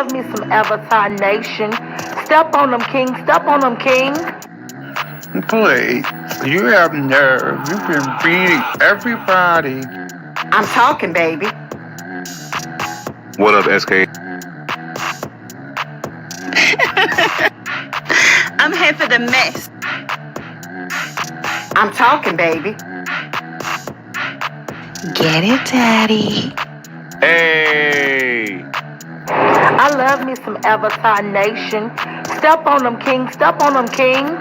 love me some Avatar Nation. Step on them, king. Step on them, king. Please, you have nerve. You've been beating everybody. I'm talking, baby. What up, SK? I'm here for the mess. I'm talking, baby. Get it, daddy. Hey! I love me some Avatar Nation. Step on them, king. Step on them, king.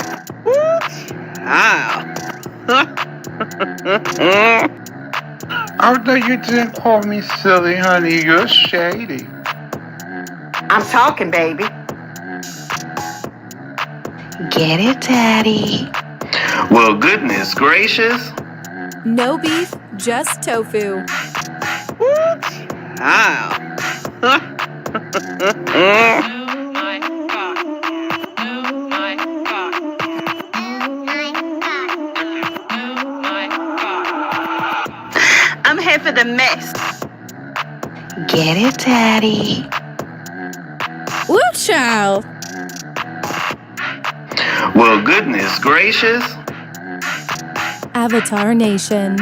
Oh, no, you didn't call me silly, honey. You're shady. I'm talking, baby. Get it, daddy. Well, goodness gracious. No beef, just tofu. I'm here for the mess. Get it, daddy. Woo, child. Well, goodness gracious. Avatar Nation.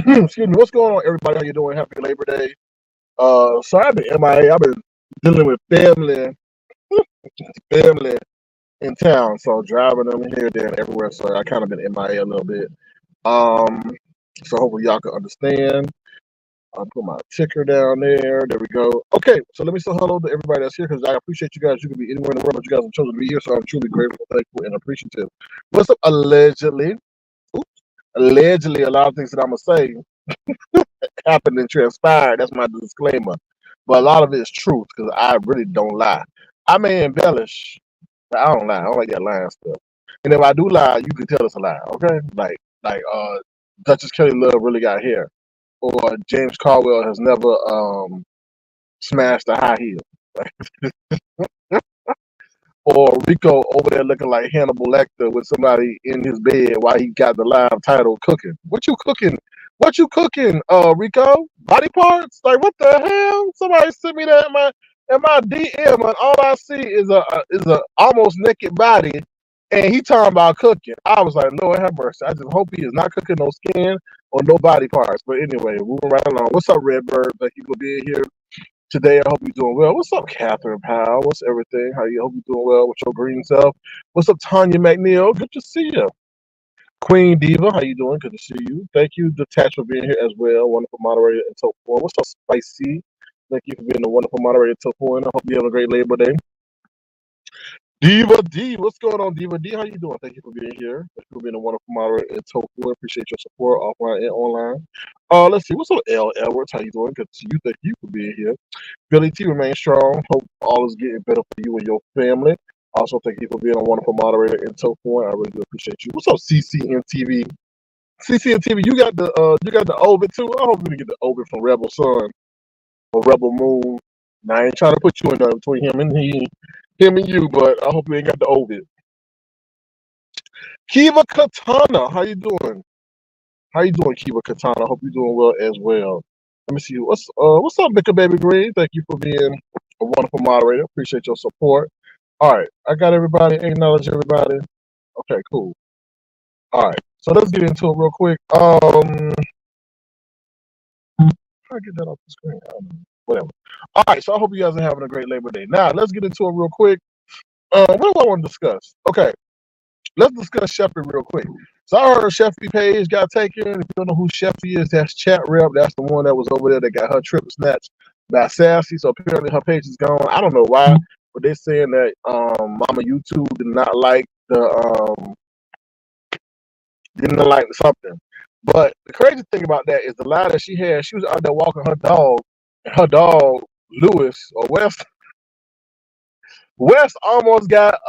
Excuse me. What's going on, everybody? How you doing? Happy Labor Day. So I've been MIA. I've been dealing with family in town. So driving them here, there, and everywhere. So I kind of been MIA a little bit. So hopefully y'all can understand. I'll put my ticker down there. There we go. Okay, so let me say hello to everybody that's here because I appreciate you guys. You can be anywhere in the world, but you guys have chosen to be here. So I'm truly grateful, thankful, and appreciative. What's up? Allegedly, a lot of things that I'm gonna say happened and transpired. That's my disclaimer. But a lot of it is truth because I really don't lie. I may embellish, but I don't lie. I don't like that lying stuff. And if I do lie, you can tell it's a lie, okay? Like Duchess Kelly Love really got hair, or James Caldwell has never smashed a high heel, or Rico over there looking like Hannibal Lecter with somebody in his bed while he got the live title cooking. What you cooking? What you cooking, Rico? Body parts? Like what the hell? Somebody sent me that in my DM, and all I see is a almost naked body, and he talking about cooking. I was like, Lord have mercy. I just hope he is not cooking no skin or no body parts. But anyway, moving right along. What's up, Redbird? Thank you for being here today. I hope you're doing well. What's up, Catherine Powell? What's everything? How you? Hope you're doing well with your green self. What's up, Tanya McNeil? Good to see you. Queen Diva, how you doing? Good to see you. Thank you, Detach, for being here as well. Wonderful moderator and so forth. What's up, Spicy? Thank you for being a wonderful moderator and so forth. I hope you have a great Labor Day. Diva D, what's going on, Diva D? How you doing? Thank you for being here. Thank you for being a wonderful moderator and so forth. Appreciate your support offline and online. Let's see. What's up, L. Edwards? How you doing? Good to see you. Thank you for being here. Billy T, remain strong. Hope all is getting better for you and your family. Also, thank you for being a wonderful moderator and so forth. I really do appreciate you. What's up, CCNTV? CCNTV, you got the Ovid too. I hope you get the Ovid from Rebel Sun or Rebel Moon. Now, I ain't trying to put you in there between him and you, but I hope you ain't got the Ovid. Kiva Katana, how you doing? How you doing, Kiva Katana? I hope you're doing well as well. Let me see. What's up, Mika Baby Green? Thank you for being a wonderful moderator. Appreciate your support. All right, I got everybody. Acknowledge everybody. Okay, cool. All right, so let's get into it real quick. How I get that off the screen? I don't know. Whatever. All right, so I hope you guys are having a great Labor Day. Now, let's get into it real quick. What do I want to discuss? Okay, let's discuss Cheffy real quick. So I heard Cheffy page got taken. If you don't know who Cheffy is, that's Chat Rep. That's the one that was over there that got her trip snatched by Sassy. So apparently her page is gone. I don't know why, but they're saying that Mama YouTube did not like something. But the crazy thing about that is the lie that she had. She was out there walking her dog, and her dog Lewis or West almost got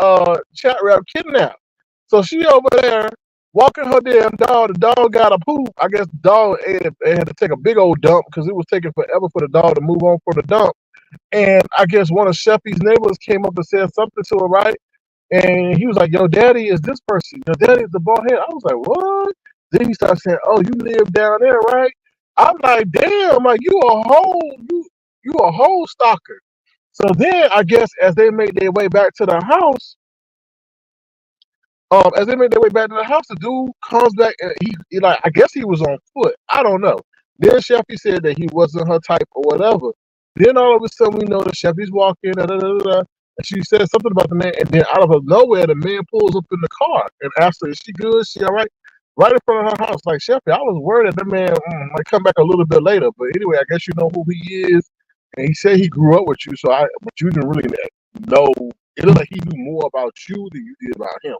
Chat Rep kidnapped. So she over there walking her damn dog. The dog got a poop. I guess the dog had to take a big old dump because it was taking forever for the dog to move on from the dump. And I guess one of Cheffy's neighbors came up and said something to her, right? And he was like, "Yo, daddy is this person. Your daddy is the bald head." I was like, "What?" Then he started saying, "Oh, you live down there, right?" I'm like, "Damn, like you a whole stalker." So then I guess as they made their way back to the house, as they made their way back to the house, the dude comes back and he like I guess he was on foot. I don't know. Then Cheffy said that he wasn't her type or whatever. Then all of a sudden we know that Cheffy's walking, and she said something about the man, and then out of nowhere the man pulls up in the car and asks her, "Is she good? She all right?" Right in front of her house. Like Cheffy, I was worried that the man might come back a little bit later, but anyway, I guess you know who he is, and he said he grew up with you, but you didn't really know. It looked like he knew more about you than you did about him.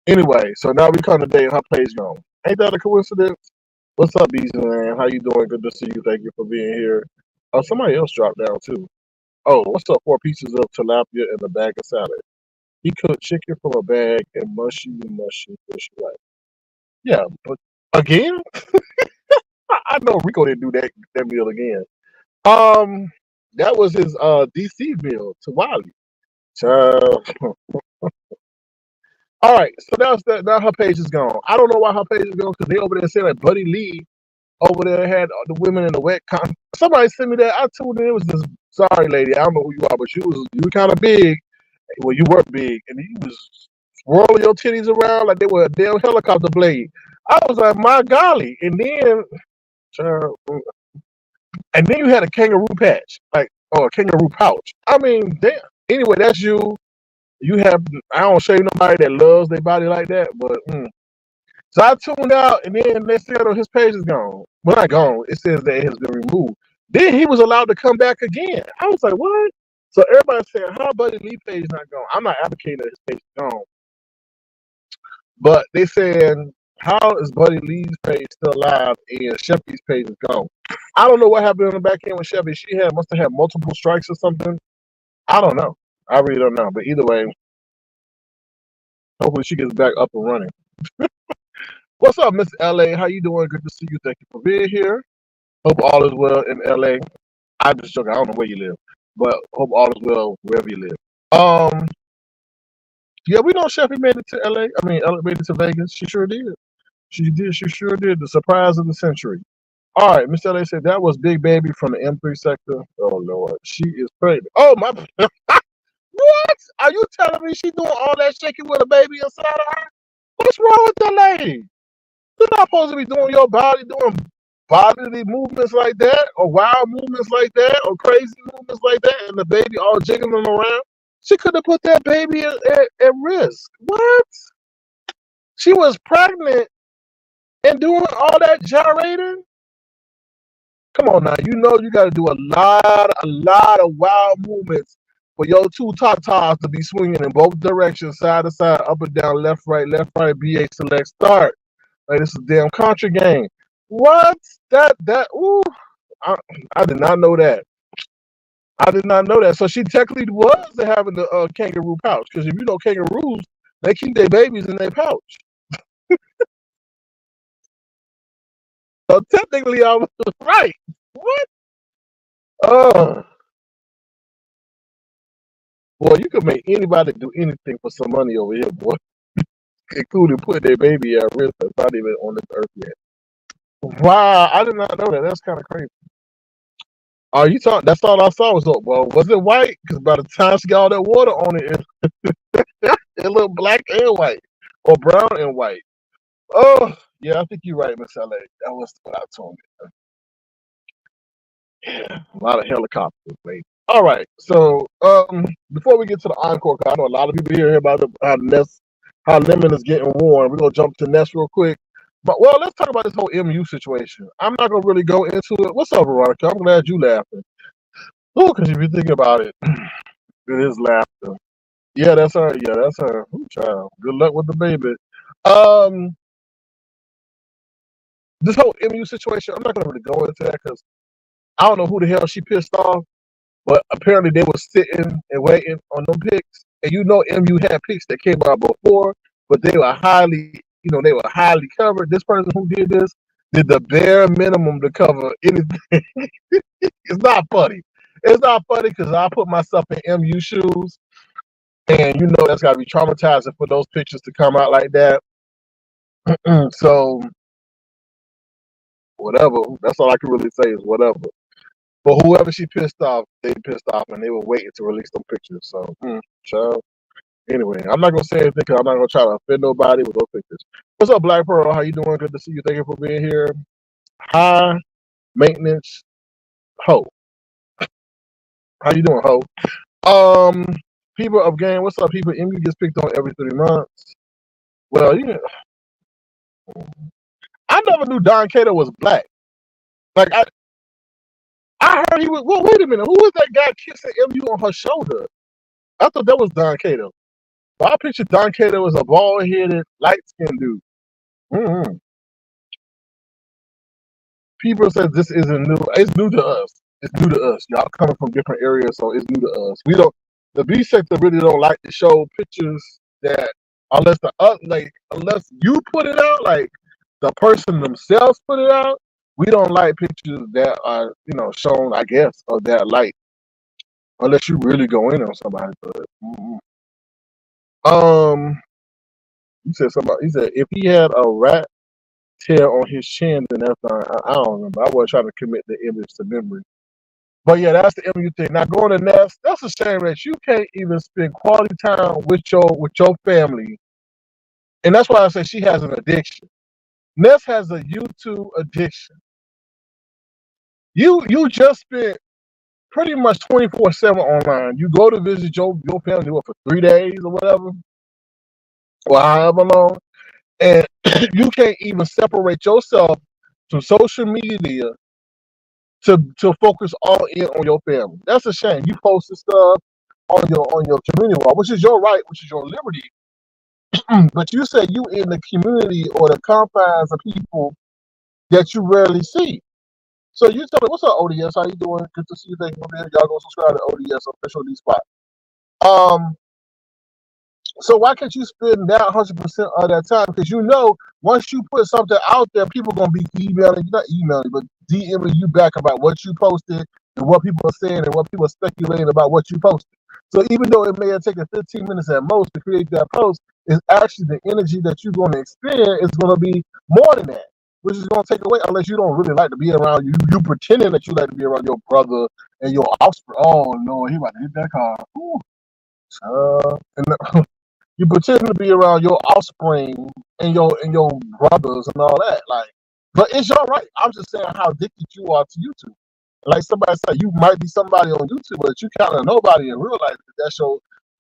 Anyway, so now we come today and her page gone. Ain't that a coincidence? What's up, Beezy man? How you doing? Good to see you. Thank you for being here. Oh, somebody else dropped down too. Oh, what's up? 4 pieces of tilapia and a bag of salad. He cooked chicken from a bag and mushy fish. Right. Yeah, but again, I know Rico didn't do that meal again. That was his DC meal to Wiley. Child. All right, so now her page is gone. I don't know why her page is gone because they over there saying like Buddy Lee over there had the women in the wet con. Somebody sent me that. I told her it was this sorry lady. I don't know who you are, but you were kind of big. Well, you were big, and you was swirling your titties around like they were a damn helicopter blade. I was like, my golly, and then you had a kangaroo patch, like or a kangaroo pouch. I mean, damn. Anyway, that's you. You have I don't show you nobody that loves their body like that, but so I tuned out, and then they said, "Oh, his page is gone." Well, not gone. It says that it has been removed. Then he was allowed to come back again. I was like, "What?" So everybody's saying, "How Buddy Lee page not gone?" I'm not advocating that his page is gone, but they saying, "How is Buddy Lee's page still alive and Cheffy's page is gone?" I don't know what happened on the back end with Cheffy. She must have had multiple strikes or something. I don't know. I really don't know. But either way, hopefully she gets back up and running. What's up, Miss LA? How you doing? Good to see you. Thank you for being here. Hope all is well in LA. I'm just joking. I don't know where you live, but hope all is well wherever you live. Yeah, we know Cheffy made it to LA. I mean, made it to Vegas. She sure did. She did. She sure did. The surprise of the century. All right, Miss LA said that was Big Baby from the M3 sector. Oh Lord, she is pregnant. Oh my! What? Are you telling me she doing all that shaking with a baby inside of her? What's wrong with that lady? You're not supposed to be doing your body, doing bodily movements like that, or wild movements like that, or crazy movements like that, and the baby all jiggling around. She could have put that baby at risk. What? She was pregnant and doing all that gyrating? Come on now, you know you got to do a lot of wild movements for your two tatas to be swinging in both directions, side to side, up and down, left, right, BA, select, start. Like this is a damn country game. What? Ooh, I did not know that. I did not know that. So she technically was having the kangaroo pouch. Because if you know kangaroos, they keep their babies in their pouch. So technically I was right. What? Boy, you can make anybody do anything for some money over here, boy. Including put their baby at risk that's not even on this earth yet. Wow, I did not know that. That's kind of crazy. Oh, you thought that's all I saw was well, was it white? Because by the time she got all that water on it looked black and white, or brown and white. Oh, yeah, I think you're right, Miss LA. That was what I told me. Yeah, a lot of helicopters, baby. All right, so before we get to the encore, cause I know a lot of people here about how Ness, how Lemon is getting warm. We're gonna jump to Ness real quick. But well, let's talk about this whole MU situation. I'm not gonna really go into it. What's up, Veronica? I'm glad you laughing. Oh, because if you think about it, it is laughter. Yeah, that's her. Yeah, that's her. Ooh, child. Good luck with the baby. Um, this whole MU situation, I'm not gonna really go into that because I don't know who the hell she pissed off, but apparently they were sitting and waiting on them picks. And you know MU had picks that came out before, but they were highly covered. This person who did this did the bare minimum to cover anything. It's not funny. It's not funny because I put myself in MU shoes. And you know that's got to be traumatizing for those pictures to come out like that. So whatever. That's all I can really say is whatever. But whoever she pissed off, they pissed off, and they were waiting to release them pictures. So, child. Anyway, I'm not gonna say anything because I'm not gonna try to offend nobody with those pictures. What's up, Black Pearl? How you doing? Good to see you. Thank you for being here. High maintenance ho. How you doing, ho? People of game. What's up, people? MU gets picked on every 3 months. Well, I never knew Don Cato was black. Like I heard he was. Well, wait a minute. Who was that guy kissing MU on her shoulder? I thought that was Don Cato. But I pictured Don Cato as a bald-headed, light-skinned dude. Mm-hmm. People said this isn't new. It's new to us. It's new to us. Y'all coming from different areas, so it's new to us. We don't. The B sector really don't like to show pictures that unless unless you put it out, like the person themselves put it out. We don't like pictures that are shown, I guess, of that light, unless you really go in on somebody. But he said somebody. He said if he had a rat tail on his chin, then that's fine. I don't remember. I wasn't trying to commit the image to memory. But yeah, that's the MU thing. Now going to Ness, that's a shame that you can't even spend quality time with your family. And that's why I say she has an addiction. Ness has a YouTube addiction. You just spent pretty much 24/7 online. You go to visit your family for 3 days or whatever, or however long, and you can't even separate yourself from social media to focus all in on your family. That's a shame. You posted stuff on your community wall, which is your right, which is your liberty. But you say you in the community or the confines of people that you rarely see. So you tell me, what's up, ODS? How you doing? Good to see you. Thank you for being here. Y'all go subscribe to ODS official D spot. So why can't you spend that 100% of that time? Because once you put something out there, people gonna be emailing you, not emailing, but DMing you back about what you posted and what people are saying and what people are speculating about what you posted. So even though it may have taken 15 minutes at most to create that post, it's actually the energy that you're gonna experience is gonna be more than that, which is gonna take away unless you don't really like to be around you pretending that you like to be around your brother and your offspring. Oh no, he about to hit that car. And you pretend to be around your offspring and your brothers and all that. But it's your right. I'm just saying how addicted you are to YouTube. Like somebody said, you might be somebody on YouTube, but you kind of nobody in real life.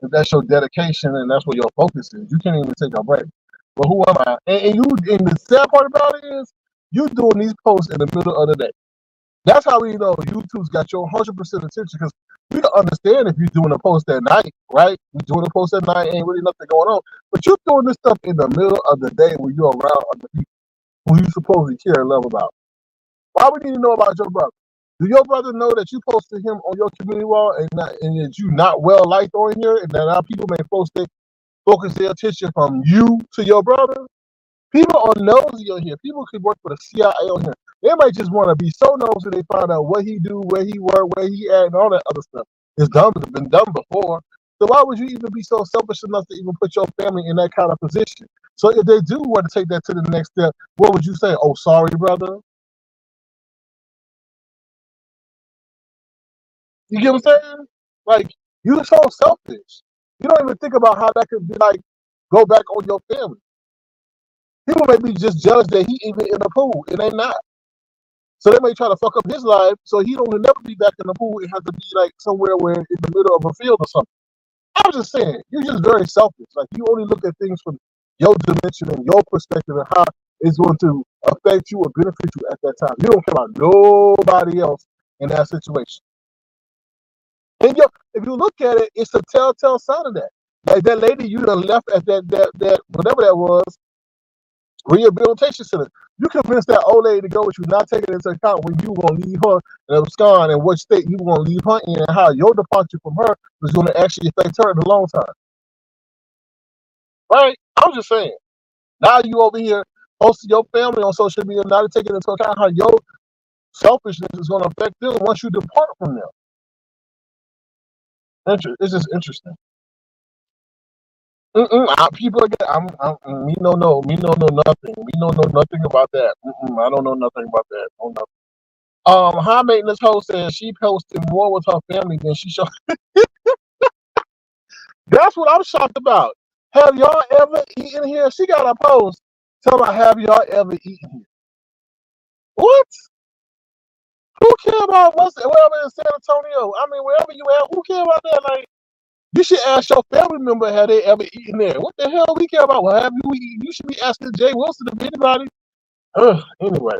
If that's your dedication and that's where your focus is, you can't even take a break. But who am I? And the sad part about it is you doing these posts in the middle of the day. That's how we know YouTube's got your 100% attention, because we can understand if you're doing a post at night, right? You're doing a post at night, ain't really nothing going on. But you're doing this stuff in the middle of the day when you're around other people who you supposedly care and love about. Why would you need to know about your brother? Do your brother know that you posted him on your community wall and that you not well liked on here, and that now people may focus their attention from you to your brother? People are nosy on here. People could work for the CIA on here. They might just want to be so nosy they find out what he do, where he work, where he at, and all that other stuff. It's been done before. So why would you even be so selfish enough to even put your family in that kind of position? So if they do want to take that to the next step, what would you say? Oh, sorry, brother. You get what I'm saying? Like, you're so selfish. You don't even think about how that could be go back on your family. People may be just jealous that he even in the pool and they not. So they may try to fuck up his life so he don't never be back in the pool. It has to be somewhere where in the middle of a field or something. I'm just saying, you're just very selfish. Like, you only look at things from your dimension and your perspective and how it's going to affect you or benefit you at that time. You don't care about nobody else in that situation. And if you look at it, it's a telltale sign of that. Like that lady you done left at that whatever that was, rehabilitation center. You convinced that old lady to go with you, not taking into account when you were going to leave her and abscond and what state you were going to leave her in, and how your departure from her was going to actually affect her in the long time. Right? I'm just saying. Now you over here posting your family on social media, not taking into account how your selfishness is going to affect them once you depart from them. It's just interesting. People again. Me no know. Me no know nothing. Me no know nothing about that. I don't know nothing about that. No nothing. High maintenance host says she posted more with her family than she showed. That's what I'm shocked about. Have y'all ever eaten here? She got a post. Tell me, have y'all ever eaten here? What? Who care about wherever in San Antonio? I mean, wherever you at, who care about that? Like, you should ask your family member have they ever eaten there. What the hell we care about? Well, have you eaten? You should be asking Jay Wilson if anybody. Anyway,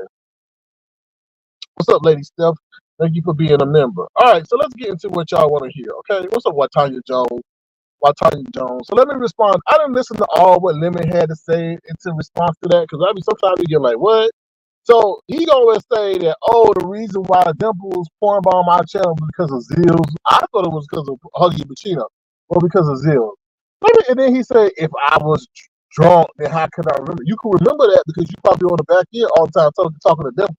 what's up, Lady Steph? Thank you for being a member. All right, so let's get into what y'all want to hear. Okay, what's up, Watanya Jones? Watanya Jones. So let me respond. I didn't listen to all what Lemon had to say in response to that because I mean sometimes you get like, what? So he always say that, oh, the reason why Dimples porn bomb my channel was because of Zills. I thought it was because of Huggy Bachino, or because of Zills. And then he said, if I was drunk, then how could I remember? You can remember that because you probably on the back end all the time talking to Dimples.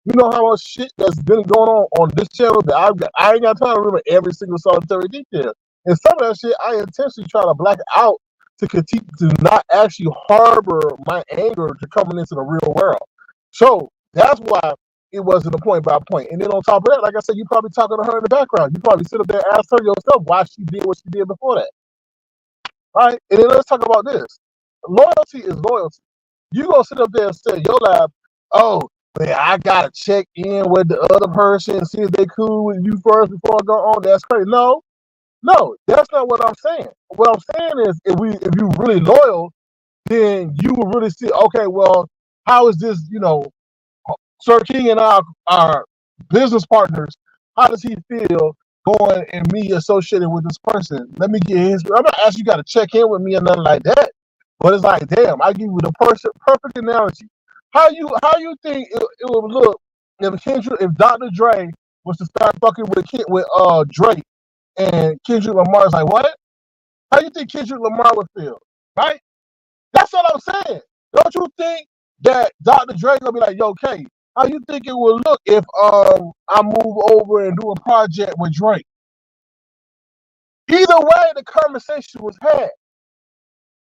You know how much shit that's been going on this channel that I ain't got time to remember every single solitary detail. And some of that shit I intentionally try to black out to continue to not actually harbor my anger to coming into the real world. So that's why it wasn't a point by point. And then on top of that, like I said, you probably talking to her in the background. You probably sit up there and ask her yourself why she did what she did before that. All right? And then let's talk about this. Loyalty is loyalty. You gonna sit up there and say your life, oh, man, I gotta check in with the other person and see if they cool with you first before I go on. That's crazy. No, that's not what I'm saying. What I'm saying is if you really loyal, then you will really see, okay, well, how is this, Sir King and I are business partners. How does he feel going and me associated with this person? Let me get his. I'm not asking you got to check in with me or nothing like that. But it's like, damn, I give you the perfect analogy. How you think it would look if Dr. Dre was to start fucking with Drake and Kendrick Lamar's like, what? How you think Kendrick Lamar would feel? Right? That's what I'm saying. Don't you think that Dr. Dre gonna be like, yo, K, how you think it would look if I move over and do a project with Drake? Either way, the conversation was had.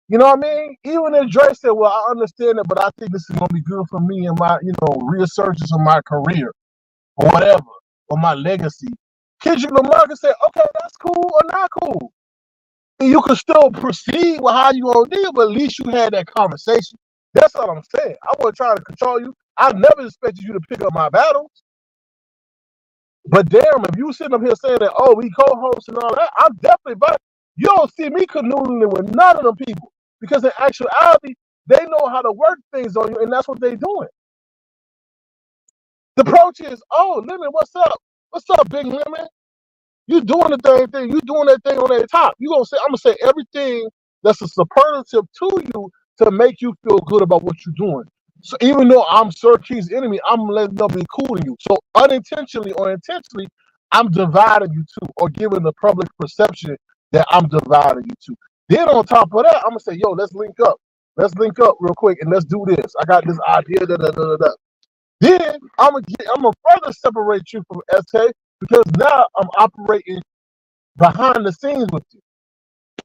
You know what I mean? Even if Drake said, well, I understand it, but I think this is gonna be good for me and my, resurgence of my career or whatever, or my legacy. Kendrick Lamar can say, okay, that's cool or not cool. And you can still proceed with how you gonna deal, but at least you had that conversation. That's all I'm saying. I wasn't trying to control you. I never expected you to pick up my battles. But damn, if you sitting up here saying that, oh, we co-host and all that, I'm definitely back. You don't see me canoodling with none of them people. Because in actuality, they know how to work things on you, and that's what they're doing. The approach is, oh, Lemon, what's up? What's up, Big Lemon? You doing the thing. You doing that thing on that top. I'm gonna say everything that's a superlative to you to make you feel good about what you're doing. So even though I'm Sir Key's enemy, I'm letting them be cool to you. So unintentionally or intentionally, I'm dividing you two or giving the public perception that I'm dividing you two. Then on top of that, I'm gonna say, yo, let's link up. Let's link up real quick and let's do this. I got this idea. Then I'm gonna further separate you from SK because now I'm operating behind the scenes with you.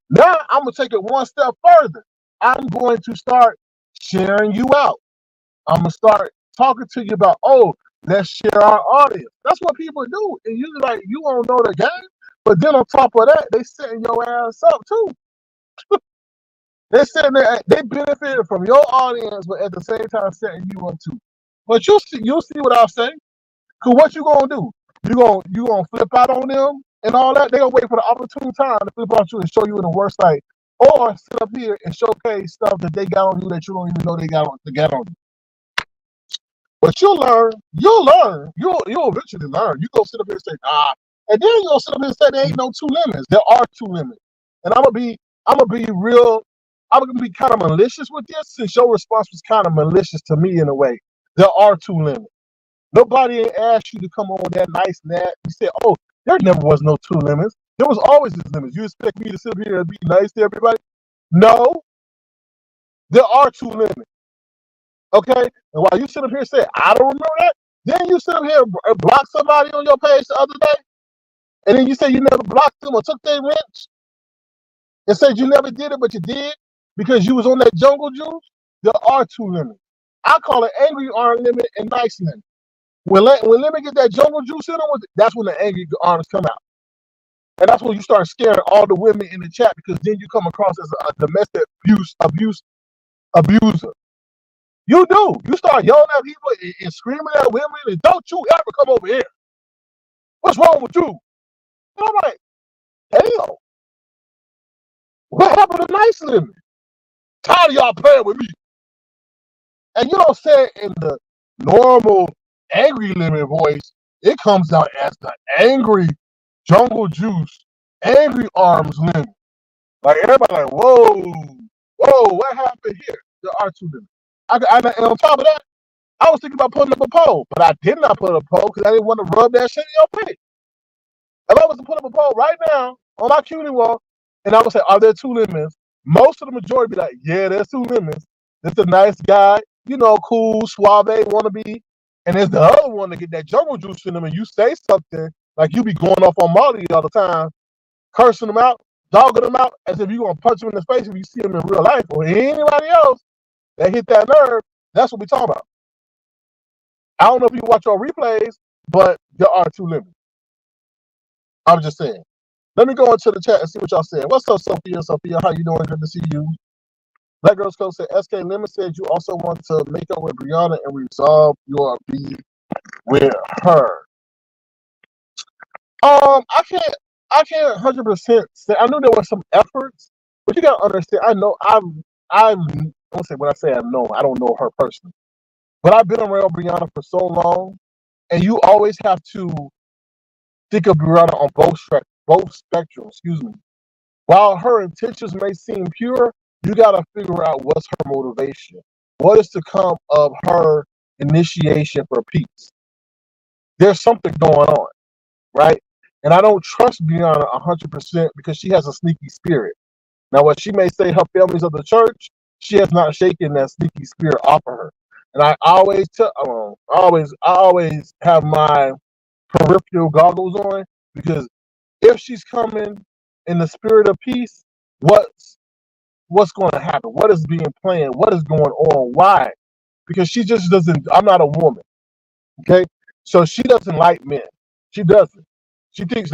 Now I'm gonna take it one step further. I'm going to start sharing you out. I'm gonna start talking to you about, oh, let's share our audience. That's what people do. And you like, you don't know the game, but then on top of that, they setting your ass up too. They're sitting there, they benefited from your audience, but at the same time setting you up too. But you'll see what I'll say. Cause what you gonna do? You gonna flip out on them and all that? They gonna wait for the opportune time to flip out you and show you in the worst light, or sit up here and showcase stuff that they got on you that you don't even know they got on you. But you'll learn. You'll eventually learn. You go sit up here and say, and then you gonna sit up here and say there ain't no two limits. There are two limits, and I'm gonna be real. I'm gonna be kind of malicious with this since your response was kind of malicious to me in a way. There are two limits. Nobody ain't asked you to come on with that nice nat. You said, oh, there never was no two limits. There was always this limit. You expect me to sit here and be nice to everybody? No. There are two limits. Okay? And while you sit up here and say, I don't remember that, then you sit up here and block somebody on your page the other day, and then you say you never blocked them or took their wrench. and said you never did it, but you did because you was on that jungle juice, there are two lemons. I call it angry orange lemon and nice lemon. When lemon get that jungle juice in them, that's when the angry orange come out. And that's when you start scaring all the women in the chat because then you come across as a domestic abuser. You do. You start yelling at people and screaming at women and don't you ever come over here. What's wrong with you? And I'm like, hell, what happened to nice lemon? Tired of y'all playing with me. And you don't say it in the normal angry lemon voice. It comes out as the angry jungle juice, angry arms lemon. Like everybody like, whoa, what happened here? There are two lemons. And on top of that, I was thinking about putting up a poll, but I did not put up a poll because I didn't want to rub that shit in your face. If I was to put up a poll right now on my community wall, and I would say, are there two lemons? Most of the majority be like, yeah, there's two lemons. There's a nice guy, cool, suave, wannabe. And there's the other one to get that jungle juice in them, and you say something like you be going off on Molly all the time, cursing them out, dogging them out, as if you're going to punch them in the face if you see them in real life or anybody else that hit that nerve. That's what we talking about. I don't know if you watch our replays, but there are two lemons. I'm just saying. Let me go into the chat and see what y'all saying. What's up, Sophia? Sophia, how you doing? Good to see you. Black Girls Coach said, SK Lemon said you also want to make up with Brianna and resolve your beef with her. I can't 100% say. I knew there were some efforts, but you gotta understand. I know I don't say when I say I know. I don't know her personally, but I've been around Brianna for so long, and you always have to think of Brianna on both spectrums. Excuse me. While her intentions may seem pure, you gotta figure out what's her motivation. What is to come of her initiation for peace? There's something going on, right? And I don't trust Brianna 100% because she has a sneaky spirit. Now, what she may say her family's of the church, she has not shaken that sneaky spirit off of her. And I always have my peripheral goggles on because if she's coming in the spirit of peace, what's going to happen? What is being planned? What is going on? Why? Because she just doesn't. I'm not a woman, okay? So she doesn't like men. She doesn't. She thinks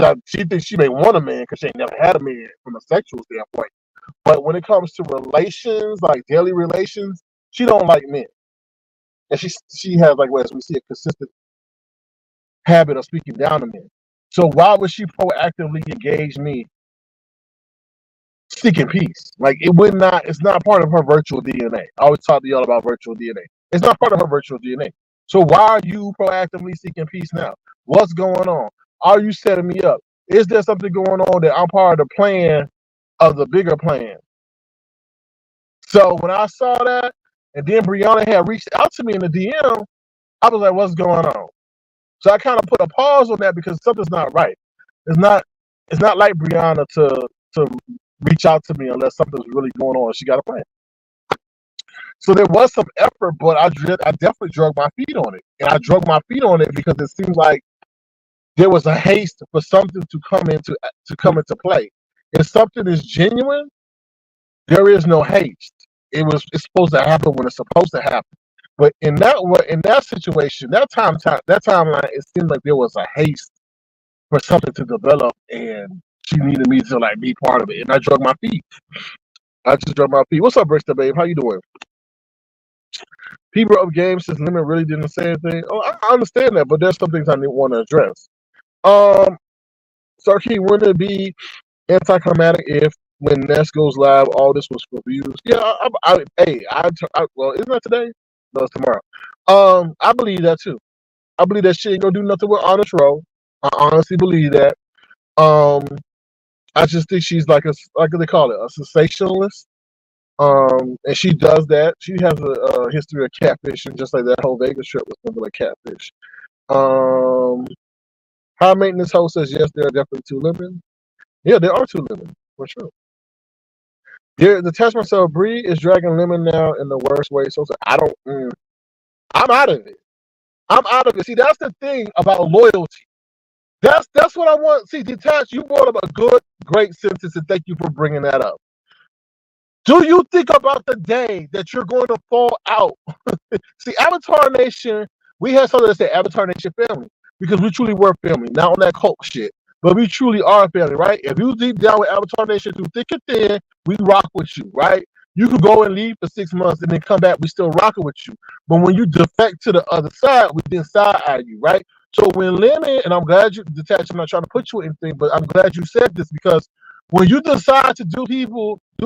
she may want a man because she ain't never had a man from a sexual standpoint. But when it comes to relations, like daily relations, she don't like men, and she has as we see a consistent habit of speaking down to men. So why would she proactively engage me seeking peace? Like it's not part of her virtual DNA. I always talk to y'all about virtual DNA. It's not part of her virtual DNA. So why are you proactively seeking peace now? What's going on? Are you setting me up? Is there something going on that I'm part of the plan of the bigger plan? So when I saw that, and then Brianna had reached out to me in the DM, I was like, what's going on? So I kind of put a pause on that because something's not right. It's not like Brianna to reach out to me unless something's really going on. She got a plan. So there was some effort, but I definitely drug my feet on it. And I drug my feet on it because it seems like there was a haste for something to come into play. If something is genuine, there is no haste. It's supposed to happen when it's supposed to happen. But in that situation, that timeline, it seemed like there was a haste for something to develop, and she needed me to be part of it. And I drug my feet. I just drug my feet. What's up, Bristol, babe? How you doing? People of game says Lemon really didn't say anything. Oh, I understand that, but there's some things I want to address. Sarkey, wouldn't it be anticlimactic if when Ness goes live, all this was for views? Yeah, well, isn't that today? No, it's tomorrow. I believe that too. I believe that she ain't gonna do nothing with Honest Row. I honestly believe that. I just think she's like they call it, a sensationalist. And she does that. She has a history of catfishing, just like that whole Vegas trip was something like catfish. High maintenance host says yes, there are definitely two lemons. Yeah, there are two lemons for sure. Yeah, the test myself, Bree is dragging Lemon now in the worst way. So I'm out of it. I'm out of it. See, that's the thing about loyalty. That's what I want. See, detached. You brought up a good, great sentence, and thank you for bringing that up. Do you think about the day that you're going to fall out? See, Avatar Nation, we had something that said Avatar Nation family because we truly were family, not on that cult shit. But we truly are a family, right? If you deep down with Avatar Nation through thick and thin, we rock with you, right? You could go and leave for 6 months and then come back, we still rocking with you. But when you defect to the other side, we then side eye you, right? So when Lemon, and I'm glad you detached, I'm not trying to put you in anything, but I'm glad you said this because when you decide to do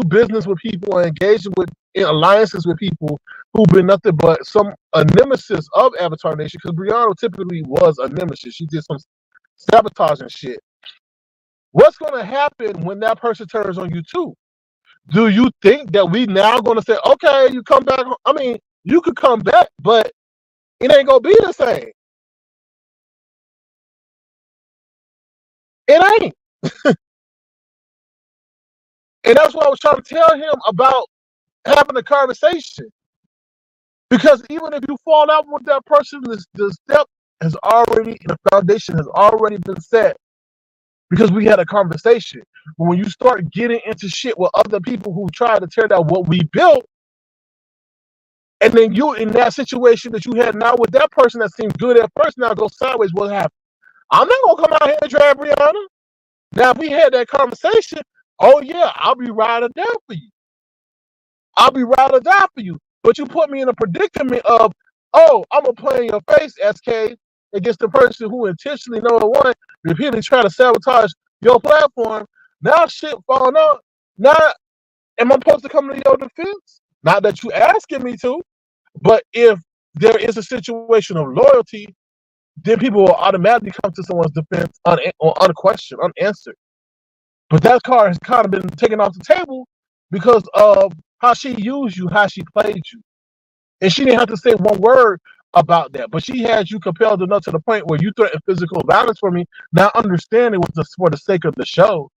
business with people, and engage with in alliances with people who've been nothing but a nemesis of Avatar Nation, because Brianna typically was a nemesis. She did some sabotage and shit. What's going to happen when that person turns on you too? Do you think that we now going to say, okay, you come back? I mean, you could come back, but it ain't going to be the same. It ain't. And that's what I was trying to tell him about having a conversation. Because even if you fall out with that person, the step has already, the foundation has already been set because we had a conversation. But when you start getting into shit with other people who try to tear down what we built, and then you in that situation that you had now with that person that seemed good at first, now go sideways, what happened? I'm not going to come out here and drag Brianna. Now, if we had that conversation, oh yeah, I'll be ride or die for you. I'll be ride or die for you. But you put me in a predicament of, oh, I'm going to play in your face, SK, against the person who intentionally, number one, repeatedly try to sabotage your platform. Now shit falling out. Now, am I supposed to come to your defense? Not that you asking me to, but if there is a situation of loyalty, then people will automatically come to someone's defense unquestioned, unanswered. But that card has kind of been taken off the table because of how she used you, how she played you. And she didn't have to say one word about that. But she had you compelled enough to the point where you threatened physical violence for me. Now understanding was just for the sake of the show.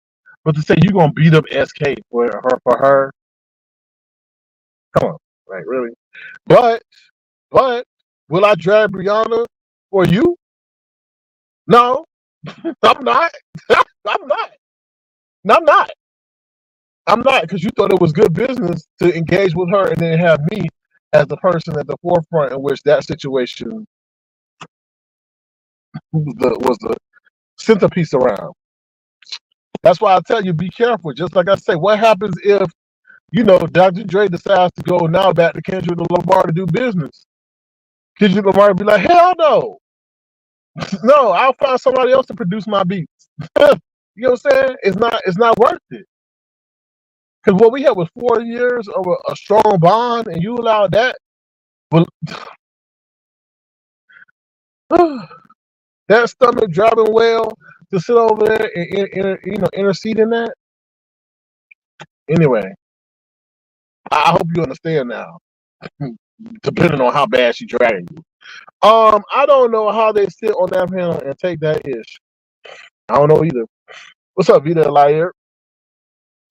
But to say you're going to beat up SK for her, come on, like really? But will I drag Brianna for you? No, I'm not. I'm not. No, I'm not. I'm not, because you thought it was good business to engage with her and then have me as the person at the forefront in which that situation was the centerpiece around. That's why I tell you, be careful. Just like I say, what happens if, Dr. Dre decides to go now back to Kendrick Lamar to do business? Kendrick Lamar would be like, hell no. No, I'll find somebody else to produce my beats. You know what I'm saying? It's not worth it. Because what we had was 4 years of a strong bond, and you allowed that. But that stomach driving well to sit over there and intercede in that. Anyway, I hope you understand now. Depending on how bad she dragging you. I don't know how they sit on that panel and take that ish. I don't know either. What's up, Vita Liar?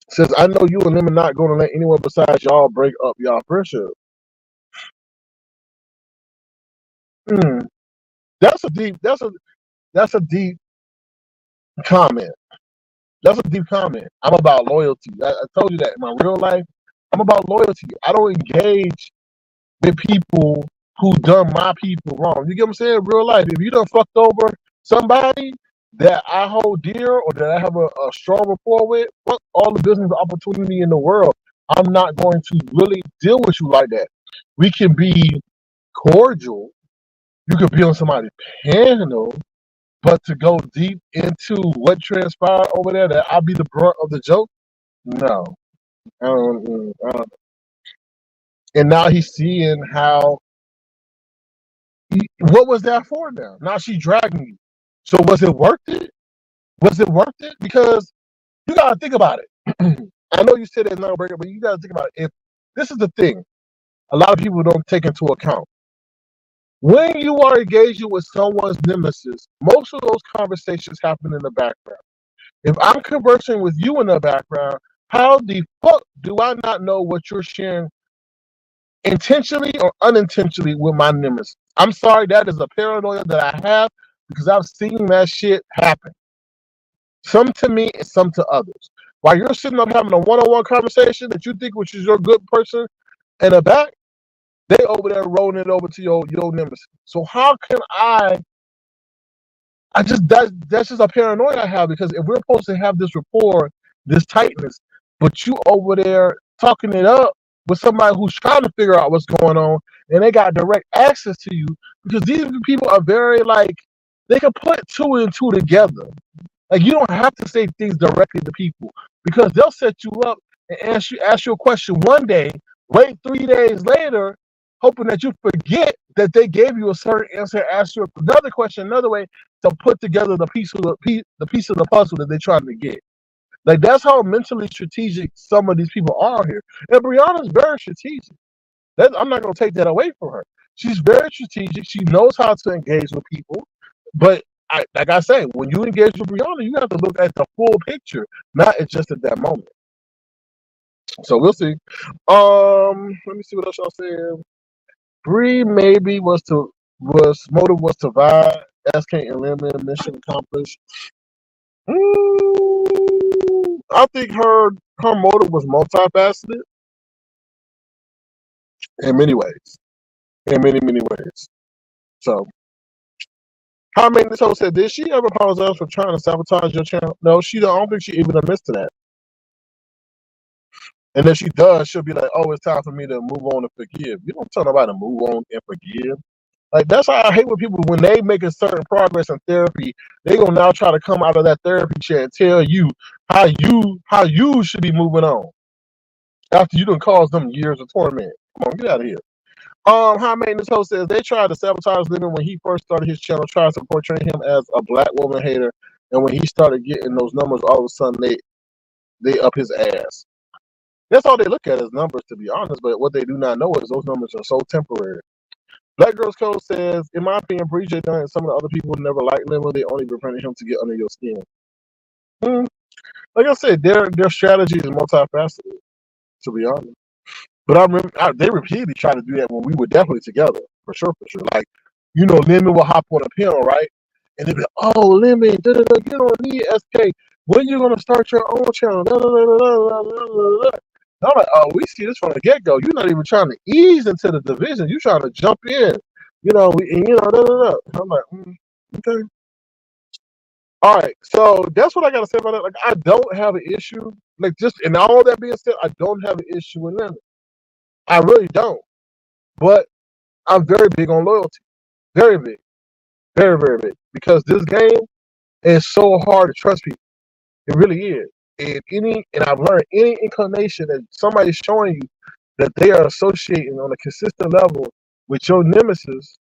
Says, I know you and them are not going to let anyone besides y'all break up y'all friendship. That's a deep comment. That's a deep comment. I'm about loyalty. I told you that in my real life. I'm about loyalty. I don't engage with people who done my people wrong. You get what I'm saying? Real life. If you done fucked over somebody that I hold dear or that I have a strong rapport with, fuck all the business opportunity in the world. I'm not going to really deal with you like that. We can be cordial. You could be on somebody's panel, but to go deep into what transpired over there, that I'll be the brunt of the joke, no. And now he's seeing how. What was that for now? Now she's dragging you. So was it worth it? Was it worth it? Because you gotta think about it. I know you said it's not a breakup, but you gotta think about it. If this is the thing, a lot of people don't take into account. When you are engaging with someone's nemesis, most of those conversations happen in the background. If I'm conversing with you in the background, how the fuck do I not know what you're sharing intentionally or unintentionally with my nemesis? I'm sorry, that is a paranoia that I have. because I've seen that shit happen. Some to me and some to others. While you're sitting up having a one-on-one conversation that you think which is your good person in the back, they over there rolling it over to your nemesis. So how can that's just a paranoia I have, because if we're supposed to have this rapport, this tightness, but you over there talking it up with somebody who's trying to figure out what's going on, and they got direct access to you, because these people are very like, they can put two and two together. Like, you don't have to say things directly to people, because they'll set you up and ask you a question one day, wait 3 days later, hoping that you forget that they gave you a certain answer, ask you another question another way to put together the piece of the puzzle that they're trying to get. Like, that's how mentally strategic some of these people are here. And Brianna's very strategic. I'm not going to take that away from her. She's very strategic. She knows how to engage with people. But like I say, when you engage with Brianna, you have to look at the full picture, not just at that moment. So we'll see. Let me see what else y'all saying. Bree maybe motive was to vibe. SK and Lemon, mission accomplished. I think her motive was multifaceted in many ways. In many ways. So, how many this host said, did she ever apologize for trying to sabotage your channel? No, I don't think she even admits to that. And if she does, she'll be like, oh, it's time for me to move on and forgive. You don't tell nobody to move on and forgive. Like, that's why I hate when people, when they make a certain progress in therapy, they gonna now try to come out of that therapy chair and tell you how you should be moving on after you done caused them years of torment. Come on, get out of here. High maintenance host says they tried to sabotage Lemon when he first started his channel, trying to portray him as a black woman hater, and when he started getting those numbers, all of a sudden they up his ass. That's all they look at as numbers, to be honest. But what they do not know is those numbers are so temporary. Black Girls Code says, in my opinion, Bree J. Dunn and some of the other people never liked Lemon. They only befriended him to get under your skin. Like I said, their strategy is multifaceted, to be honest. But I remember they repeatedly tried to do that when we were definitely together, for sure. Like, Lemon will hop on a panel, right? And they'd be like, oh, Lemon, you don't need SK. When you going to start your own channel? And I'm like, oh, we see this from the get-go. You're not even trying to ease into the division. You're trying to jump in. And I'm like, okay. All right, so that's what I got to say about that. Like, I don't have an issue. Like, just, and all that being said, I don't have an issue with Lemon. I really don't. But I'm very big on loyalty. Very big. Very, very big. Because this game is so hard to trust people. It really is. And I've learned any inclination that somebody's showing you that they are associating on a consistent level with your nemesis,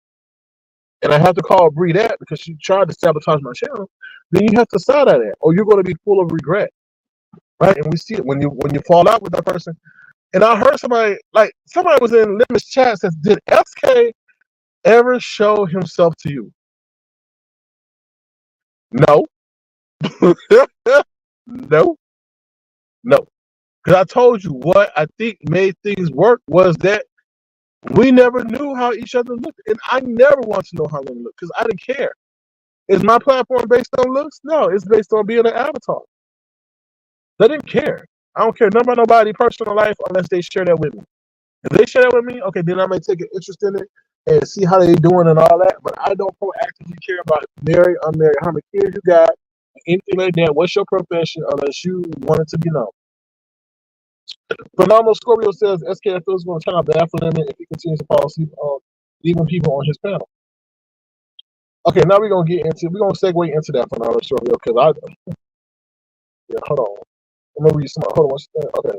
and I have to call Bree that because she tried to sabotage my channel, then you have to side at that, or you're going to be full of regret. Right? And we see it when you fall out with that person. And I heard somebody was in Lemon's chat says, did SK ever show himself to you? No. No. Because I told you what I think made things work was that we never knew how each other looked. And I never wanted to know how they look because I didn't care. Is my platform based on looks? No, it's based on being an avatar. I didn't care. I don't care nothing about nobody's personal life unless they share that with me. If they share that with me, okay, then I may take an interest in it and see how they doing and all that. But I don't proactively care about married, unmarried, how many kids you got, anything like that. What's your profession unless you want it to be known. Phenomenal Scorpio says SKFL is going to turn out bad for Lemon if he continues to fall asleep on leaving people on his panel. Okay, now we're going to segue into that Phenomenal Scorpio because hold on. I'm going to read some. Hold on. Okay.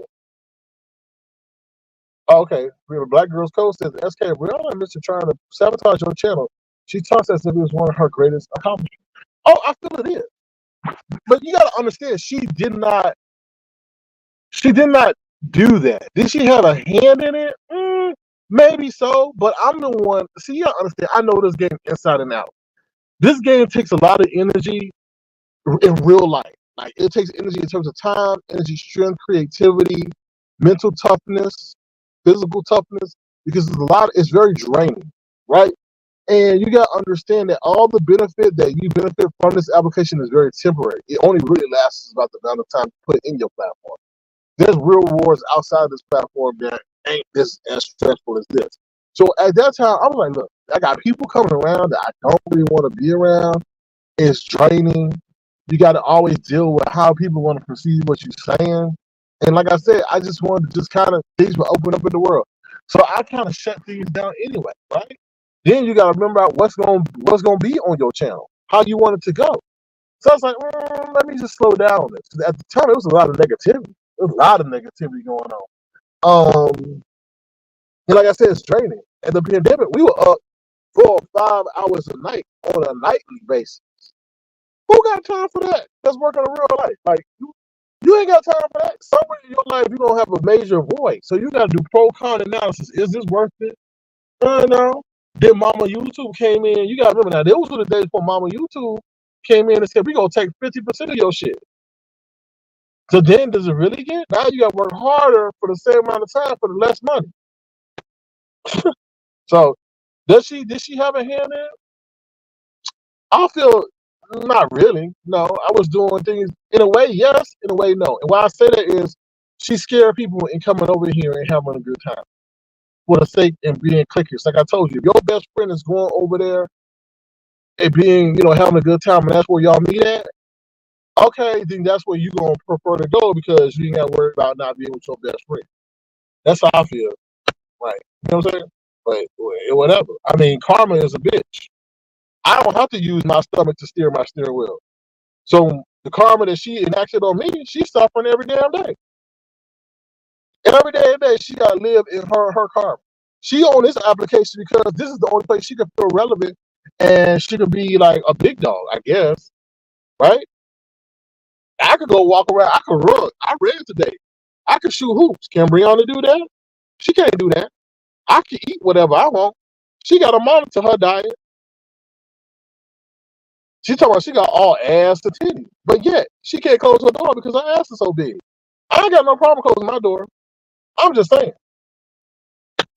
Okay. Black Girls Code says SK, Brianna admits to trying to sabotage your channel. She talks as if it was one of her greatest accomplishments. Oh, I feel it is. But you got to understand, she did not do that. Did she have a hand in it? Maybe so, but I'm the one. See, you gotta understand, I know this game inside and out. This game takes a lot of energy in real life. Like, it takes energy in terms of time, energy, strength, creativity, mental toughness, physical toughness, because it's very draining, right? And you got to understand that all the benefit that you benefit from this application is very temporary. It only really lasts about the amount of time you put in your platform. There's real rewards outside this platform that ain't this as stressful as this. So at that time, I'm like, look, I got people coming around that I don't really want to be around. It's draining. You got to always deal with how people want to perceive what you're saying. And like I said, I just wanted to just kind of things will open up in the world. So I kind of shut things down anyway, right? Then you got to remember out what's going to be on your channel, how you want it to go. So I was like, let me just slow down on this. 'Cause at the time, it was a lot of negativity. There was a lot of negativity going on. And like I said, it's draining. At the pandemic, we were up 4 or 5 hours a night on a nightly basis. Who got time for that? That's working in real life. Like you ain't got time for that. Somewhere in your life, you're gonna have a major void. So you gotta do pro-con analysis. Is this worth it? No. Then Mama YouTube came in. You gotta remember now, those were the days before Mama YouTube came in and said, we're gonna take 50% of your shit. So then does it really get? Now you gotta work harder for the same amount of time for the less money. So did she have a hand in it? I feel not really. No, I was doing things in a way, yes, in a way, no. And why I say that is she scared people in coming over here and having a good time for the sake and being clickers. Like I told you, if your best friend is going over there and being, having a good time, and that's where y'all meet at, okay, then that's where you're gonna prefer to go because you ain't got to worry about not being with your best friend. That's how I feel. Right. You know what I'm saying? But whatever. I mean, karma is a bitch. I don't have to use my stomach to steer my steering wheel. So the karma that she enacted on me, she's suffering every damn day. And every day she got to live in her karma. She on this application because this is the only place she can feel relevant and she can be like a big dog, I guess. Right? I could go walk around. I could run. I ran today. I could shoot hoops. Can Brianna do that? She can't do that. I can eat whatever I want. She got to monitor her diet. She talking about she got all ass to titty, but yet she can't close her door because her ass is so big. I ain't got no problem closing my door. I'm just saying.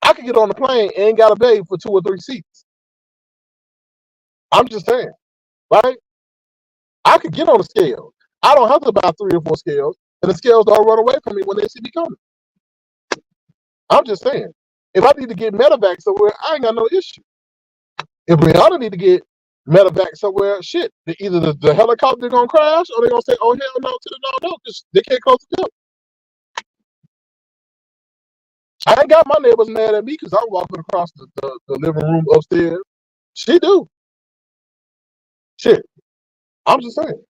I could get on the plane and ain't got to pay for 2 or 3 seats. I'm just saying, right? I could get on the scale. I don't have to buy 3 or 4 scales, and the scales don't run away from me when they see me coming. I'm just saying. If I need to get medevac somewhere, I ain't got no issue. If Brianna need to get medevac somewhere, shit, either the helicopter gonna crash or they gonna say, "Oh hell no to the no," because they can't close the door. I ain't got my neighbors mad at me because I'm walking across the living room upstairs. She do. Shit. I'm just saying.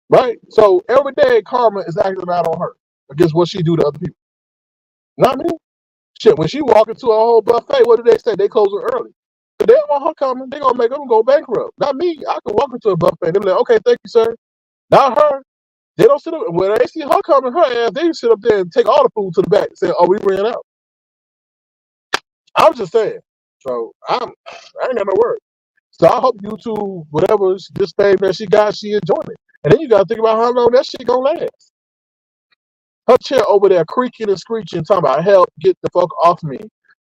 Right? So every day karma is acting out on her against what she do to other people. Not me. Shit, when she walk into a whole buffet, what do they say? They close her early. If they don't want her coming, they gonna make them go bankrupt. Not me. I can walk into a buffet. They be like, okay, thank you, sir. Not her. They don't sit up when they see her coming, her ass, they sit up there and take all the food to the back and say, oh, we ran out. I'm just saying. So I ain't got no word. So I hope YouTube, whatever this thing that she got, she enjoying it. And then you gotta think about how long that shit gonna last. Her chair over there creaking and screeching, talking about help, get the fuck off me.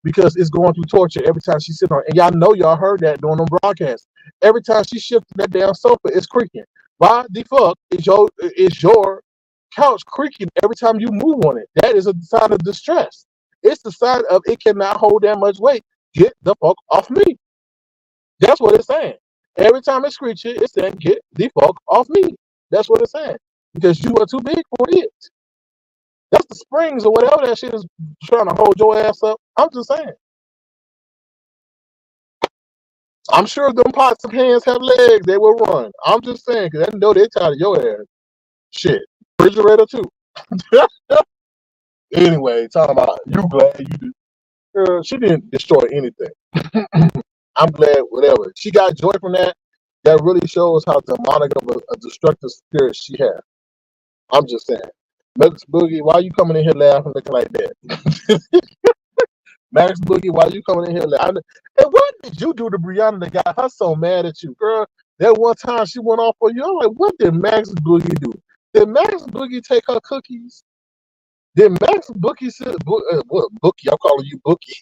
Because it's going through torture every time she sits on it. And y'all know y'all heard that during them broadcasts. Every time she shifted that damn sofa, it's creaking. Why the fuck is your couch creaking every time you move on it? That is a sign of distress. It's the sign of it cannot hold that much weight. Get the fuck off me. That's what it's saying. Every time it's screeching, it's saying, get the fuck off me. That's what it's saying. Because you are too big for it. That's the springs or whatever that shit is trying to hold your ass up. I'm just saying. I'm sure them pots and pans have legs. They will run. I'm just saying because they know they're tired of your ass. Shit. Refrigerator too. Anyway, talking about you glad you did. Girl, she didn't destroy anything. I'm glad whatever. She got joy from that. That really shows how demonic of a destructive spirit she has. I'm just saying. Max Boogie, why you coming in here laughing looking like that? Max Boogie, why you coming in here laughing? And what did you do to Brianna that got her so mad at you? Girl, that one time she went off on you. I'm like, what did Max Boogie do? Did Max Boogie take her cookies? Did Max Boogie say, what, Bookie, I'm calling you Bookie.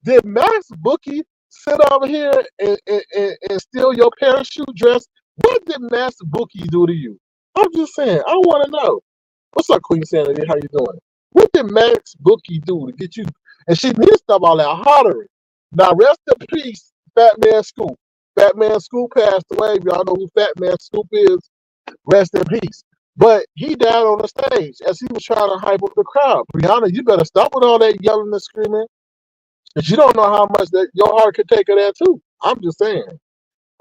Did Max Bookie sit over here and steal your parachute dress? What did Max Bookie do to you? I'm just saying. I want to know. What's up, Queen Sanity? How you doing? What did Max Bookie do to get you? And she needs to stop all that hollering. Now, rest in peace, Fat Man Scoop. Fat Man Scoop passed away. Y'all know who Fat Man Scoop is. Rest in peace. But he died on the stage as he was trying to hype up the crowd. Brianna, you better stop with all that yelling and screaming. Because you don't know how much that your heart could take of that, too. I'm just saying.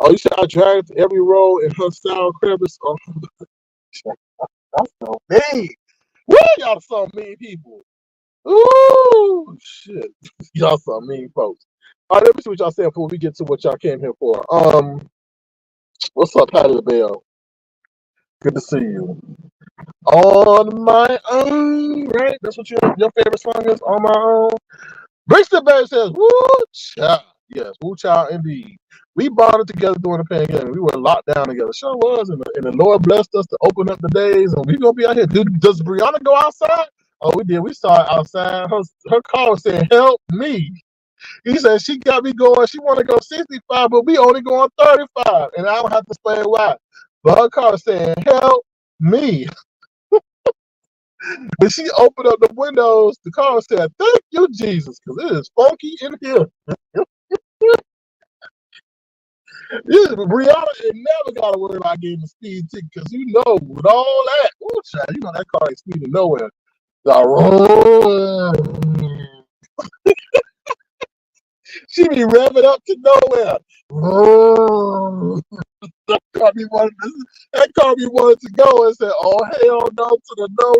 Oh, you should I dragged every role in her style crevice. Oh, that's so mean. Woo, y'all some mean people. Ooh, shit. Y'all some mean folks. All right, let me see what y'all saying before we get to what y'all came here for. What's up, Patty LaBelle? Good to see you. On my own, right? That's what your favorite song is, On My Own. Brixton Bay says, woo child. Yes, woo child indeed. We bonded together during the pandemic. We were locked down together. Sure was. And the Lord blessed us to open up the days. And we're going to be out here. Does Brianna go outside? Oh, we did. We saw it outside. Her car was saying, help me. He said, she got me going. She want to go 65, but we only going 35. And I don't have to explain why. But her car saying, help me. When she opened up the windows, the car said, thank you, Jesus, because it is funky in here. Brianna ain't never got to worry about getting a speed ticket because you know, with all that, ooh, child, you know that car ain't speeding nowhere. She be revving up to nowhere. That car be wanting to go and say, oh, hell no to the no.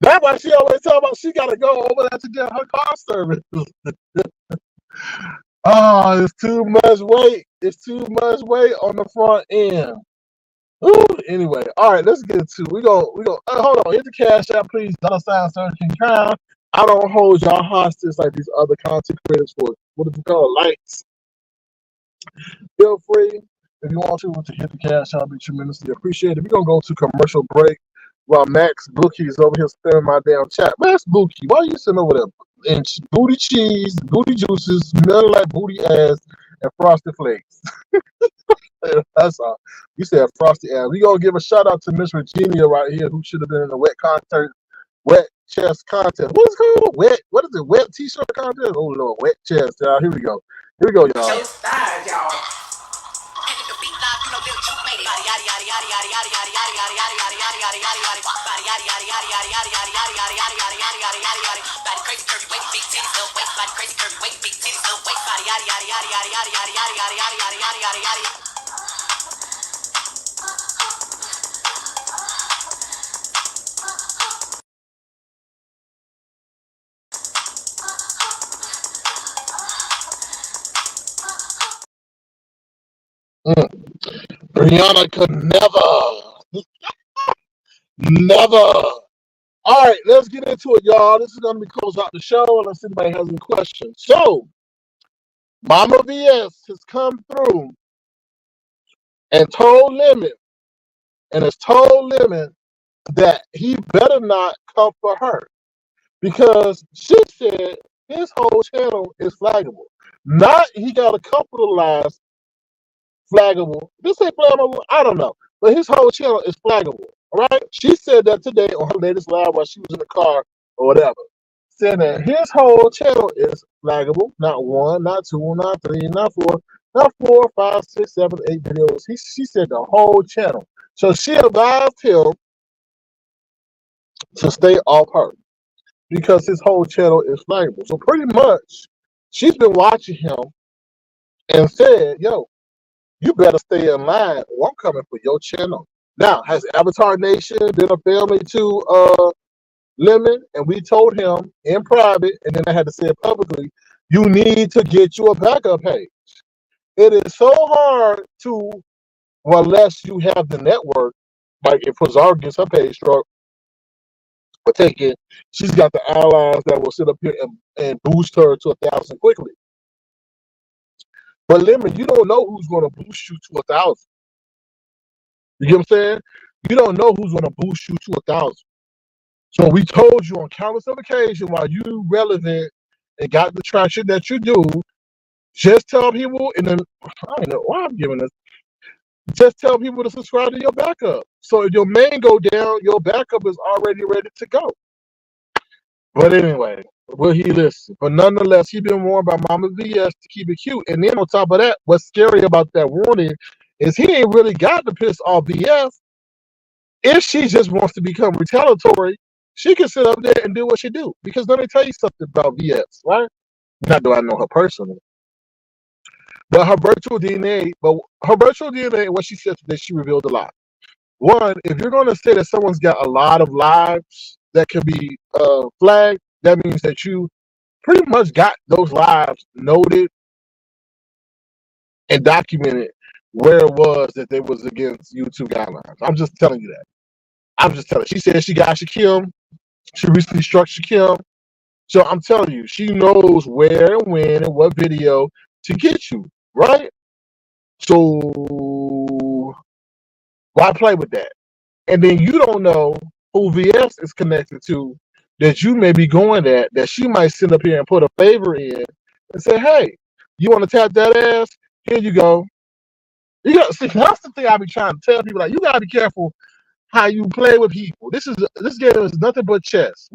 That's why she always talk about she got to go over there to get her car service. Oh, it's too much weight. It's too much weight on the front end. Ooh, anyway, all right, let's get to we go. Hold on, hit the cash app, please. $ Search King Crown. I don't hold y'all hostage like these other content creators for what is it called, likes. Feel free if you want to hit the cash app. Be tremendously appreciated. We're gonna go to commercial break while Max Bookie is over here spamming my damn chat. Max Bookie, why are you sitting over there? And booty cheese, booty juices, smelling like booty ass, and frosted flakes. That's all. You said frosty ass. We gonna give a shout out to Miss Virginia right here, who should have been in the wet chest contest. What is it called? What is it? Wet t-shirt contest? Oh Lord, wet chest. Y'all, here we go. Here we go, y'all. Brianna could never. All right, let's get into it, y'all. This is gonna be close out the show unless anybody has any questions. So, Mama VS has come through and told Lemon that he better not come for her because she said his whole channel is flaggable. Not he got a couple of lives flaggable. This ain't flaggable. I don't know, but his whole channel is flaggable. All right. She said that today on her latest live while she was in the car or whatever. Saying that his whole channel is flaggable. Not one, not two, not three, not four, not 4, 5, 6, 7, 8 videos. She said the whole channel. So she advised him to stay off her because his whole channel is flaggable. So pretty much, she's been watching him and said, "Yo, you better stay in line or I'm coming for your channel." Now, has Avatar Nation been a family to Lemon? And we told him in private, and then I had to say it publicly, you need to get you a backup page. It is so hard to, well, unless you have the network, like if Pazar gets her page struck, but take it, she's got the allies that will sit up here and boost her to 1,000 quickly. But Lemon, you don't know who's going to boost you to 1,000. You get what I'm saying? You don't know who's going to boost you to 1,000. So we told you on countless of occasions while you relevant and got the traction that you do, just tell people I don't know why I'm giving this. Just tell people to subscribe to your backup. So if your main go down, your backup is already ready to go. But anyway, will he listen? But nonetheless, he been warned by Mama VS to keep it cute. And then on top of that, what's scary about that warning is he ain't really got to piss off VS. If she just wants to become retaliatory, she can sit up there and do what she do. Because let me tell you something about VS, right? Not do I know her personally, but her virtual DNA. What she said today, she revealed a lot. One, if you're going to say that someone's got a lot of lives that can be flagged, that means that you pretty much got those lives noted and documented where it was that they was against YouTube guidelines. I'm just telling you that. I'm just telling you. She said she got Shaquille. She recently struck Shaquille. So I'm telling you, she knows where and when and what video to get you, right? So why play with that? And then you don't know who VS is connected to that you may be going at, that she might send up here and put a favor in and say, hey, you want to tap that ass? Here you go. You got see that's the thing I be trying to tell people, like, you gotta be careful how you play with people. This game is nothing but chess.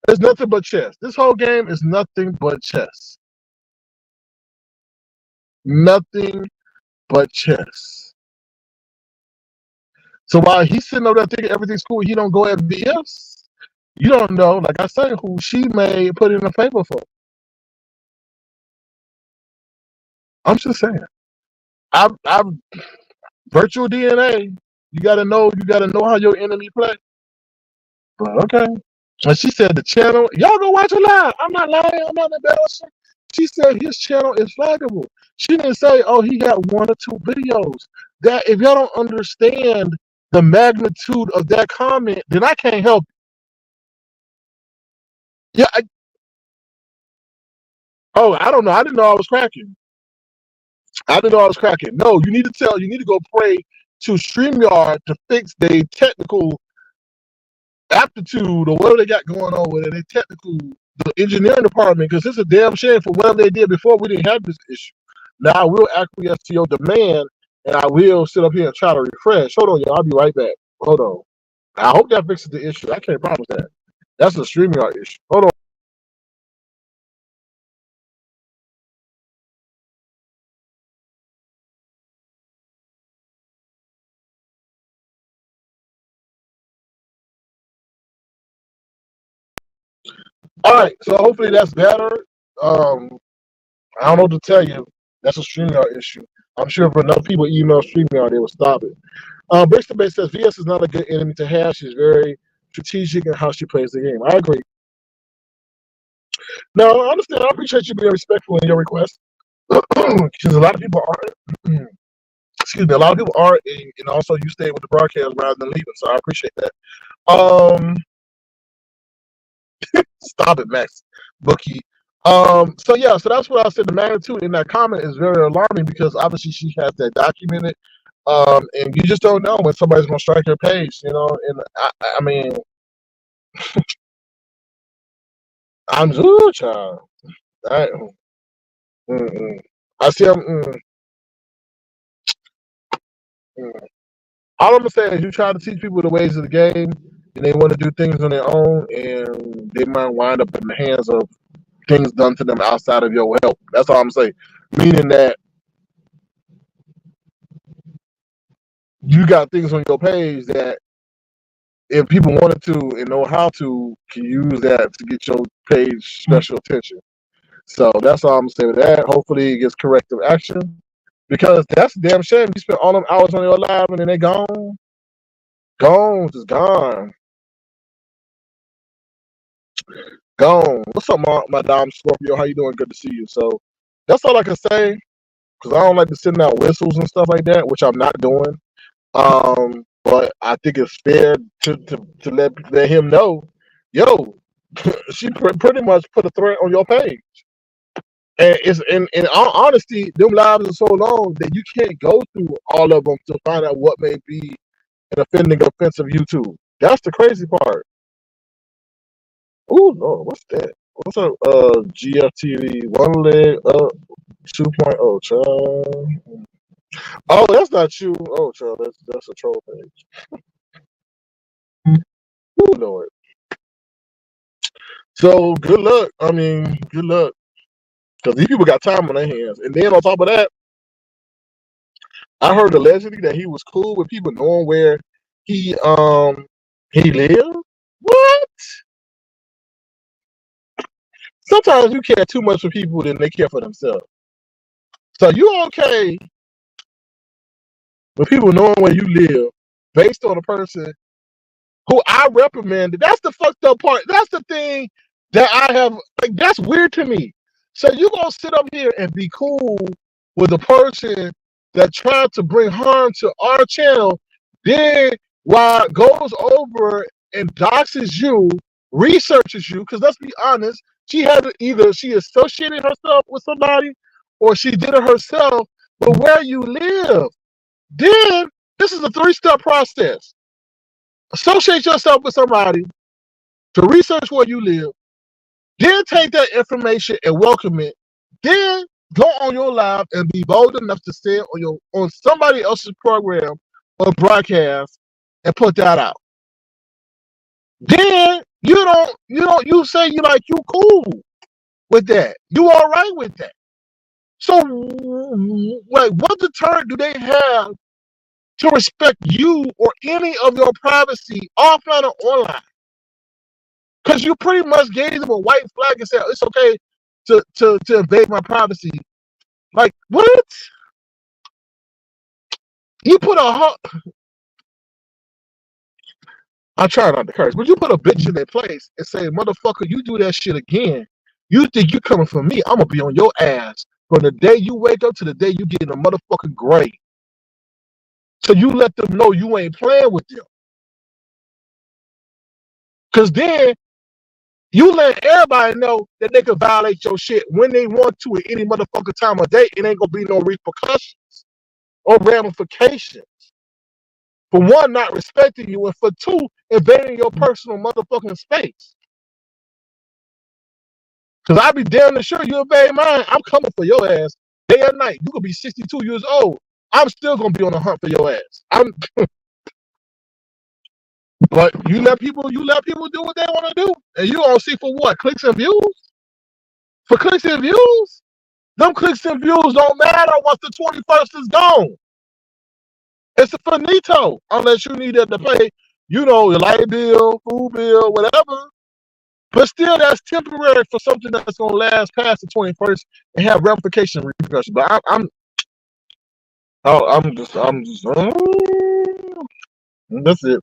It's nothing but chess. This whole game is nothing but chess. Nothing but chess. So while he's sitting over there thinking everything's cool, he don't go at VS. You don't know, like I say, who she may put in a favor for. I'm just saying. I'm virtual DNA. You gotta know how your enemy play. But okay. And she said the channel, y'all go watch it live. I'm not lying, I'm not embarrassing. She said his channel is flaggable. She didn't say, oh, he got 1 or 2 videos. That if y'all don't understand the magnitude of that comment, then I can't help you. Yeah, I don't know. I didn't know I was cracking. No, you need to go pray to StreamYard to fix their technical aptitude or whatever they got going on with it, the engineering department, because it's a damn shame for whatever they did before we didn't have this issue. Now I will acquiesce to your demand and I will sit up here and try to refresh. Hold on, y'all. I'll be right back. Hold on. I hope that fixes the issue. I can't promise that. That's a StreamYard issue. Hold on. All right, so hopefully that's better. I don't know what to tell you. That's a StreamYard issue. I'm sure if enough people email StreamYard, they will stop it. Brixton Bay says VS is not a good enemy to have. She's very strategic in how she plays the game. I agree. No, I understand. I appreciate you being respectful in your request. Because a lot of people aren't. Excuse me. A lot of people aren't, and also you stay with the broadcast rather than leaving. So I appreciate that. Stop it, Max Bookie. So yeah, so that's what I said. The magnitude in that comment is very alarming because obviously she has that documented. And you just don't know when somebody's gonna strike your page, you know. And I mean, I'm ooh, child. I, I see. All I'm gonna say is you try to teach people the ways of the game, and they want to do things on their own, and they might wind up in the hands of things done to them outside of your help. That's all I'm saying. Meaning that you got things on your page that if people wanted to and know how to, can use that to get your page special attention. So that's all I'm saying with that. Hopefully it gets corrective action. Because that's a damn shame. You spend all them hours on your live and then they gone. Gone, just gone. Gone. What's up, my Dom Scorpio? How you doing? Good to see you. So that's all I can say. Because I don't like to send out whistles and stuff like that, which I'm not doing. But I think it's fair to let him know, yo, she pretty much put a threat on your page. And it's in all honesty, them lives are so long that you can't go through all of them to find out what may be an offensive YouTube. That's the crazy part. Ooh, Lord, what's that? What's up, GFTV? One leg up, 2.0, child. Oh, that's not you. Oh, child, that's a troll page. Ooh, Lord. So good luck. I mean, good luck. Because these people got time on their hands. And then on top of that, I heard allegedly that he was cool with people knowing where he lived. What? Sometimes you care too much for people than they care for themselves. So you okay with people knowing where you live based on a person who I reprimanded? That's the fucked up part. That's the thing that I have, like, that's weird to me. So you gonna sit up here and be cool with a person that tried to bring harm to our channel, then while it goes over and doxes you, researches you, because let's be honest, she had to either she associated herself with somebody or she did it herself, but where you live. Then this is a 3-step process. Associate yourself with somebody to research where you live, then take that information and welcome it, then go on your live and be bold enough to say it on somebody else's program or broadcast and put that out. Then you say you cool with that. You all right with that. So like what deterrent do they have to respect you or any of your privacy offline or online? Because you pretty much gave them a white flag and said it's okay to invade my privacy. Like what? You put I try not to curse, but you put a bitch in their place and say, motherfucker, you do that shit again. You think you coming for me? I'm gonna be on your ass from the day you wake up to the day you get in the motherfucking grave. So you let them know you ain't playing with them. Cause then you let everybody know that they can violate your shit when they want to at any motherfucking time of day. It ain't gonna be no repercussions or ramifications. For one, not respecting you, and for two, invading your personal motherfucking space. Cause I be damn sure you invade mine, I'm coming for your ass day or night. You could be 62 years old. I'm still gonna be on the hunt for your ass. But you let people do what they want to do, and you don't see for what? Clicks and views? For clicks and views? Them clicks and views don't matter once the 21st is gone. It's a finito unless you need it to pay, your light bill, food bill, whatever. But still, that's temporary for something that's gonna last past the 21st and have repercussions. But that's it.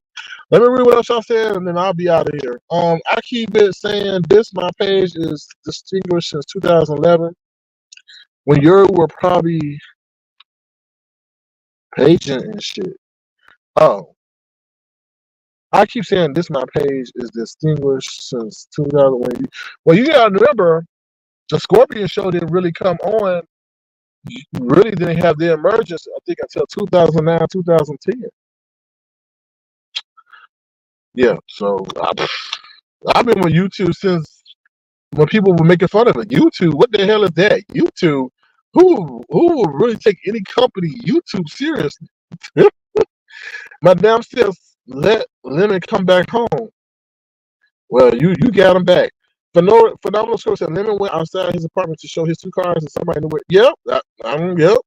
Let me read what else y'all said, and then I'll be out of here. I keep it saying this. My page is distinguished since 2011, when you were probably paging and shit. Oh, I keep saying this. My page is distinguished since 2000. Well, you gotta remember, the Scorpion show didn't really come on. Really didn't have the emergence, I think, until 2009, 2010. Yeah, so I've been with YouTube since when people were making fun of it. YouTube, what the hell is that? YouTube, who will really take any company YouTube seriously? My damn self let Lemon come back home. Well, you got him back. Phenomenal source said Lemon went outside his apartment to show his 2 cars, and somebody knew it. Yep, yep,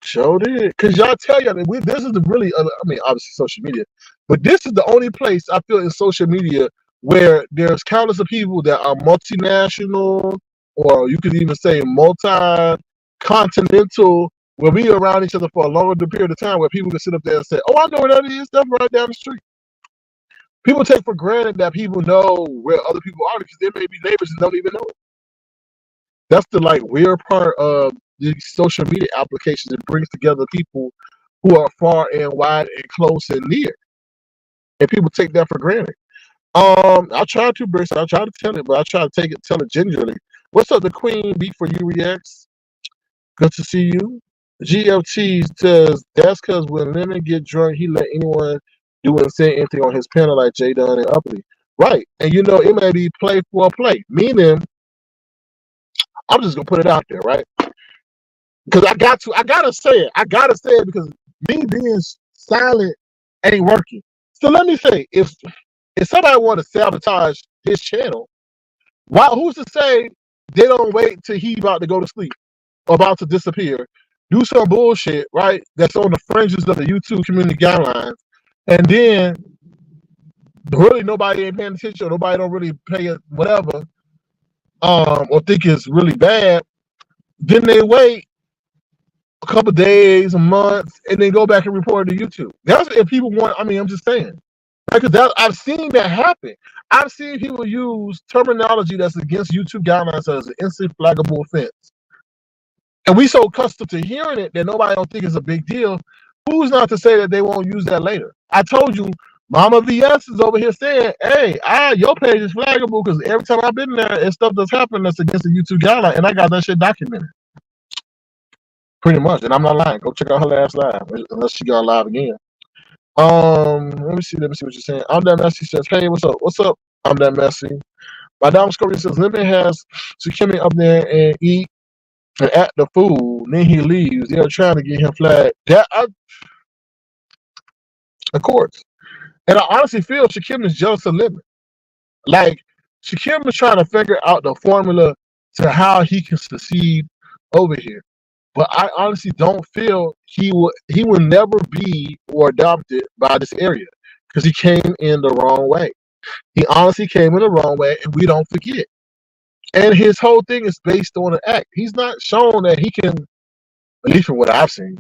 Sure did. Cause y'all tell y'all that this is the really, obviously social media, but this is the only place I feel in social media where there's countless of people that are multinational, or you could even say multi-continental, where we are around each other for a longer period of time, where people can sit up there and say, "Oh, I know where that is. That's right down the street." People take for granted that people know where other people are because they may be neighbors and don't even know it. That's the weird part of these social media applications. It brings together people who are far and wide and close and near, and people take that for granted. I try to, Briss. I try to tell it, but I try to tell it gingerly. What's up, the Queen? Beat for you reacts. Good to see you. GFT says that's because when Lennon get drunk, he let anyone do and say anything on his panel like Jay Dunn and Uppity. Right. And you know, it may be play for a play. Meaning, I'm just gonna put it out there, right? Because I gotta say it. I gotta say it because me being silent ain't working. So let me say, if somebody want to sabotage his channel, why? Who's to say they don't wait till he about to go to sleep or about to disappear, do some bullshit, right? That's on the fringes of the YouTube community guidelines, and then really nobody ain't paying attention, or nobody don't really pay it, whatever, or think it's really bad. Then they wait a couple days, a month, and then go back and report it to YouTube. That's if people want. I mean, I'm just saying. Because I've seen that happen. I've seen people use terminology that's against YouTube guidelines as an instant flaggable offense. And we so accustomed to hearing it that nobody don't think it's a big deal. Who's not to say that they won't use that later? I told you, Mama VS is over here saying, hey, your page is flaggable because every time I've been there, it's stuff that's happened that's against the YouTube guideline, and I got that shit documented. Pretty much. And I'm not lying. Go check out her last live, unless she got live again. Let me see what you're saying. I'm that messy says, hey, what's up? What's up? I'm that messy. My Dom Scorpion says, Lemon has Sakimi up there and eat and act the fool. Then he leaves. They're trying to get him flagged. Of course. And I honestly feel Shakim is jealous of Lemon. Like, Shakim is trying to figure out the formula to how he can succeed over here. But I honestly don't feel he will never be or adopted by this area because he came in the wrong way. He honestly came in the wrong way, and we don't forget. And his whole thing is based on an act. He's not shown that he can, at least from what I've seen,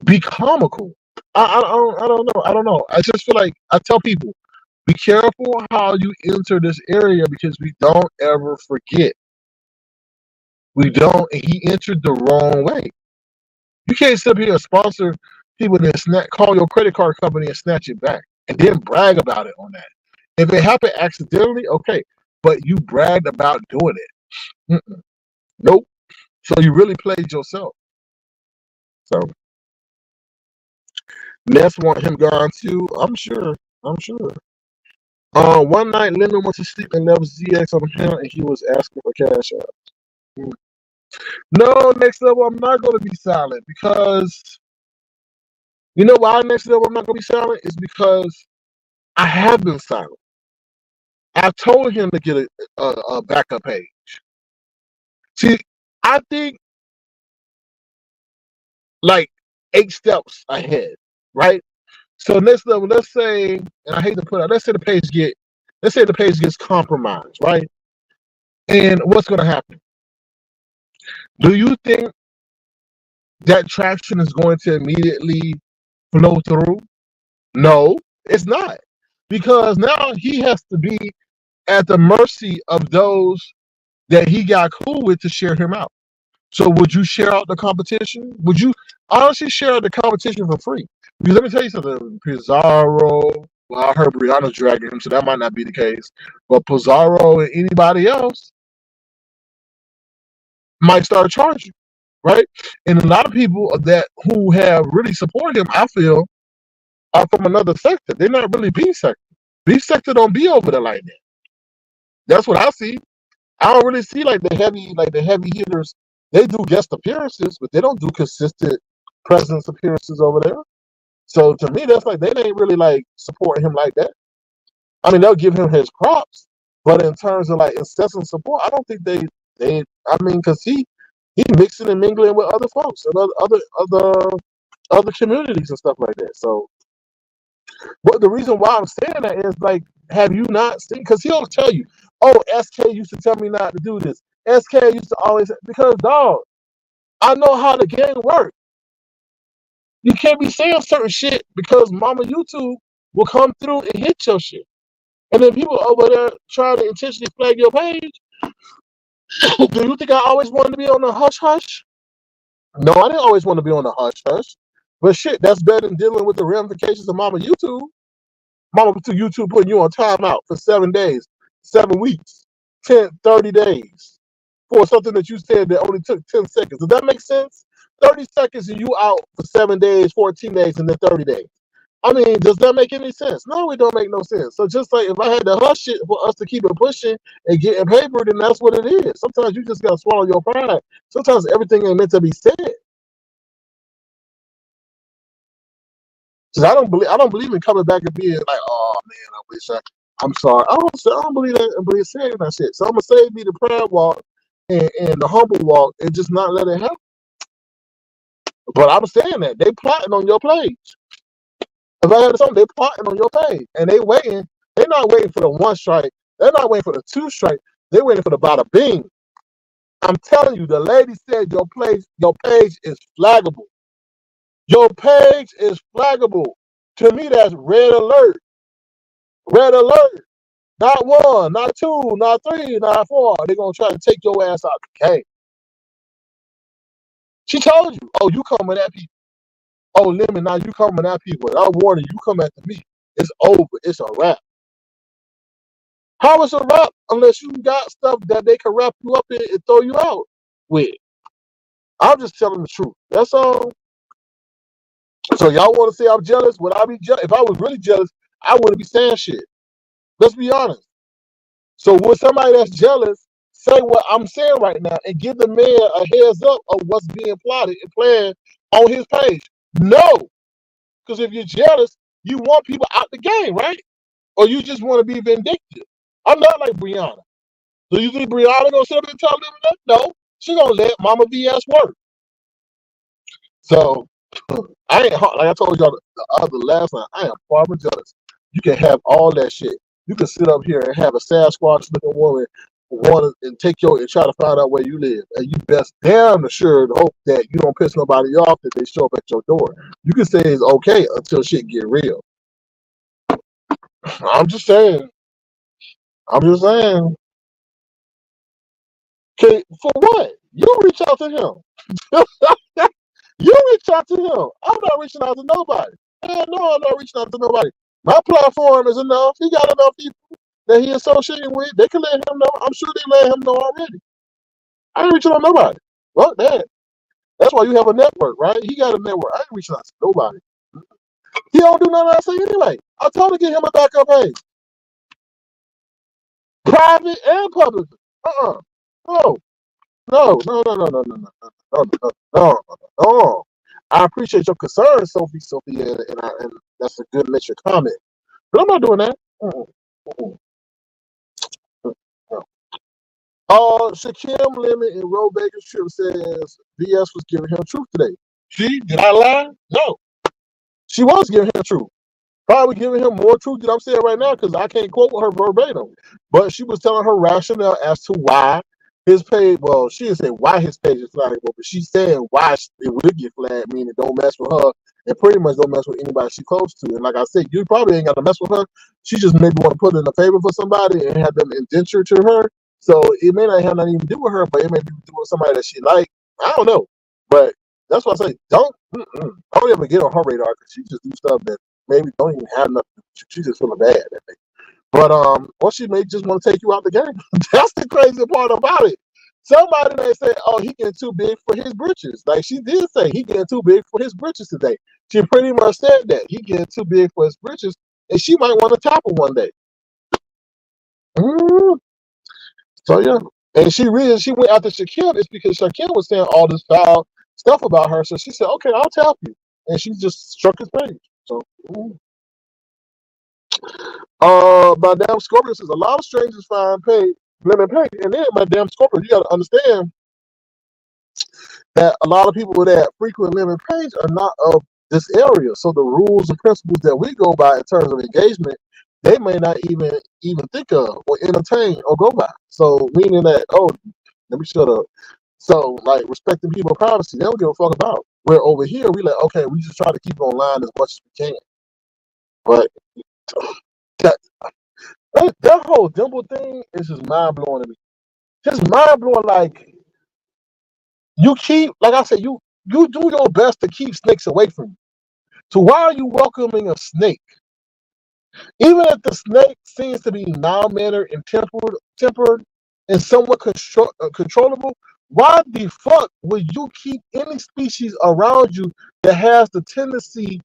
be comical. I don't know. I just feel like I tell people, be careful how you enter this area because we don't ever forget. We don't, and he entered the wrong way. You can't sit here and sponsor people that call your credit card company and snatch it back and then brag about it on that. If it happened accidentally, okay, but you bragged about doing it. Nope. So you really played yourself. So Ness want him gone too. I'm sure. One night, Lemon went to sleep and left ZX on him, and he was asking for cash out. No, next level, I'm not going to be silent because you know why next level I'm not going to be silent is because I have been silent. I told him to get a backup page. See, I think like 8 steps ahead, right? So next level, let's say, and I hate to put out, let's say the page gets compromised, right? And what's going to happen? Do you think that traction is going to immediately flow through? No, it's not. Because now he has to be at the mercy of those that he got cool with to share him out. So would you share out the competition? Would you honestly share out the competition for free? Because let me tell you something, Pizarro, well, I heard Brianna's dragging him, so that might not be the case. But Pizarro and anybody else might start charging, right? And a lot of people that who have really supported him, I feel, are from another sector. They're not really B sector. B sector don't be over there like that. That's what I see. I don't really see like the heavy hitters. They do guest appearances, but they don't do consistent presence appearances over there. So to me, that's like they ain't really like supporting him like that. I mean, they'll give him his props, but in terms of like incessant support, I don't think they. I mean, because he mixing and mingling with other folks and other communities and stuff like that. So, but the reason why I'm saying that is like, have you not seen? Because he'll tell you, oh, SK used to tell me not to do this. SK used to always, because dog, I know how the game works. You can't be saying certain shit because Mama YouTube will come through and hit your shit. And then people over there trying to intentionally flag your page. Do you think I always wanted to be on the hush hush? No, I didn't always want to be on the hush hush. But shit, that's better than dealing with the ramifications of Mama YouTube. Mama YouTube putting you on timeout for 7 days, 7 weeks, 10, 30 days for something that you said that only took 10 seconds. Does that make sense? 30 seconds and you out for 7 days, 14 days, and then 30 days. I mean, does that make any sense? No, it don't make no sense. So just like if I had to hush it for us to keep it pushing and getting paper, then that's what it is. Sometimes you just gotta swallow your pride. Sometimes everything ain't meant to be said. Cause I don't believe in coming back and being like, oh man, I wish I'm sorry. I don't believe that. I believe saying that shit. So I'm gonna save me the prayer walk and the humble walk and just not let it happen. But I'm saying that they plotting on your page. If I had something, they plotting on your page and they waiting. They're not waiting for the one strike. They're not waiting for the two strike. They're waiting for the bada bing. I'm telling you, the lady said your page is flaggable. Your page is flaggable. To me, that's red alert. Red alert. Not one, not two, not three, not four. They're gonna try to take your ass out the game. She told you, oh, you coming at people. Oh, Lemon, now you coming at people. I'm warning you, come after me. It's over. It's a wrap. How is a wrap unless you got stuff that they can wrap you up in and throw you out with? I'm just telling the truth. That's all. So y'all want to say I'm jealous? Would I be jealous? If I was really jealous, I wouldn't be saying shit. Let's be honest. So would somebody that's jealous say what I'm saying right now and give the man a heads up of what's being plotted and planned on his page? No. Because if you're jealous, you want people out the game, right? Or you just want to be vindictive. I'm not like Brianna. Do you think Brianna gonna sit up and tell them that? No. She gonna let Mama VS work. So I ain't like I told y'all the other last night. I am far from jealous. You can have all that shit. You can sit up here and have a Sasquatch looking woman want and take your and try to find out where you live, and you best damn sure to hope that you don't piss nobody off that they show up at your door. You can say it's okay until shit get real. I'm just saying. I'm just saying. Okay, for what? You reach out to him. You reach out to him. I'm not reaching out to nobody. Hell no, I'm not reaching out to nobody. My platform is enough. He got enough people that he associated with. They can let him know. I'm sure they let him know already. I ain't reaching out to nobody. Fuck that. That's why you have a network, right? He got a network. I ain't reaching out to nobody. He don't do nothing I say anyway. I told him to get him a backup page. Private and public. No. No, no, no, no, no, no, no, no, no, no, no. I appreciate your concern, Sophie, and that's a good nature comment. But I'm not doing that. Shaquem Lemon and Roe Baker's trip says VS was giving him truth today. Did I lie? No. She was giving him truth. Probably giving him more truth than I'm saying right now because I can't quote her verbatim. But she was telling her rationale as to why his page, well, she didn't say why his page is flaggable, but she's saying why it would get flagged, meaning don't mess with her and pretty much don't mess with anybody she close to. And like I said, you probably ain't got to mess with her. She just maybe want to put in a favor for somebody and have them indenture to her. So it may not have nothing to do with her, but it may be to do with somebody that she like. I don't know. But that's why I say don't ever get on her radar because she just do stuff that maybe don't even have nothing. She just feeling bad that day. But or she may just want to take you out the game. That's the crazy part about it. Somebody may say, "Oh, he getting too big for his britches." Like she did say, he getting too big for his britches today. She pretty much said that he getting too big for his britches, and she might want to tap him one day. So yeah, and she went after Shaquille. It's because Shaquille was saying all this foul stuff about her. So she said, "Okay, I'll tap you," and she just struck his page. So. Madame Scorpion says a lot of strangers find lemon pay, and then Madame Scorpion, you got to understand that a lot of people that frequent lemon page are not of this area. So the rules and principles that we go by in terms of engagement, they may not even think of or entertain or go by. So meaning that, oh, let me shut up. So like respecting people's privacy, they don't give a fuck about. Where over here we like, okay, we just try to keep online as much as we can. But that whole dimple thing is just mind blowing to me. Just mind blowing. Like you keep, like I said, you do your best to keep snakes away from you. So why are you welcoming a snake? Even if the snake seems to be mild mannered and tempered and somewhat controllable, Why the fuck would you keep any species around you that has the tendency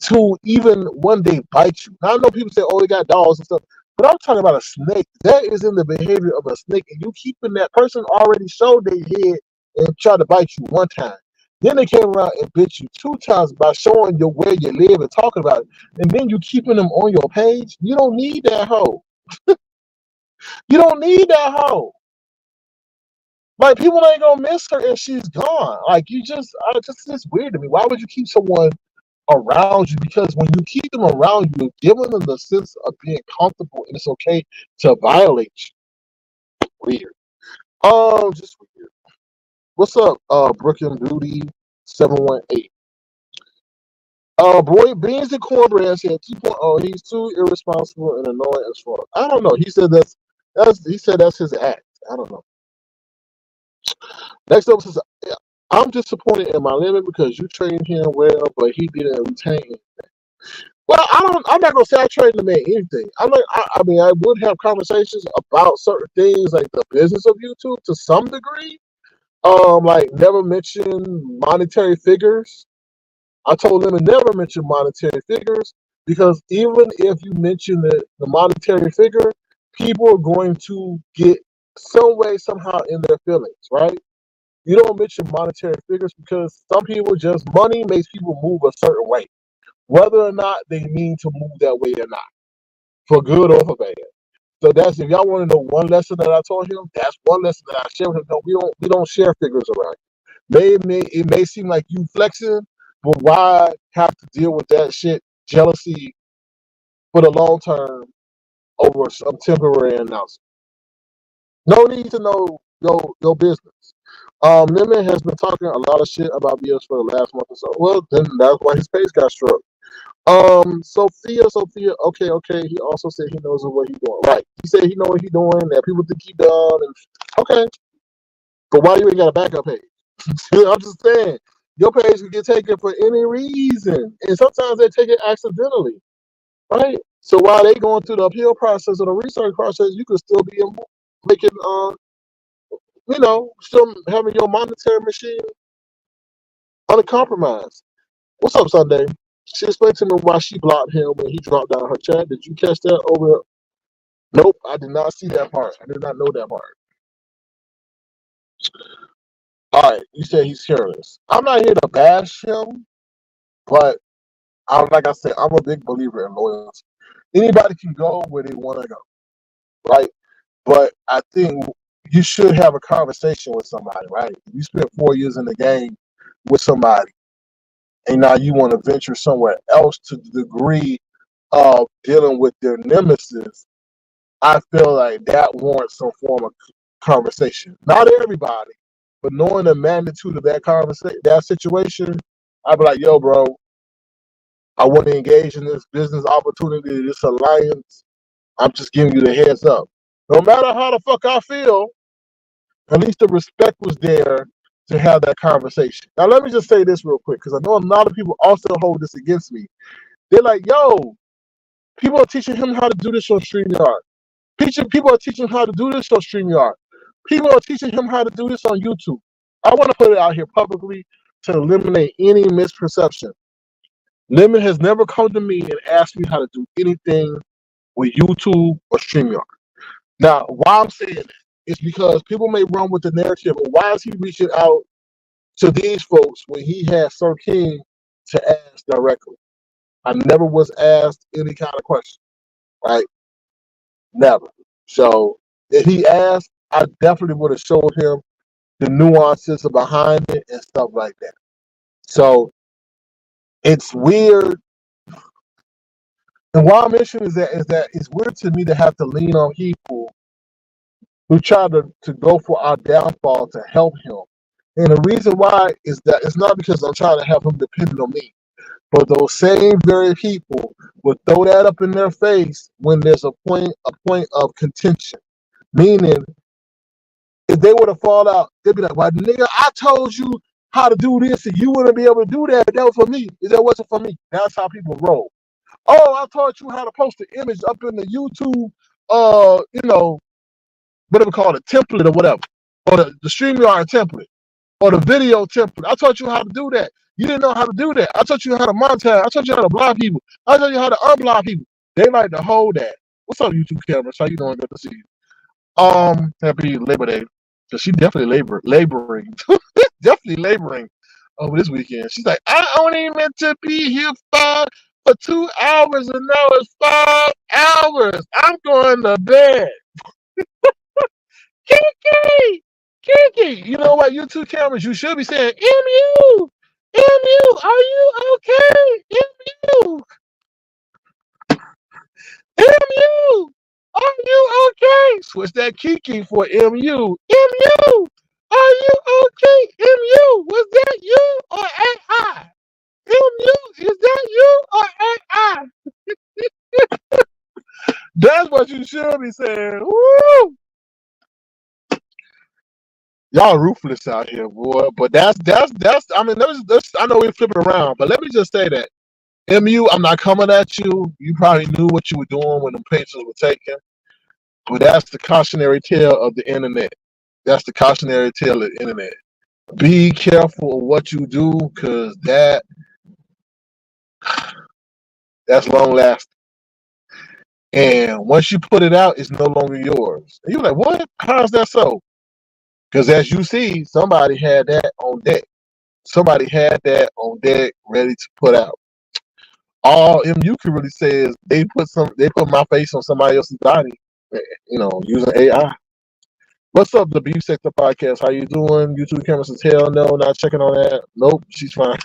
to even one day bite you? Now I know people say, "Oh, they got dogs and stuff," but I'm talking about a snake. That is in the behavior of a snake, and you keeping that person already showed their head and tried to bite you one time. Then they came around and bit you two times by showing you where you live and talking about it, and then you keeping them on your page. You don't need that hoe. You don't need that hoe. Like people ain't gonna miss her if she's gone. Like you just, it's weird to me. Why would you keep someone around you? Because when you keep them around you, you're giving them the sense of being comfortable, and it's okay to violate you. Weird. Just weird. What's up, Brooklyn Beauty 718? Boy, beans and cornbread said 2.0. He's too irresponsible and annoying as fuck. I don't know. He said that's his act. I don't know. Next up says, "Yeah, I'm disappointed in my limit because you trained him well, but he didn't retain it." Well, I'm not gonna say I trained the man anything. I mean, I would have conversations about certain things like the business of YouTube to some degree. Like never mention monetary figures. I told them to never mention monetary figures because even if you mention the monetary figure, people are going to get some way somehow in their feelings, right? You don't mention monetary figures because some people just money makes people move a certain way, whether or not they mean to move that way or not, for good or for bad. So that's if y'all want to know one lesson that I taught him, that's one lesson that I share with him. No, we don't share figures around. It may seem like you flexing, but why have to deal with that shit, jealousy for the long term over some temporary announcement? No need to know your business. Lemon has been talking a lot of shit about BS for the last month or so. Well, then that's why his page got struck. Sophia, okay. He also said he knows what he's doing. Right. He said he know what he's doing, that people think he done, and okay. But why you ain't got a backup page? I'm just saying, your page can get taken for any reason, and sometimes they take it accidentally, right? So while they going through the appeal process or the research process, you could still be making, still having your monetary machine uncompromised. What's up, Sunday? She explained to me why she blocked him when he dropped down her chat. Did you catch that over? Nope, I did not see that part. I did not know that part. All right, you said he's careless. I'm not here to bash him, but like I said, I'm a big believer in loyalty. Anybody can go where they want to go, right? But I think you should have a conversation with somebody, right? If you spent 4 years in the game with somebody, and now you want to venture somewhere else to the degree of dealing with their nemesis, I feel like that warrants some form of conversation. Not everybody, but knowing the magnitude of that conversation, that situation, I'd be like, yo, bro, I want to engage in this business opportunity, this alliance. I'm just giving you the heads up. No matter how the fuck I feel, at least the respect was there to have that conversation. Now, let me just say this real quick, because I know a lot of people also hold this against me. They're like, yo, people are teaching him how to do this on StreamYard. People are teaching him how to do this on StreamYard. People are teaching him how to do this on YouTube. I want to put it out here publicly to eliminate any misperception. Lemon has never come to me and asked me how to do anything with YouTube or StreamYard. Now, why I'm saying that is because people may run with the narrative of why is he reaching out to these folks when he has Sir King to ask directly. I never was asked any kind of question, right? Never. So if he asked, I definitely would have showed him the nuances behind it and stuff like that. So it's weird. And why I mention is that it's weird to me to have to lean on people who try to go for our downfall to help him. And the reason why is that it's not because I'm trying to have him dependent on me, but those same very people will throw that up in their face when there's a point of contention. Meaning, if they were to fall out, they'd be like, "Well, nigga, I told you how to do this, and you wouldn't be able to do that. That was for me. That wasn't for me." That's how people roll. Oh, I taught you how to post an image up in the YouTube, whatever called a template or whatever. or the StreamYard template, or the video template. I taught you how to do that. You didn't know how to do that. I taught you how to monetize. I taught you how to block people. I taught you how to unblock people. They like to hold that. What's up, YouTube cameras? How you doing? Good to see you. Happy Labor Day. So she definitely laboring, definitely laboring over this weekend. She's like, I only meant to be here for 2 hours, and now it's 5 hours. I'm going to bed. Kiki, Kiki. You know what? YouTube cameras, you should be saying, MU, are you okay? MU, are you okay? Switch that Kiki for MU. Are you okay? MU, was that you or AI? MU, is that you or AI? That's what you should be saying. Woo! Y'all ruthless out here, boy. But that's. I mean, I know we're flipping around, but let me just say that MU, I'm not coming at you. You probably knew what you were doing when the pictures were taken. But that's the cautionary tale of the internet. That's the cautionary tale of the internet. Be careful of what you do, because that's long lasting. And once you put it out, it's no longer yours. And you're like, what? How is that so? Because as you see, somebody had that on deck. Somebody had that on deck ready to put out. All MU can really say is they put my face on somebody else's body, using AI. What's up, the Beef Sector Podcast? How you doing? YouTube camera says, hell no, not checking on that. Nope, she's fine.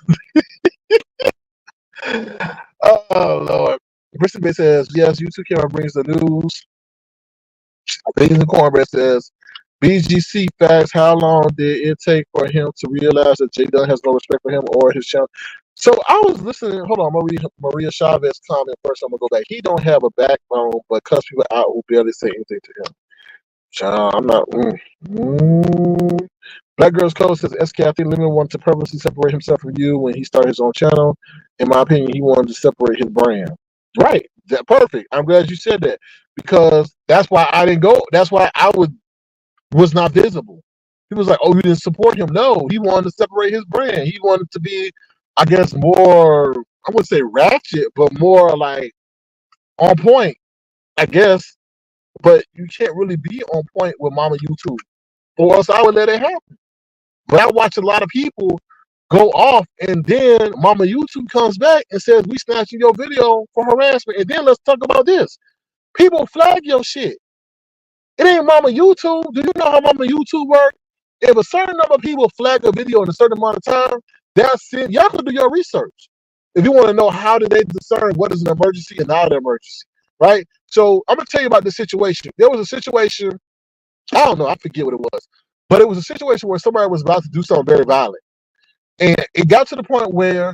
Oh, Lord. Bristol Bay says, yes, YouTube camera brings the news. Beans and Cornbread says, BGC facts, how long did it take for him to realize that J Dunn has no respect for him or his channel? So I was listening, hold on, Maria Chavez comment first, I'm going to go back. He don't have a backbone, but cuss people out who barely say anything to him. I'm not. Black Girls Code says SK, I think Lemon wanted to purposely separate himself from you when he started his own channel. In my opinion, he wanted to separate his brand. Right. That perfect. I'm glad you said that, because that's why I didn't go. That's why I was not visible. He was like, oh, you didn't support him. No, he wanted to separate his brand. He wanted to be, I guess, more, I wouldn't say ratchet, but more like on point, I guess. But you can't really be on point with Mama YouTube, or else I would let it happen. But I watch a lot of people go off, and then Mama YouTube comes back and says, we snatching your video for harassment. And then let's talk about this. People flag your shit. It ain't Mama YouTube. Do you know how Mama YouTube works? If a certain number of people flag a video in a certain amount of time, that's it. Y'all can do your research. If you want to know how do they discern what is an emergency and not an emergency, right? So I'm going to tell you about this situation. There was a situation, I don't know, I forget what it was, but it was a situation where somebody was about to do something very violent. And it got to the point where,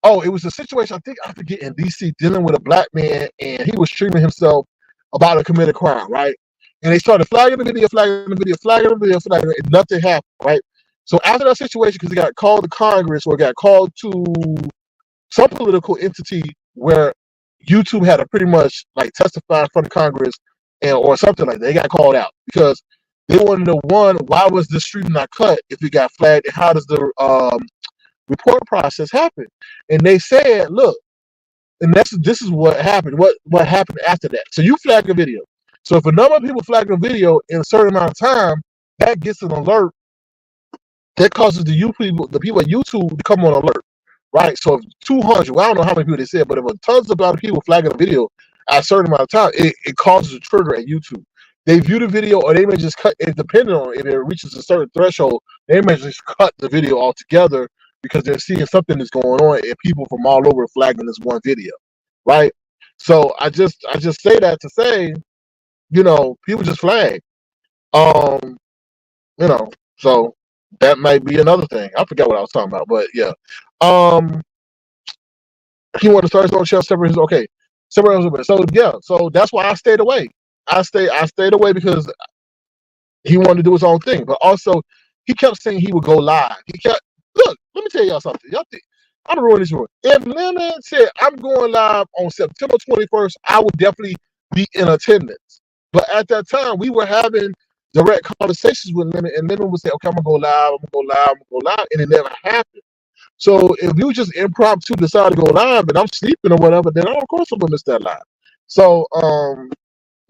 it was a situation, I forget, in DC, dealing with a black man, and he was streaming himself about to commit a crime, right? And they started flagging the video, and nothing happened, right? So after that situation, because it got called to Congress, or got called to some political entity where YouTube had to pretty much like testify in front of Congress or something like that. They got called out because they wanted to know, one, why was the stream not cut if it got flagged, and how does the report process happen? And they said, look, and this is what happened. What happened after that? So you flag a video. So if a number of people flag a video in a certain amount of time, that gets an alert that causes the people at YouTube to come on alert. Right, so if 200, well, I don't know how many people they said, but if tons of other people flagging a video at a certain amount of time, it causes a trigger at YouTube. They view the video, or they may just cut it, depending on if it reaches a certain threshold, they may just cut the video altogether because they're seeing something that's going on, and people from all over flagging this one video, right? So I just say that to say, people just flag, so that might be another thing. I forgot what I was talking about, but yeah. He wanted to start his own channel, separate his separate. So yeah, so that's why I stayed away. I stayed away because he wanted to do his own thing. But also, he kept saying he would go live. Look, let me tell y'all something. I'm ruining this room. If Lemon said I'm going live on September 21st, I would definitely be in attendance. But at that time, we were having direct conversations with Lemon, and Lemon would say, "Okay, I'm gonna go live. I'm gonna go live. I'm gonna go live," and it never happened. So if you just impromptu decide to go live and I'm sleeping or whatever, then of course I'm gonna miss that live. So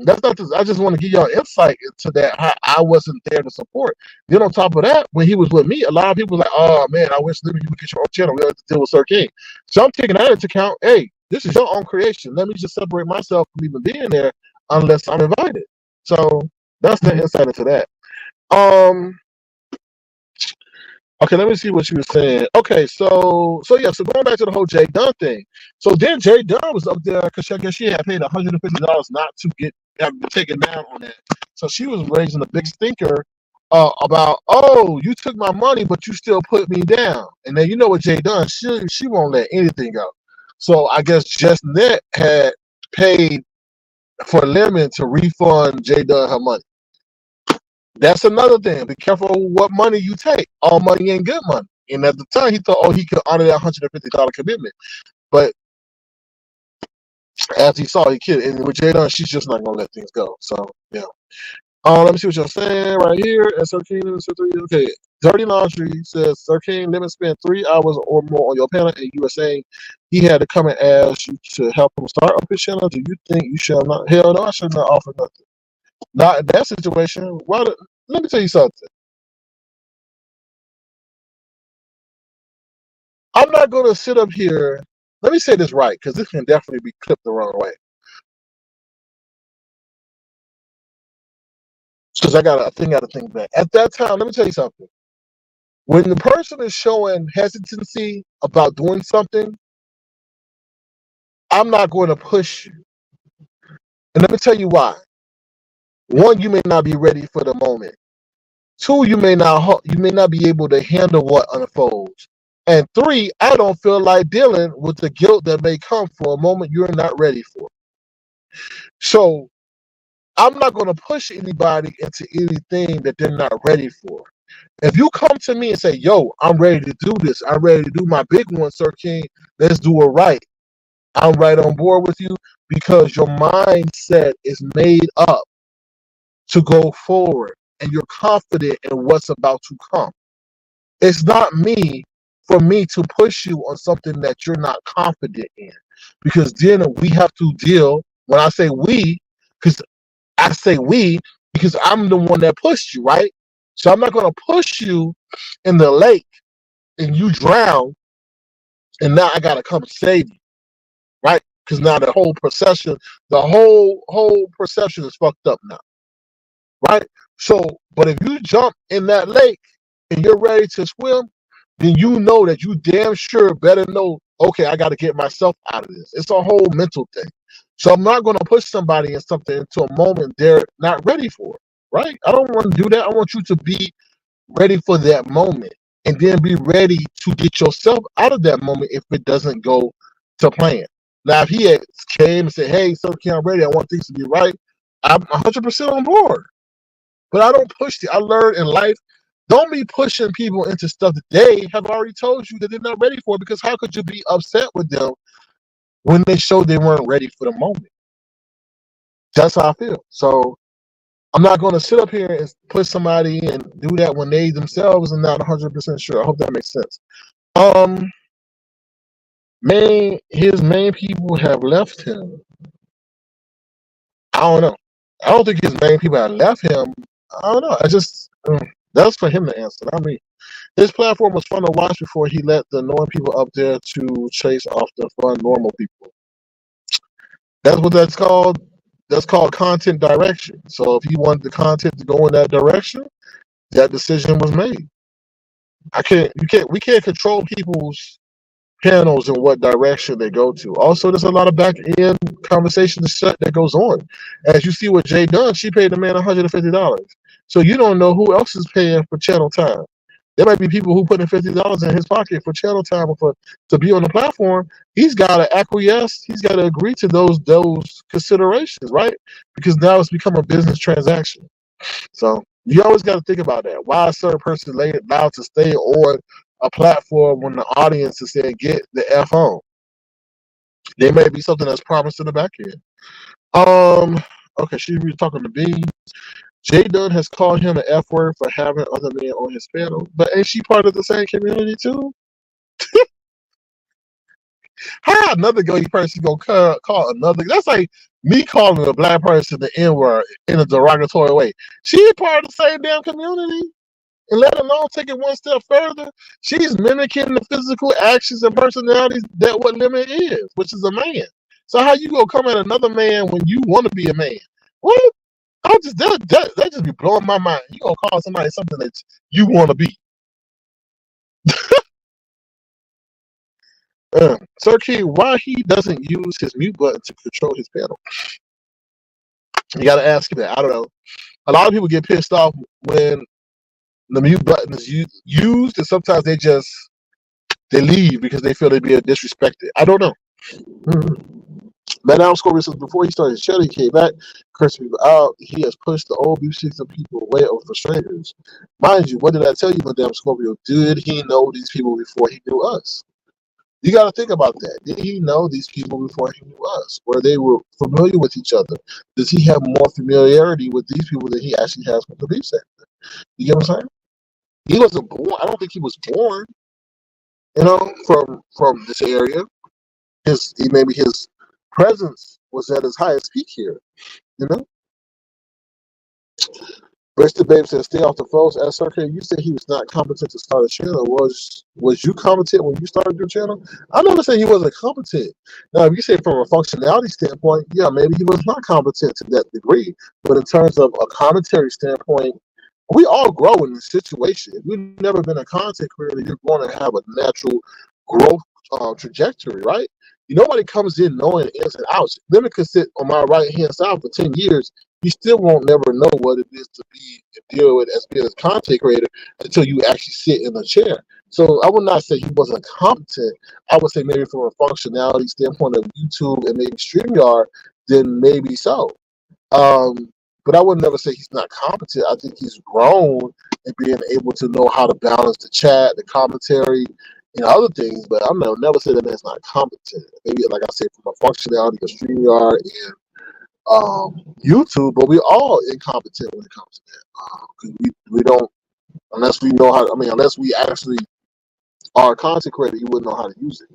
that's not. I just want to give y'all insight into that. How I wasn't there to support. Then on top of that, when he was with me, a lot of people were like, "Oh man, I wish Lemon you would get your own channel. We don't have to deal with Sir King." So I'm taking that into account. Hey, this is your own creation. Let me just separate myself from even being there unless I'm invited. So that's the insight into that. Okay, let me see what you were saying. Okay, so yeah, so going back to the whole Jay Dunn thing. So then Jay Dunn was up there because I guess she had paid $150 not to get taken down on that. So she was raising a big stinker about, oh, you took my money, but you still put me down. And then you know what Jay Dunn, she won't let anything go. So I guess Just Net had paid for Lemon to refund Jay Dunn her money. That's another thing. Be careful what money you take. All money ain't good money. And at the time, he thought, oh, he could honor that $150 commitment. But as he saw, he could. And with Jada, she's just not going to let things go. So, yeah. Let me see what you're saying right here. And Sir King, okay. Dirty Laundry says, Sir King, Lemon spent 3 hours or more on your panel, and you were saying he had to come and ask you to help him start up his channel. Do you think you shall not? Hell no, I should not offer nothing. Not in that situation. Let me tell you something. I'm not going to sit up here. Let me say this right, because this can definitely be clipped the wrong way. Because I got to think back. At that time, let me tell you something. When the person is showing hesitancy about doing something, I'm not going to push you. And let me tell you why. One, you may not be ready for the moment. Two, you may not be able to handle what unfolds. And three, I don't feel like dealing with the guilt that may come for a moment you're not ready for. So I'm not going to push anybody into anything that they're not ready for. If you come to me and say, yo, I'm ready to do this, I'm ready to do my big one, Sir King, let's do it right. I'm right on board with you because your mindset is made up to go forward and you're confident in what's about to come. It's not for me to push you on something that you're not confident in, because then we have to deal. When I say we, because I say we because I'm the one that pushed you, right? So I'm not going to push you in the lake and you drown, and now I got to come save you, right? Because now the whole perception is fucked up now, right? So, but if you jump in that lake and you're ready to swim, then you know that you damn sure better know, okay, I got to get myself out of this. It's a whole mental thing. So I'm not going to push somebody in something into a moment they're not ready for, right? I don't want to do that. I want you to be ready for that moment and then be ready to get yourself out of that moment if it doesn't go to plan. Now, if he had came and said, hey, Sir King, I'm ready, I want things to be right, I'm 100% on board. But I don't push it. I learned in life, don't be pushing people into stuff that they have already told you that they're not ready for, because how could you be upset with them when they showed they weren't ready for the moment? That's how I feel. So I'm not going to sit up here and push somebody and do that when they themselves are not 100% sure. I hope that makes sense. His main people have left him. I don't know. I don't think his main people have left him. I don't know. That's for him to answer, not me. His platform was fun to watch before he let the annoying people up there to chase off the fun, normal people. That's what that's called. That's called content direction. So if he wanted the content to go in that direction, that decision was made. We can't control people's panels and what direction they go to. Also, there's a lot of back end conversation that goes on. As you see what Jay done, she paid the man $150. So you don't know who else is paying for channel time. There might be people who put in $50 in his pocket for channel time or to be on the platform. He's got to acquiesce. He's got to agree to those considerations, right? Because now it's become a business transaction. So you always got to think about that. Why a certain person allowed to stay on a platform when the audience is saying, get the F on? There may be something that's promised in the back end. Okay, she was talking to B. J Dunn has called him an F word for having other men on his panel. But ain't she part of the same community too? How another gay person gonna call another? That's like me calling a black person the N word in a derogatory way. She part of the same damn community. And let alone take it one step further, she's mimicking the physical actions and personalities that what Lemon is, which is a man. So how you gonna come at another man when you want to be a man? What? That just be blowing my mind. You gonna call somebody something that you want to be? Sir Key, why he doesn't use his mute button to control his panel? You gotta ask him that. I don't know. A lot of people get pissed off when the mute button is used, and sometimes they leave because they feel they're being disrespected. I don't know. Madame Scorpion says before he started shedding, he came back, cursing people out. He has pushed the old music of people away over for strangers. Mind you, what did I tell you, Madame Scorpio? Did he know these people before he knew us? You got to think about that. Did he know these people before he knew us? Where they were familiar with each other? Does he have more familiarity with these people than he actually has with the beef sector? You get what I'm saying? He wasn't born. I don't think he was born, from this area. Maybe his presence was at his highest peak here. You know. Bristol Babe says, "Stay off the phones." As Sir, you said he was not competent to start a channel. Was you competent when you started your channel? I'm not saying he wasn't competent. Now, if you say from a functionality standpoint, yeah, maybe he was not competent to that degree. But in terms of a commentary standpoint, we all grow in this situation. If you've never been a content creator, you're going to have a natural growth trajectory, right? Nobody comes in knowing ins and outs. Lemon could sit on my right hand side for 10 years. You still won't never know what it is to be and deal with as being a content creator until you actually sit in a chair. So I would not say he wasn't competent. I would say maybe from a functionality standpoint of YouTube and maybe StreamYard, then maybe so. But I would never say he's not competent. I think he's grown in being able to know how to balance the chat, the commentary, and other things. But I'm never say that man's not competent. Maybe, like I said, from a functionality of StreamYard and YouTube, but we all incompetent when it comes to that. 'Cause we don't, unless we know how. I mean, unless we actually are a content creator, you wouldn't know how to use it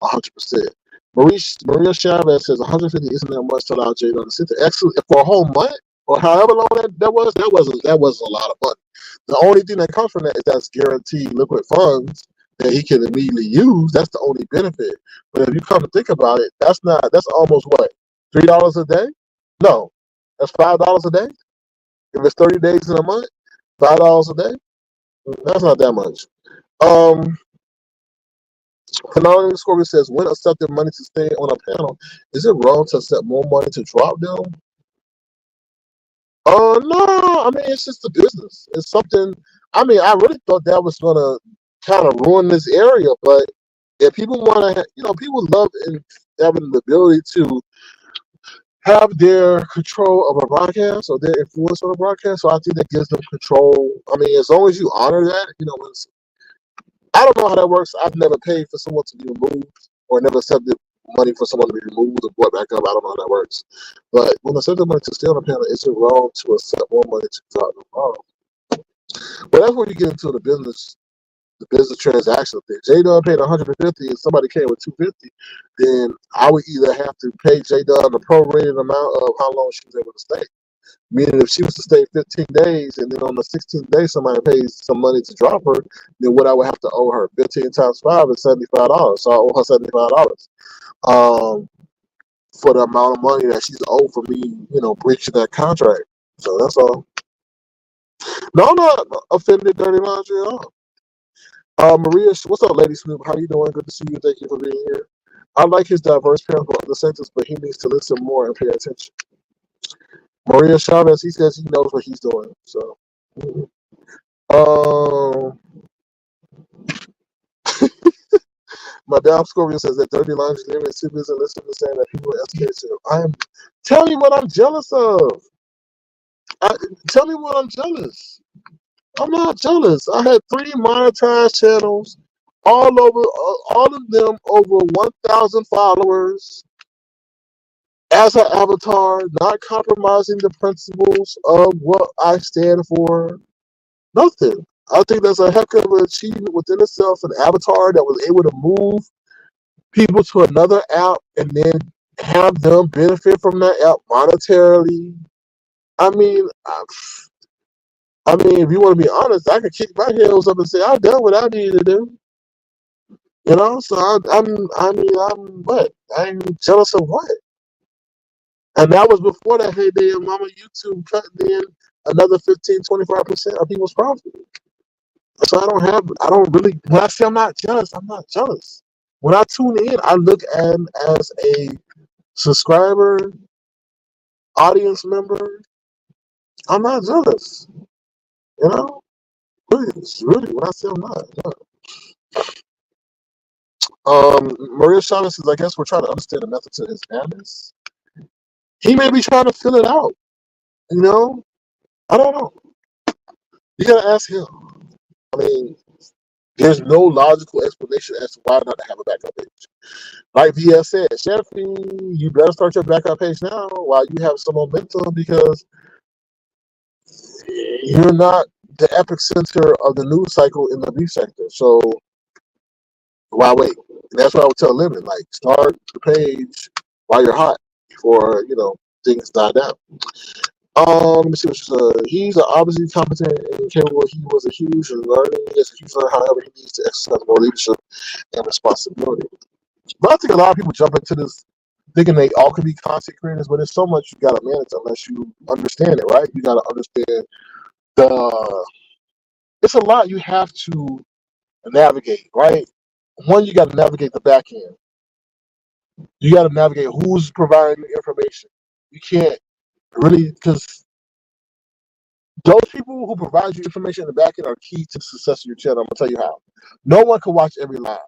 100%. Maria Chavez says 150 isn't that much to allow Jay to sit there. Excellent for a whole month or however long that was. That wasn't a lot of money. The only thing that comes from that is that's guaranteed liquid funds that he can immediately use. That's the only benefit. But if you come to think about it, that's almost what, $3 a day? No, that's $5 a day. If it's 30 days in a month, $5 a day. That's not that much. Canonical Scorpion says, when accepting money to stay on a panel, is it wrong to accept more money to drop them? No, I mean, it's just a business. It's something, I mean, I really thought that was going to kind of ruin this area, but if people want to, people love having the ability to have their control of a broadcast or their influence on a broadcast, so I think that gives them control. I mean, as long as you honor that, I don't know how that works. I've never paid for someone to be removed or never accepted money for someone to be removed or brought back up. I don't know how that works. But when accepting money to stay on the panel, is it wrong to accept more money to drop them off? Well, that's where you get into the business transaction thing. J Dub paid 150 and somebody came with 250, then I would either have to pay J Dub the prorated amount of how long she was able to stay. Meaning, if she was to stay 15 days and then on the 16th day somebody pays some money to drop her, then what I would have to owe her 15 times 5 is $75. So I owe her $75 for the amount of money that she's owed for me, breaching that contract. So that's all. No, I'm not offended, Dirty Laundry at all. Maria, what's up, Lady Snoop? How you doing? Good to see you. Thank you for being here. I like his diverse panel of the sentence, but he needs to listen more and pay attention. Maria Chavez, he says he knows what he's doing. So, Madame Scorpion says that Dirty Laundry living is too busy listening to saying that people are educated. I am telling you what I'm jealous of. Tell me what I'm jealous. I'm not jealous. I had 3 monetized channels, all of them over 1,000 followers. as an avatar, not compromising the principles of what I stand for. Nothing. I think that's a heck of an achievement within itself. An avatar that was able to move people to another app and then have them benefit from that app monetarily. I mean, if you want to be honest, I could kick my heels up and say I've done what I needed to do. You know, so I'm what? I'm jealous of what? And that was before that heyday of Mama YouTube cutting in another 15, 25% of people's profit. So I don't really, when I say I'm not jealous, I'm not jealous. When I tune in, I look at as a subscriber, audience member. I'm not jealous. You know? Really, when I say I'm not. Maria Shauna says, I guess we're trying to understand the method to his madness. He may be trying to fill it out. You know? I don't know. You gotta ask him. I mean, there's no logical explanation as to why not to have a backup page. Like VS said, Cheffy, you better start your backup page now while you have some momentum because you're not the epicenter of the news cycle in the beef sector. So why wait? And that's what I would tell Lemon. Like, start the page while you're hot before, things die down. Let me see what she said. He's obviously competent and capable. He was a huge learning. He has a huge learner. However, he needs to exercise more leadership and responsibility. But I think a lot of people jump into this thinking they all can be content creators, but there's so much you got to manage unless you understand it, right? You got to understand it's a lot you have to navigate, right? One, you got to navigate the back end. You got to navigate who's providing the information. You can't really, because those people who provide you information in the back end are key to the success of your channel. I'm gonna tell you how. No one can watch every live.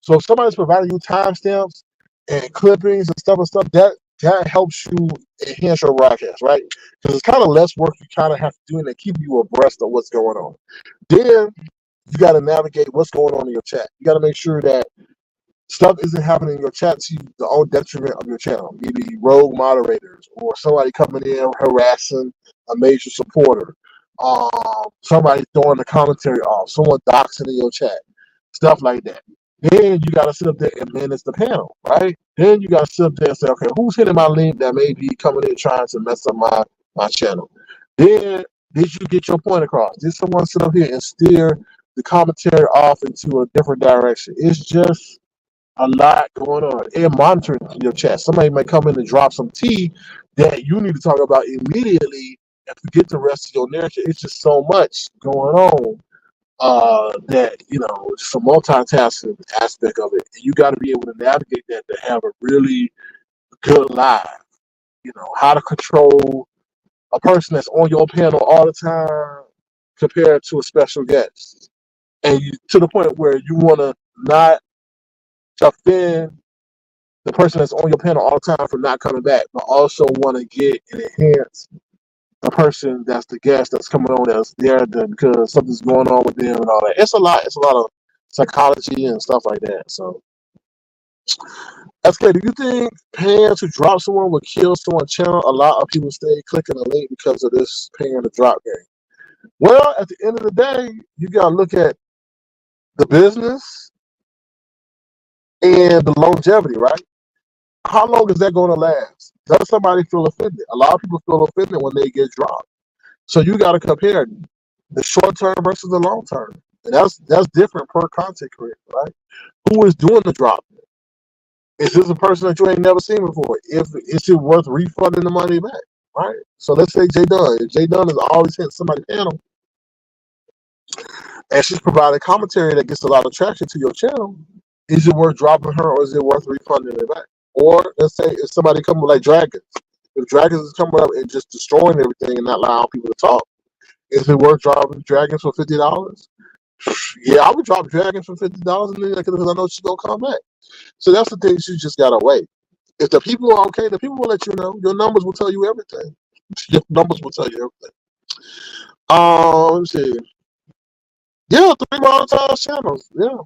So if somebody's providing you timestamps and clippings and stuff, that helps you enhance your broadcast, right? Because it's kind of less work you kind of have to do and they keep you abreast of what's going on. Then you got to navigate what's going on in your chat. You got to make sure that stuff isn't happening in your chat to the own detriment of your channel. Maybe rogue moderators or somebody coming in harassing a major supporter. Somebody throwing the commentary off. Someone doxing in your chat. Stuff like that. Then you got to sit up there and manage the panel, right? Then you got to sit up there and say, okay, who's hitting my link that may be coming in trying to mess up my channel? Then did you get your point across? Did someone sit up here and steer the commentary off into a different direction? It's just a lot going on and monitoring your chat. Somebody might come in and drop some tea that you need to talk about immediately and forget the rest of your narrative. It's just so much going on that, it's a multitasking aspect of it. And you got to be able to navigate that to have a really good live. How to control a person that's on your panel all the time compared to a special guest. And to the point where you want to not offend the person that's on your panel all the time from not coming back, but also want to get and enhance the person that's the guest that's coming on that's there because something's going on with them and all that. It's a lot. It's a lot of psychology and stuff like that. So, SK, do you think paying to drop someone would kill someone's channel? A lot of people stay clicking the link because of this paying to drop game. Well, at the end of the day, you got to look at the business and the longevity, right? How long is that going to last? Does somebody feel offended? A lot of people feel offended when they get dropped. So you got to compare the short term versus the long term. And that's different per content creator, right? Who is doing the drop? Is this a person that you ain't never seen before? Is it worth refunding the money back, right? So let's say Jay Dunn. If Jay Dunn is always hitting somebody's panel and she's providing commentary that gets a lot of traction to your channel, is it worth dropping her or is it worth refunding it back? Or let's say if somebody coming like Dragons. If Dragons is coming up and just destroying everything and not allowing people to talk, is it worth dropping Dragons for $50? Yeah, I would drop Dragons for $50 and then because I know she's gonna come back. So that's the thing. You just gotta wait. If the people are okay, the people will let you know. Your numbers will tell you everything. Your numbers will tell you everything. Let me see. Yeah, 3 monetized channels. Yeah,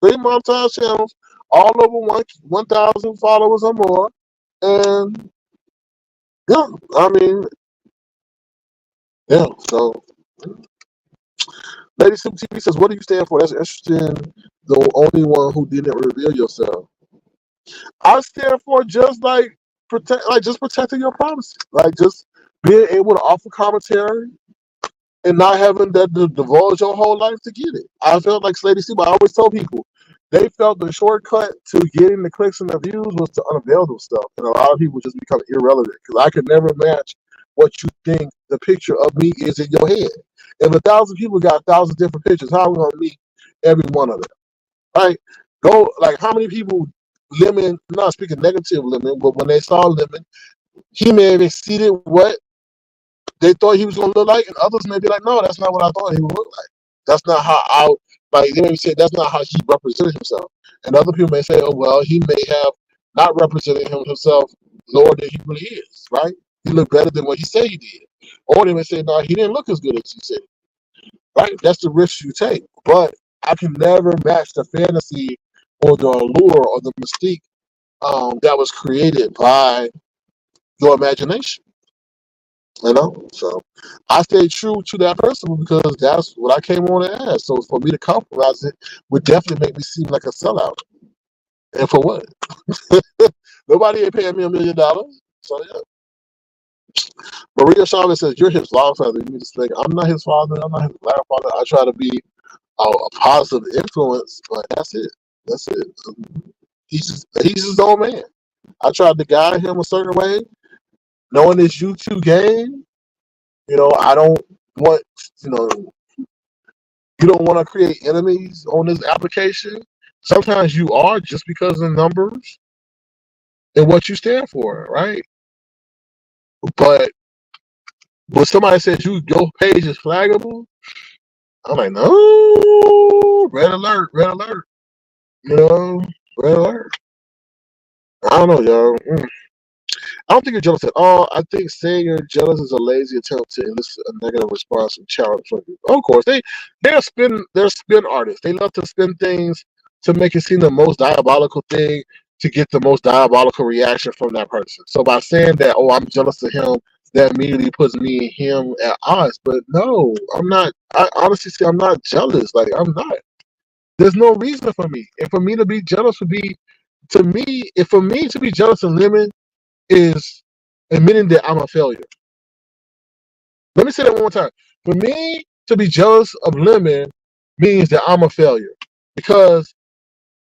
3 monetized channels, all over 1,000 followers or more. And yeah, I mean, yeah. So, Lady Super TV says, "What do you stand for?" That's interesting. The only one who didn't reveal yourself. I stand for just like just protecting your promises, like just being able to offer commentary and not having that to divulge your whole life to get it. I felt like Lady Super. I always tell people they felt the shortcut to getting the clicks and the views was to unveil themselves, and a lot of people just become irrelevant because I could never match what you think the picture of me is in your head. If 1,000 people got 1,000 different pictures, how are we gonna meet every one of them? Right? Go like how many people Lemon, not speaking negative Lemon, but when they saw Lemon, he may have exceeded what they thought he was gonna look like, and others may be like, no, that's not what I thought he would look like. That's not how I like they may say that's not how he represented himself. And other people may say, oh well, he may have not represented himself lower than he really is, right? He looked better than what he said he did. Or they may say, no, he didn't look as good as he said. Right? That's the risk you take. But I can never match the fantasy or the allure or the mystique that was created by your imagination. You know, so I stay true to that principle because that's what I came on to ask. So for me to compromise it would definitely make me seem like a sellout. And for what? Nobody ain't paying me $1 million. So yeah. Maria Chavez says, "You're his father. You need to think I'm not his father. I'm not his black father. I try to be a positive influence, but that's it. That's it. He's his own man. I tried to guide him a certain way, knowing this YouTube game. You know, I don't want you know you don't want to create enemies on this application. Sometimes you are just because of numbers and what you stand for, right? But when somebody says your page is flaggable, I'm like, no, red alert, red alert. You know, red alert. I don't know, y'all. I don't think you're jealous at all. I think saying you're jealous is a lazy attempt to elicit a negative response from challenge from you. Of course, they're spin artists. They love to spin things to make it seem the most diabolical thing to get the most diabolical reaction from that person. So by saying that, oh, I'm jealous of him, that immediately puts me and him at odds. But no, I'm not. I honestly say I'm not jealous. Like I'm not. There's no reason for me. And for me to be jealous would be to me. If for me to be jealous of Lemon is admitting that I'm a failure. Let me say that one more time. For me to be jealous of Lemon means that I'm a failure because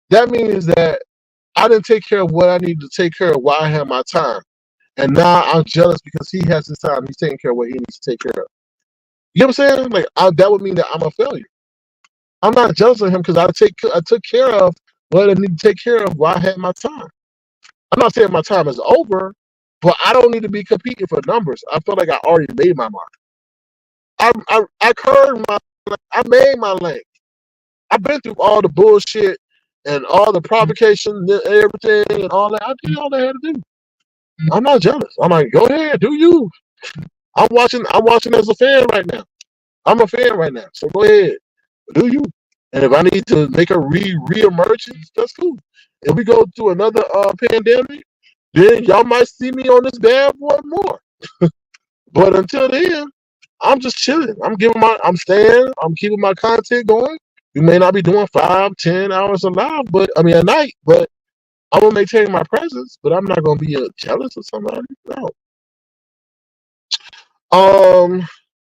that means that I didn't take care of what I needed to take care of while I had my time. And now I'm jealous because he has his time. He's taking care of what he needs to take care of. You know what I'm saying? Like that would mean that I'm a failure. I'm not jealous of him because I took care of what I need to take care of while I had my time. I'm not saying my time is over, but I don't need to be competing for numbers. I feel like I already made my mark. I curved I made my lane. I've been through all the bullshit and all the provocation and everything and all that. I did all I had to do. I'm not jealous. I'm like, go ahead, do you. I'm watching as a fan right now. I'm a fan right now. So go ahead. Do you. And if I need to make a re-emergence, that's cool. If we go through another pandemic, then y'all might see me on this bad boy more. But until then, I'm just chilling. I'm staying, I'm keeping my content going. We may not be doing 5, 10 hours a live, but I mean a night, but I'm gonna maintain my presence, but I'm not gonna be jealous of somebody. No.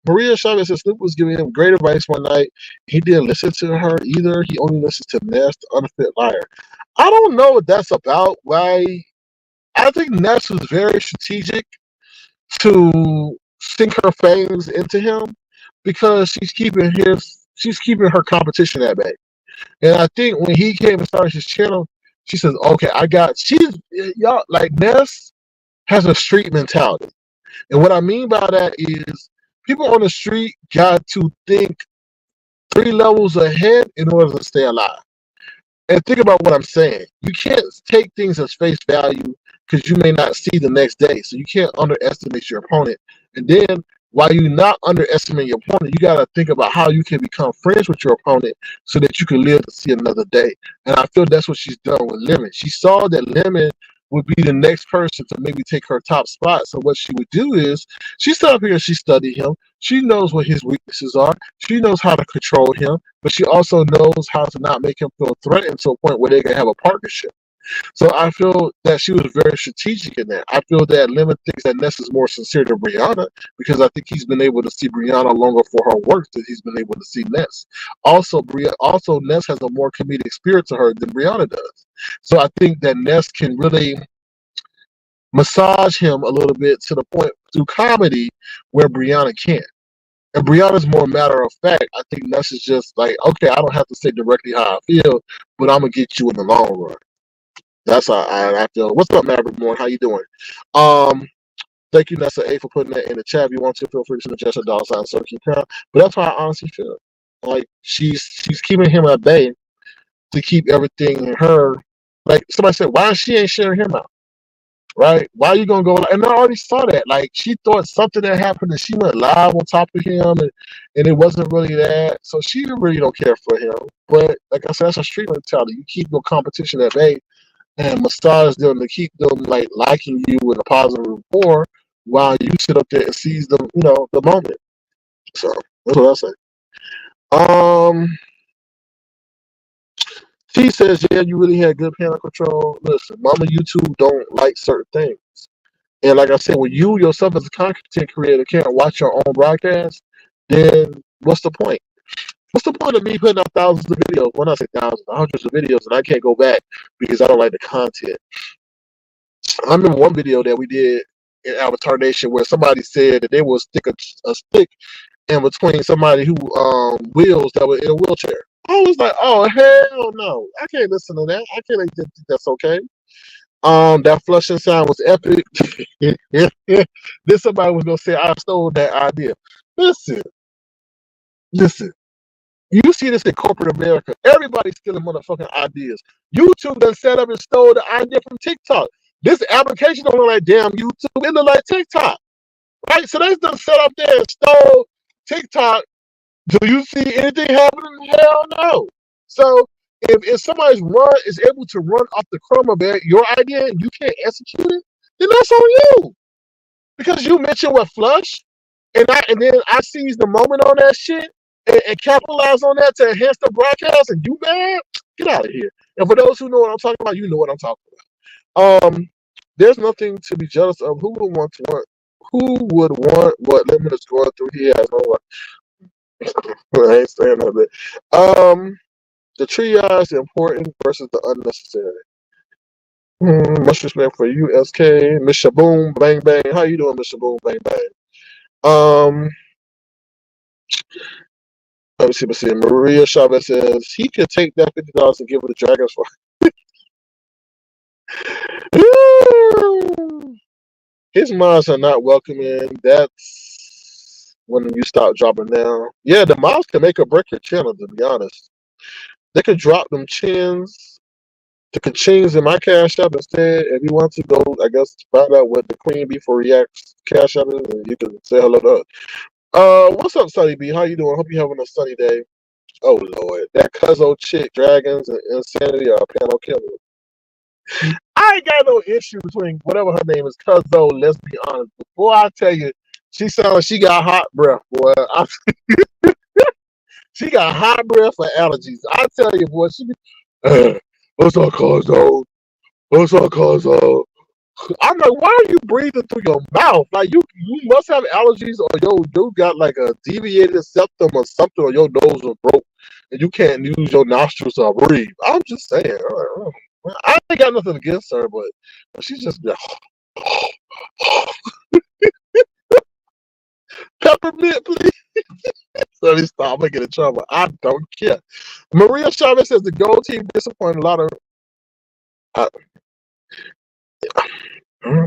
Maria Chavez says Snoop was giving him great advice one night. He didn't listen to her either. He only listens to Ness, the unfit liar. I don't know what that's about. Why? I think Ness was very strategic to sink her fangs into him because she's keeping her competition at bay. And I think when he came and started his channel, she says, "Okay, she's y'all like Ness has a street mentality." And what I mean by that is people on the street got to think 3 levels ahead in order to stay alive. And think about what I'm saying. You can't take things as face value because you may not see the next day. So you can't underestimate your opponent. And then while you not underestimate your opponent, you got to think about how you can become friends with your opponent so that you can live to see another day. And I feel that's what she's done with Lemon. She saw that Lemon would be the next person to maybe take her top spot. So what she would do is she sat up here and she studied him. She knows what his weaknesses are. She knows how to control him, but she also knows how to not make him feel threatened to a point where they can have a partnership. So I feel that she was very strategic in that. I feel that Lemon thinks that Ness is more sincere to Brianna because I think he's been able to see Brianna longer for her work than he's been able to see Ness. Also, Ness has a more comedic spirit to her than Brianna does. So I think that Ness can really massage him a little bit to the point through comedy where Brianna can't. And Brianna's more matter of fact. I think Ness is just like, okay, I don't have to say directly how I feel, but I'm gonna get you in the long run. That's how I feel. What's up, Maverick Moore? How you doing? Thank you, Nessa A, for putting that in the chat. If you want to, feel free to suggest a $sign so keep count. But that's how I honestly feel. Like she's keeping him at bay to keep everything in her. Like somebody said, why she ain't sharing him out? Right? Why are you gonna go? And I already saw that. Like she thought something that happened and she went live on top of him and it wasn't really that. So she really don't care for him. But like I said, that's a street mentality. You keep your competition at bay and massage them to keep them like liking you with a positive rapport while you sit up there and seize them, the moment. So that's what I say. She says, yeah, you really had good panel control. Listen, Mama YouTube don't like certain things. And like I said, when you yourself as a content creator can't watch your own broadcast, then what's the point? What's the point of me putting out thousands of videos? When I say thousands, hundreds of videos, and I can't go back because I don't like the content. I remember one video that we did in Avatar Nation where somebody said that they will stick a stick in between somebody who wheels that were in a wheelchair. I was like, oh hell no, I can't listen to that. I can't think that's okay. That flushing sound was epic. Then somebody was gonna say I stole that idea. Listen. You see this in corporate America. Everybody's stealing motherfucking ideas. YouTube done set up and stole the idea from TikTok. This application don't look like damn YouTube. It look like TikTok. Right? So they done set up there and stole TikTok. Do you see anything happening? Hell no. So if somebody's is able to run off the crumb of your idea and you can't execute it, then that's on you. Because you mentioned what flush, and then I seized the moment on that shit and capitalize on that to enhance the broadcast, and you mad? Get out of here. And for those who know what I'm talking about, you know what I'm talking about. There's nothing to be jealous of. Who would want what Lemon is going through? He has no one. I ain't saying nothing. The triage important versus the unnecessary. Much respect for you, SK. Miss Shaboom Bang Bang. How you doing, Miss Shaboom Bang Bang? Let me see. Maria Chavez says he could take that $50 and give it to Dragons for. His mods are not welcoming. That's when you stop dropping down. Yeah, the mods can make or break your channel, to be honest. They could drop them chins, the ka-chings in my Cash App instead. If you want to go, I guess, find out what the Queen Bee for Reacts Cash App is, and you can say hello to her. What's up, Sunny B? How you doing? Hope you're having a sunny day. Oh, Lord. That Cuzzo chick, Dragons, and Insanity are panel killers. I ain't got no issue between whatever her name is, Cuzzo, let's be honest. Before I tell you, she sounds like she got hot breath, boy. She got hot breath for allergies. I tell you, boy, what's up, Cuzzo? What's up, Cuzzo? I'm like, why are you breathing through your mouth? Like you must have allergies, or you got like a deviated septum or something, or your nose is broke, and you can't use your nostrils to breathe. I'm just saying. I ain't got nothing against her, but she's just peppermint, please. Let me stop. I'm gonna get in trouble. I don't care. Maria Chavez says the gold team disappointed a lot of.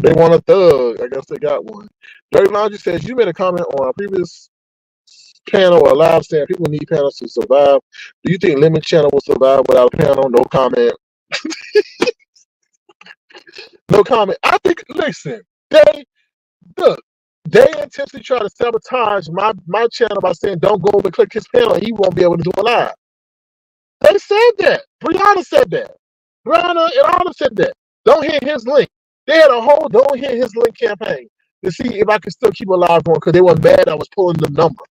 They want a thug. I guess they got one. Dirty Laundry says you made a comment on a previous panel or live saying people need panels to survive. Do you think Lemon Channel will survive without a panel? No comment. No comment. I think. Listen, they intentionally try to sabotage my channel by saying don't go over and click his panel. He won't be able to do a live. They said that. Brianna said that. Brianna and Anna said that. Don't hit his link. They had a whole don't hit his link campaign to see if I could still keep a live on because they were mad I was pulling the numbers.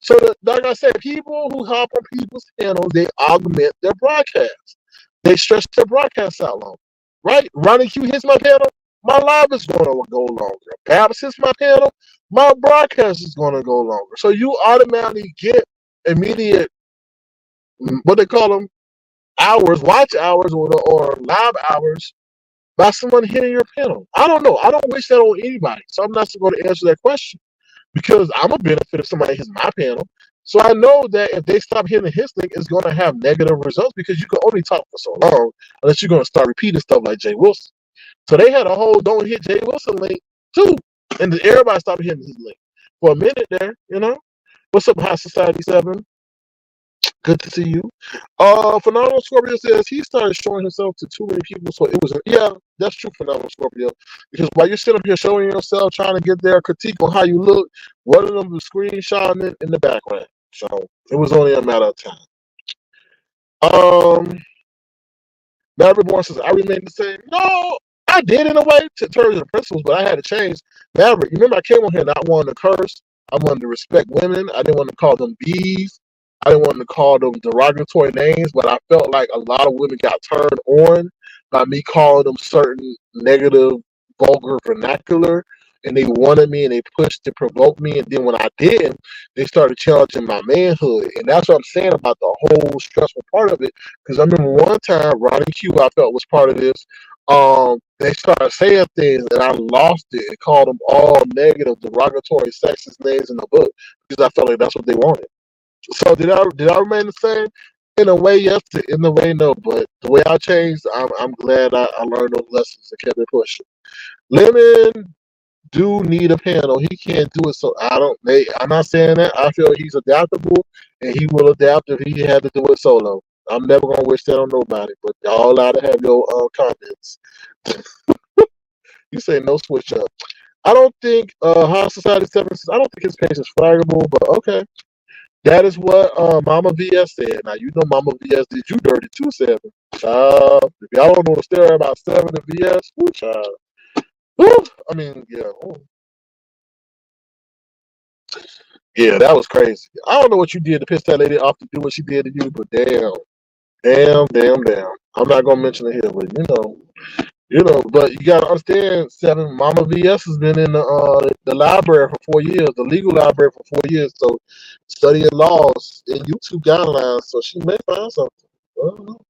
So, like I said, people who hop on people's channels, they augment their broadcast. They stretch their broadcast out long, right? Ronnie Q hits my panel, my live is going to go longer. Babs hits my panel, my broadcast is going to go longer. So you automatically get immediate, what they call them, hours, watch hours, or live hours by someone hitting your panel. I don't know. I don't wish that on anybody. So I'm not going to answer that question because I'm a benefit if somebody hits my panel. So I know that if they stop hitting his link, it's going to have negative results because you can only talk for so long unless you're going to start repeating stuff like Jay Wilson. So they had a whole don't hit Jay Wilson link too. And everybody stopped hitting his link. For a minute there, you know. What's up, High Society 7? Good to see you. Phenomenal Scorpio says he started showing himself to too many people, so it was that's true, Phenomenal Scorpio. Because while you're sitting up here showing yourself, trying to get their critique on how you look, one of them was screenshotting it in the background. So it was only a matter of time. Maverick Born says I remain the same. No, I did in a way to terms of principles, but I had to change. Maverick, you remember I came on here not wanting to curse. I wanted to respect women. I didn't want to call them bees. I didn't want to call them derogatory names, but I felt like a lot of women got turned on by me calling them certain negative, vulgar vernacular, and they wanted me and they pushed to provoke me. And then when I did, they started challenging my manhood, and that's what I'm saying about the whole stressful part of it. Because I remember one time, Ronnie Q, I felt was part of this. They started saying things, and I lost it and called them all negative, derogatory, sexist names in the book because I felt like that's what they wanted. So did I remain the same? In a way, yes. In a way, no. But the way I changed, I'm glad I learned those lessons and kept it pushing. Lemon do need a panel. He can't do it, so I don't. I'm not saying that. I feel he's adaptable and he will adapt if he had to do it solo. I'm never gonna wish that on nobody. But y'all allowed to have your comments. You say no switch up. I don't think High Society 7 says, I don't think his page is flaggable, but okay. That is what Mama VS said. Now, you know Mama VS did you dirty too, 7. Child, if y'all don't know the story about 7 and VS, whoo, child. Woo, I mean, yeah. Ooh. Yeah, that was crazy. I don't know what you did to piss that lady off to do what she did to you, but damn. I'm not going to mention it here, but but you got to understand, 7, Mama VS has been in the library for 4 years, the legal library for 4 years, so studying laws and YouTube guidelines, so she may find something. I don't know.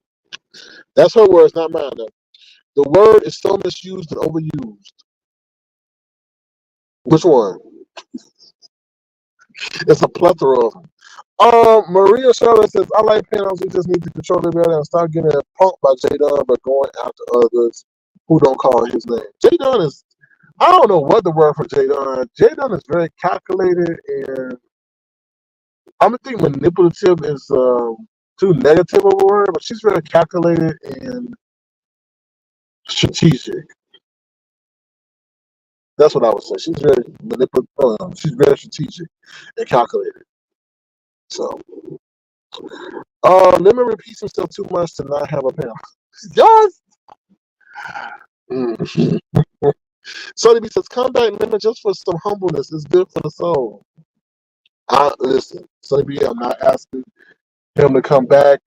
That's her words, not mine, though. The word is so misused and overused. Which one? It's a plethora of them. Maria Charlotte says, I like panels, we just need to control it better and stop getting punked by J Dunn, but going after others who don't call his name. J Dunn is, I don't know what the word for J Dunn. J Dunn is very calculated, and I'm gonna think manipulative is too negative of a word, but she's very calculated and strategic. That's what I would say. She's very manipulative. She's very strategic and calculated. So, Lemon repeats himself too much to not have a panel. Yes. Sonny B says, "Come back, Lemon, just for some humbleness. It's good for the soul." Listen, Sonny B, I'm not asking him to come back.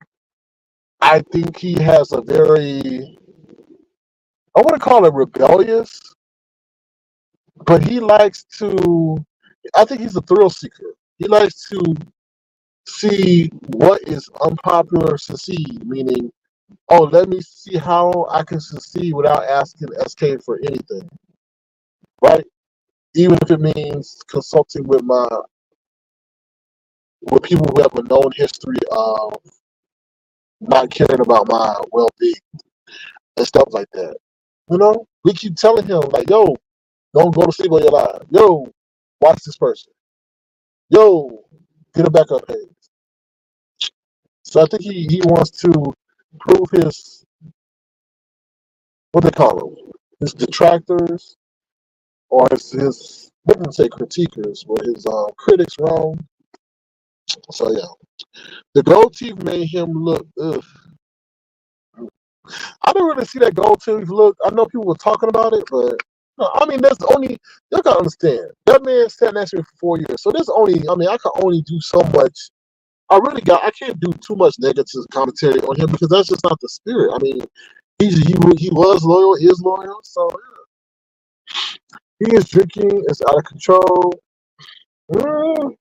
I think he has a very, I want to call it rebellious, but he likes to. I think he's a thrill seeker. He likes to see what is unpopular succeed, meaning, oh, let me see how I can succeed without asking SK for anything, right? Even if it means consulting with people who have a known history of not caring about my well-being and stuff like that. We keep telling him like, yo, don't go to sleep on your live. Yo, watch this person. Yo, get a backup page. So I think he wants to prove his, what they call them, his detractors, or his I wouldn't say critiquers, but his critics wrong. So yeah, the gold teeth made him look. Ugh. I didn't really see that gold tooth look. I know people were talking about it, but no, I mean, there's only you gotta understand that man sat next to me for 4 years, so there's only I mean, I can only do so much. I can't do too much negative commentary on him because that's just not the spirit. I mean, he was loyal, is loyal, so yeah. He is drinking, it's out of control. Mm.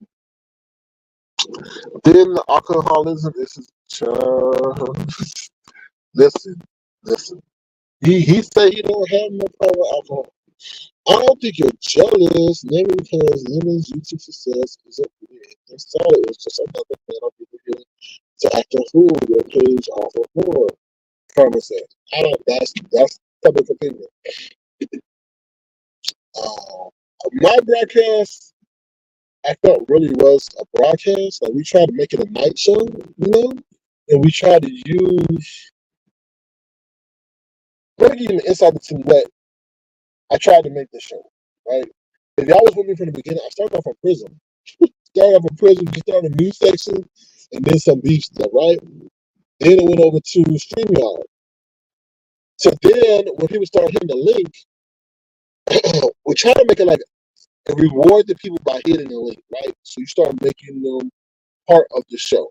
Then the alcoholism is his child. Listen. He said he don't have no problem with alcohol. I don't think you're jealous, maybe because Lemon's YouTube success is a it's solid. It's just another man of people here to act a fool. Your page off of more. Karma says. I don't. That's public opinion. Uh, my broadcast, I felt really was a broadcast. Like we tried to make it a night show, and we tried to use. Let me give you an insight into what I tried to make the show. Right. If y'all was with me from the beginning, I started off on prison. We started a news section, and then some beef stuff. Right. Then it went over to StreamYard. So then, when people started hitting the link, we try to make it like a reward the people by hitting the link, right? So you start making them part of the show.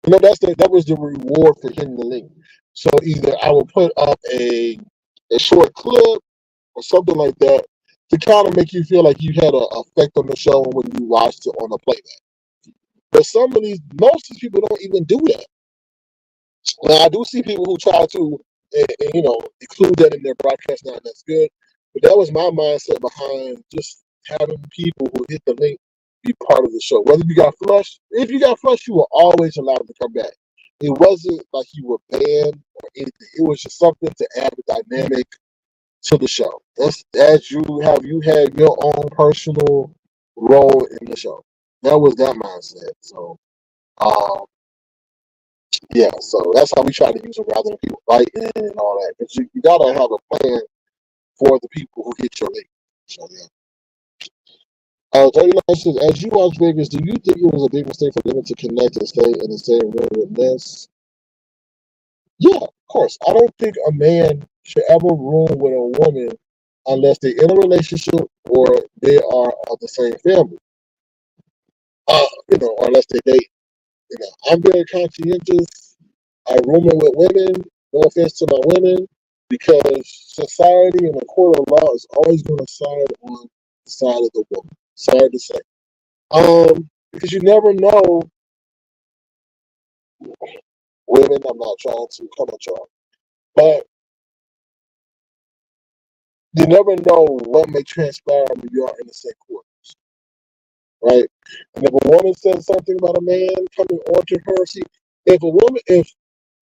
That was the reward for hitting the link. So either I will put up a short clip or something like that to kind of make you feel like you had an effect on the show when you watched it on the playback. But most of these people don't even do that. Now I do see people who try to, include that in their broadcast. Now that's good, but that was my mindset behind just having people who hit the link be part of the show. Whether you got flushed, if you got flushed, you were always allowed to come back. It wasn't like you were banned or anything. It was just something to add the dynamic to the show. That's as you had your own personal role in the show. That was that mindset. So. Yeah, so that's how we try to use it rather than people fighting and all that. But you gotta have a plan for the people who hit your link. So yeah. 39 says, as you watch Vegas, do you think it was a big mistake for them to connect and stay in the same room with Ness? Yeah, of course. I don't think a man should ever room with a woman unless they're in a relationship or they are of the same family. Or unless they date. I'm very conscientious. I rooming with women. No offense to my women, because society and the court of law is always going to side on the side of the woman. Sorry to say, because you never know. Women, I'm not trying to come at y'all, but you never know what may transpire when you are in the same court, right? And if a woman says something about a man coming onto her, see, if a woman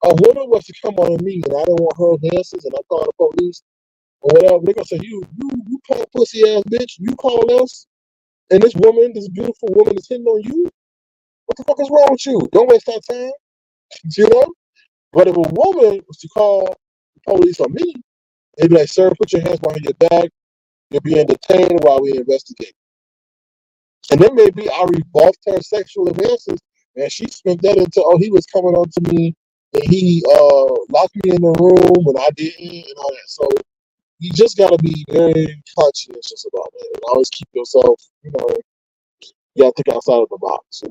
was to come on me and I didn't want her dances and I called the police or whatever, they're gonna say, you call pussy ass bitch, you call us, and this beautiful woman is hitting on you. What the fuck is wrong with you? Don't waste that time, you know. But if a woman was to call the police on me, they'd be like, sir, put your hands behind your back. You're being detained while we investigate. And then maybe I rebuffed her sexual advances, and she spent that into, he was coming on to me, and he locked me in the room when I didn't, and all that. So you just got to be very conscientious about that, and always keep yourself, you got to think outside of the box.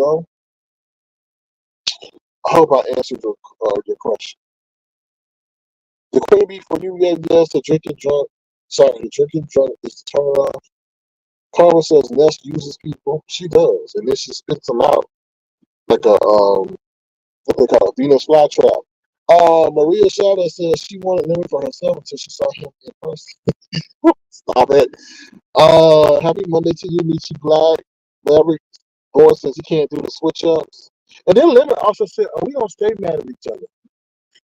I hope I answered your question. The queen bee for you, yes, the drinking drunk is the turn off. Karma says Ness uses people. She does, and then she spits them out like a what they call a Venus flytrap. Maria Shadow says she wanted Lemon for herself until she saw him in person. Stop it. Happy Monday to you, Nietzsche Black. Maverick Boy says he can't do the switch ups. And then Lemon also said, we don't stay mad at each other.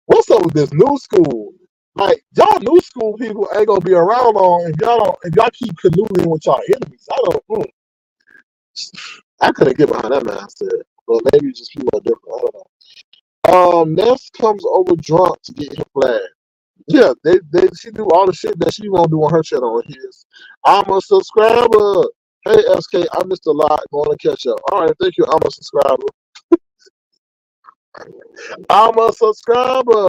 What's up with this new school? Like, y'all new school people ain't gonna be around long if y'all keep canoodling with y'all enemies. I couldn't get behind that mindset. But maybe just people are different. I don't know. Ness comes over drunk to get him flagged. Yeah, she do all the shit that she won't do on her channel on his. I'm a subscriber. Hey SK, I missed a lot. Going to catch up. All right, thank you. I'm a subscriber. I'm a subscriber.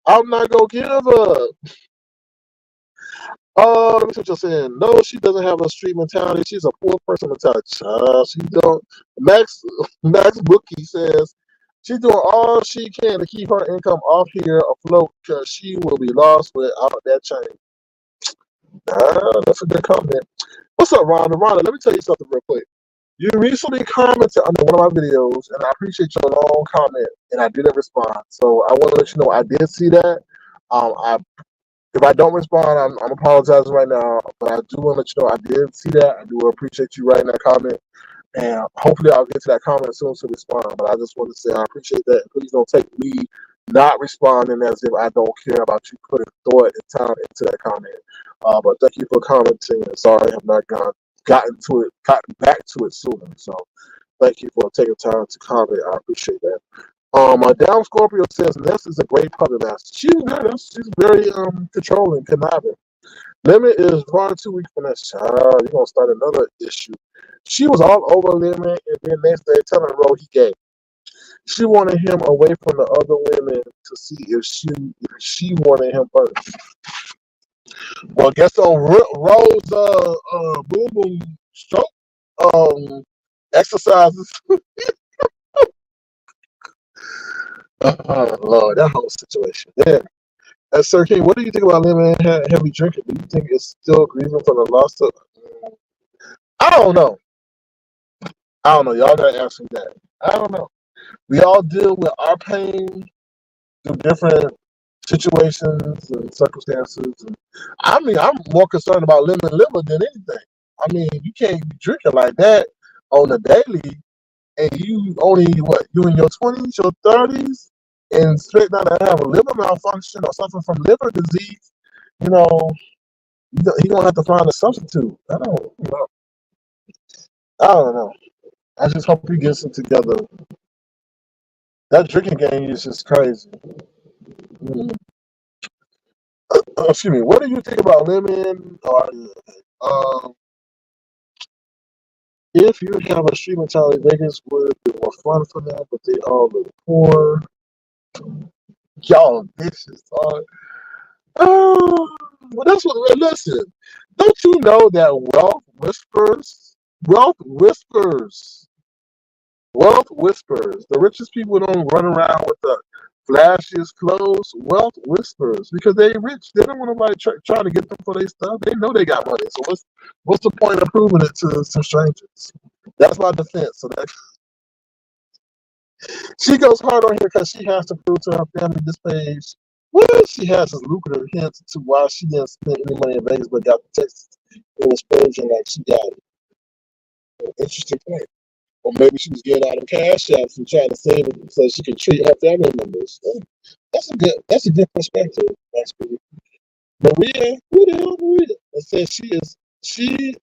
I'm not gonna give up. Let me see what you're saying. No, she doesn't have a street mentality. She's a poor person mentality. She don't. Max Max Bookie says she's doing all she can to keep her income off here afloat because she will be lost without that change. That's a good comment. What's up, Rhonda? Rhonda, let me tell you something real quick. You recently commented under one of my videos, and I appreciate your long comment, and I didn't respond. So I want to let you know I did see that. If I don't respond, I'm apologizing right now, but I do want to let you know I did see that. I do appreciate you writing that comment, and hopefully I'll get to that comment soon to respond. But I just want to say I appreciate that. Please don't take me not responding as if I don't care about you putting thought and time into that comment. But thank you for commenting. And sorry I have not gotten back to it sooner. So thank you for taking time to comment. I appreciate that. Down Scorpio says Ness is a great puppet master. She's very controlling, conniving. Lemon is far too weak for Ness. You're gonna start another issue. She was all over Lemon, and then next day telling the role he gave. She wanted him away from the other women to see if she wanted him first. Well, I guess on Rose boom boom stroke exercises. Lord, that whole situation. Yeah. Sir King, what do you think about lemon heavy drinking? Do you think it's still grieving from the loss of? I don't know. I don't know. Y'all gotta ask me that. I don't know. We all deal with our pain through different situations and circumstances. And I mean, I'm more concerned about lemon liver than anything. I mean, you can't be drinking like that on the daily, and you only you in your 20s, your 30s, and straight now to have a liver malfunction or something from liver disease. You know, he gonna have to find a substitute. I don't know. I just hope he gets it together. That drinking game is just crazy. Mm. Excuse me. What do you think about lemon? Or if you have a streaming child in Vegas, would be more fun for them, but they all look poor. Y'all vicious. Well, that's what. Listen, don't you know that wealth whispers, wealth whispers. The richest people don't run around with the flashiest clothes. Wealth whispers because they rich. They don't want nobody trying to get them for their stuff. They know they got money. So what's the point of proving it to some strangers? That's my defense. So that she goes hard on here because she has to prove to her family this page. What she has is lucrative hints to why she didn't spend any money in Vegas but got the text. It was paging like she got it. Interesting point. Or maybe she was getting out of cash apps and trying to save it so she could treat her family members. That's a good perspective, actually. Maria, who the hell Maria? It says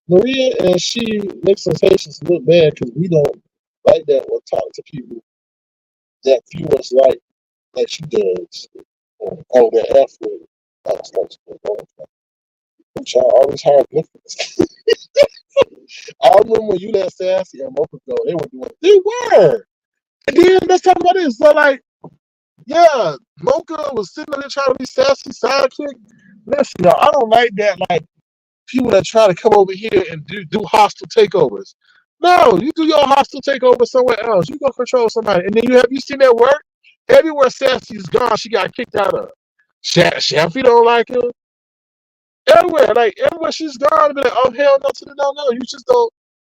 Maria and she makes some patients look bad because we don't like that or talk to people that few us like she does. Oh, the F word. I was like, child, always hard difference. I remember when you let Sassy and Mocha go, they were. And then let's talk about this. So like, yeah, Mocha was sitting there trying to be Sassy sidekick. Listen, y'all, I don't like that. Like people that try to come over here and do hostile takeovers. No, you do your hostile takeover somewhere else. You go control somebody, and then you seen that work? Everywhere Sassy's gone, she got kicked out of. Cheffy don't like her. Everywhere she's gone, be like, oh hell no, to the no. You just don't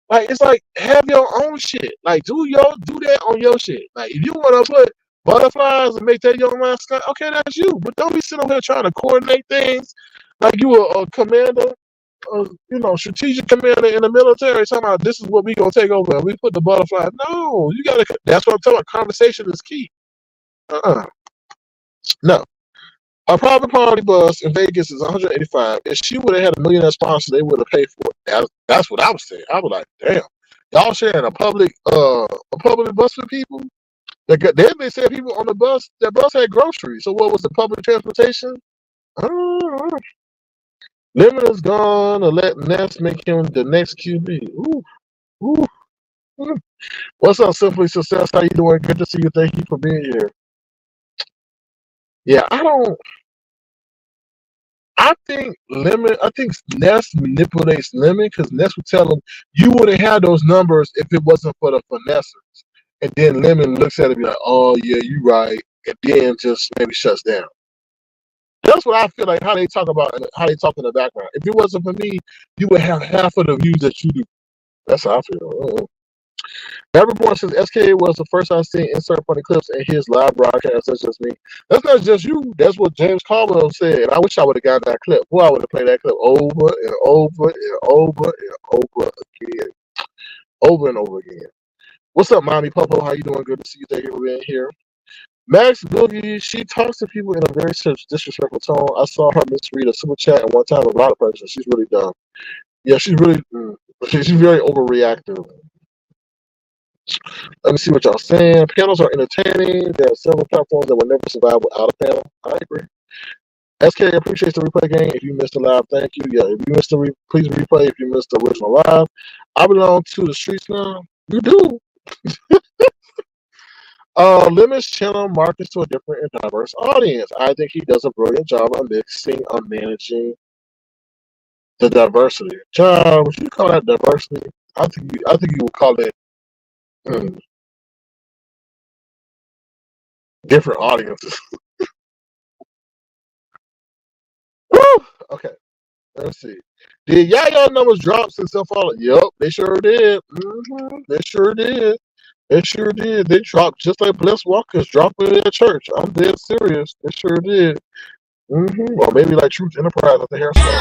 like. It's like have your own shit. Like do that on your shit. Like if you want to put butterflies and make that your mascot, okay, that's you. But don't be sitting over here trying to coordinate things like you a commander, strategic commander in the military. Talking about this is what we gonna take over. We put the butterfly. No, you gotta. That's what I'm talking about. Conversation is key. No. A private party bus in Vegas is 185. If she would have had a millionaire sponsor, they would have paid for it. That's what I was saying. I was like, damn, y'all sharing a public bus with people. They said people on the bus. That bus had groceries. So what was the public transportation? Lemon is gone to let Ness make him the next QB. Ooh. What's up, Simply Success? How you doing? Good to see you. Thank you for being here. Yeah, I don't. I think Ness manipulates Lemon because Ness would tell him you wouldn't have those numbers if it wasn't for the finessers. And then Lemon looks at it and be like, "Oh yeah, you right," and then just maybe shuts down. That's what I feel like how they talk about how they talk in the background. If it wasn't for me, you would have half of the views that you do. That's how I feel. Everyone says SK was the first I seen insert funny clips in his live broadcast. That's just me. That's not just you. That's what James Caldwell said. And I wish I would have gotten that clip. Boy, I would have played that clip over and over and over and over again. Over and over again. What's up, Mommy Popo? How you doing? Good to see you. Thank you for being here. Max Boogie, she talks to people in a very disrespectful tone. I saw her misread a super chat at one time with a lot of pressure. She's really dumb. Yeah, she's really she's very overreactive. Let me see what y'all saying. Panels are entertaining. There are several platforms that will never survive without a panel. I agree. SK appreciates the replay game. If you missed the live, thank you. Yeah, if you missed the please replay. If you missed the original live, I belong to the streets now. You do. Lemons channel markets to a different and diverse audience. I think he does a brilliant job of managing the diversity. John, would you call that diversity? I think you would call it different audiences. Woo! Okay, let's see. Did y'all numbers drop since they'll follow? Yep, they sure did. They sure did. They sure did. They dropped just like Bless Walkers dropping in their church. I'm dead serious. They sure did. Or maybe like Truth Enterprise at the hair store.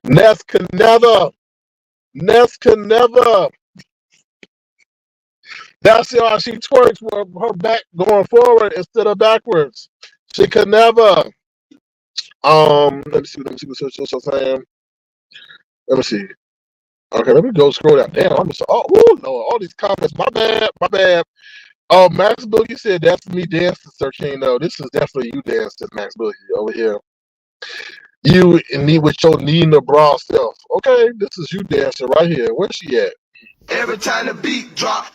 Ness can never. That's how she twerks with her back going forward instead of backwards. She could never. Let me see what she's saying. Let me see. Okay, let me go scroll down. Damn, I'm just Lord, all these comments. My bad. Oh, Max Boogie said that's me dancing, Sir King. No, this is definitely you dancing, Max Boogie over here. You and me with your Nina Bra self. Okay, this is you dancing right here. Where's she at? Every time the beat drop.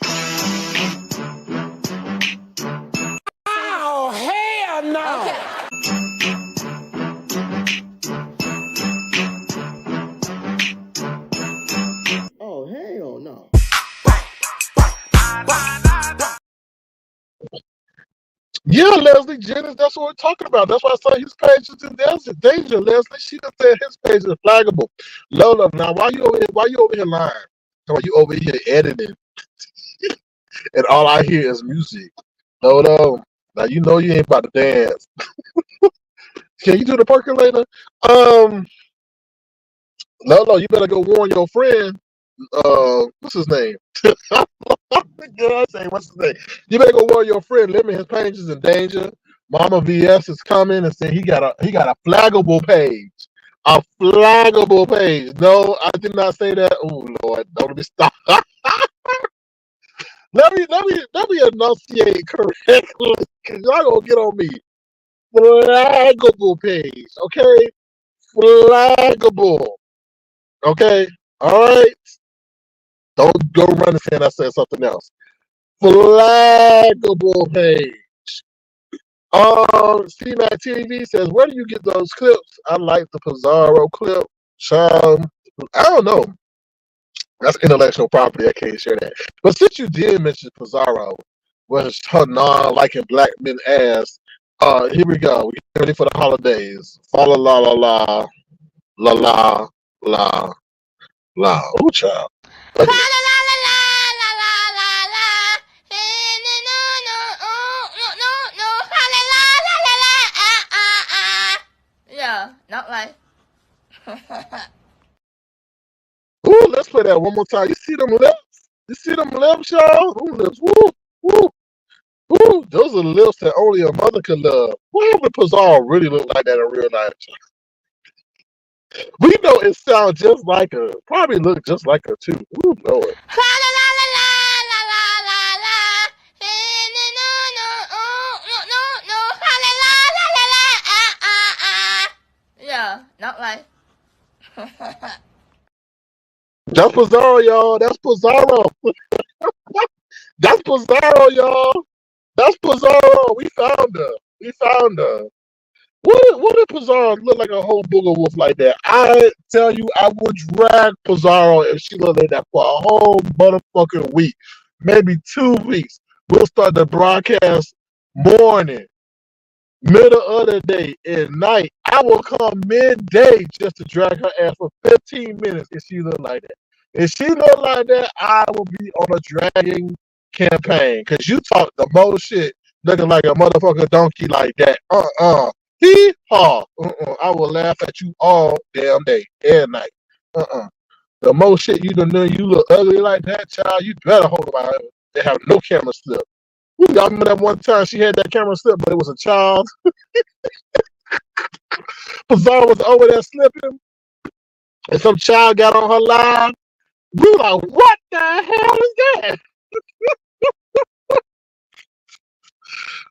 Oh, hell no! Okay. Oh, hell no. Yeah, Leslie Jennings, that's what we're talking about. That's why I said his page is in danger, Leslie. She just said his page is flaggable. Lola, now why you over here lying? Why you over here editing? And all I hear is music. Lola, now you know you ain't about to dance. Can you do the percolator? Lola, you better go warn your friend. What's his name? What's his name? You better go warn your friend. Lemon, his page is in danger. Mama VS is coming and saying he got a flaggable page. A flaggable page. No, I did not say that. Oh Lord, don't let me stop. let me enunciate correctly, because y'all gonna get on me. Flaggable page, okay? Flaggable. Okay? Alright? Don't go running saying I said something else. Flaggable page. CMAC TV says, where do you get those clips? I like the Pizarro clip. I don't know. That's intellectual property. I can't share that. But since you did mention Pizarro, was her non-liking black men ass, here we go. We get ready for the holidays. Fa la la la la la la la la. Ooh, child. Okay. Yeah, not like. Ooh, let's play that one more time. You see them lips? You see them lips, y'all? Ooh, lips. Woo, woo, woo. Those are lips that only a mother could love. What if Pizarro really look like that in real life? We know it sounds just like her. Probably look just like her too. Ooh, Lord. La la la la la la la la la. No no no no no no. La la la la la la. Yeah, not like. That's Pizarro, y'all. That's Pizarro. That's Pizarro, y'all. That's Pizarro. We found her. We found her. What if Pizarro look like a whole booger wolf like that? I tell you, I would drag Pizarro if she looked like that for a whole motherfucking week, maybe 2 weeks. We'll start the broadcast morning, middle of the day, and night. I will come midday just to drag her ass for 15 minutes if she look like that. If she look like that, I will be on a dragging campaign. Cause you talk the most shit looking like a motherfucking donkey like that. Hee-haw. I will laugh at you all damn day and night. The most shit you done done, you look ugly like that, child, you better hold about it. They have no camera slip. I remember that one time she had that camera slip, but it was a child. Pizarro was over there slipping, and some child got on her live. We were like, what the hell is that?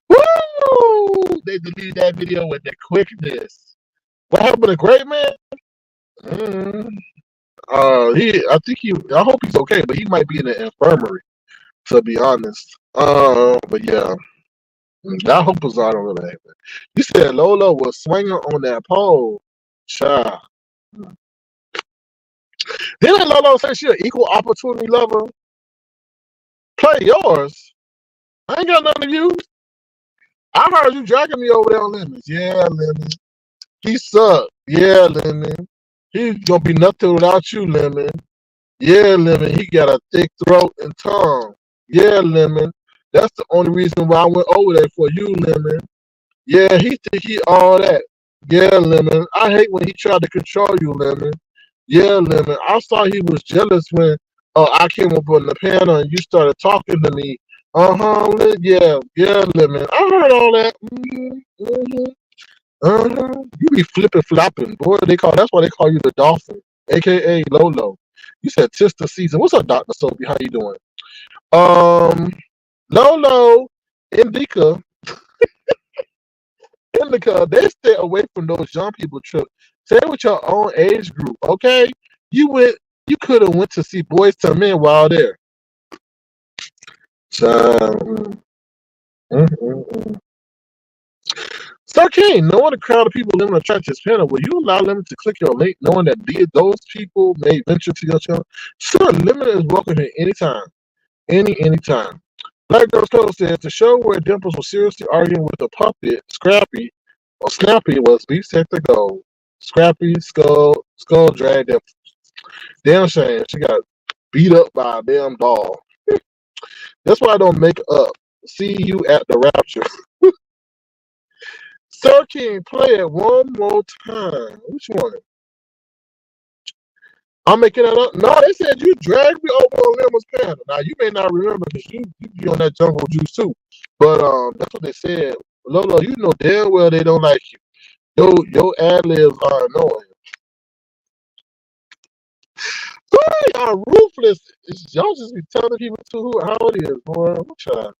Woo! They deleted that video with the quickness. What happened to Great Man? I hope he's okay, but he might be in the infirmary, to be honest. But yeah, I hope Pizarro really happened. You said Lola was swinging on that pole, child. Didn't Lolo say she an equal opportunity lover? Play yours. I ain't got nothing to use. I heard you dragging me over there on Lemons. Yeah, Lemon. He sucked. Yeah, Lemon. He's gonna be nothing without you, Lemon. Yeah, Lemon. He got a thick throat and tongue. Yeah, Lemon. That's the only reason why I went over there for you, Lemon. Yeah, he think he all that. Yeah, Lemon. I hate when he tried to control you, Lemon. Yeah, Lemon. I saw he was jealous when I came up on the panel and you started talking to me. Yeah, Lemon. I heard all that. You be flipping flopping, boy. That's why they call you the Dolphin, aka Lolo. You said Tista season. What's up, Dr. Sophie? How you doing? Lolo, Indica, they stay away from those young people trips. Stay with your own age group, okay? You could have went to see Boys to Men while there. Sir King, knowing the crowd of people living on Church's panel, will you allow them to click your link knowing that those people may venture to your channel? Sure, Limit is welcome here anytime. Anytime. Black Girls Code says the show where Dimples was seriously arguing with the puppet, Snappy, was beef set to go. Scrappy, skull dragged Dimples. Damn shame, she got beat up by a damn doll. That's why I don't make up. See you at the rapture. Sir King, play it one more time. Which one? I'm making that up. No, they said you dragged me over on Lemon's panel. Now you may not remember because you be on that jungle juice too. But that's what they said. Lolo, you know damn well they don't like you. Your ad libs are annoying. Y'all ruthless. Y'all just be telling people how it is, boy. What y'all?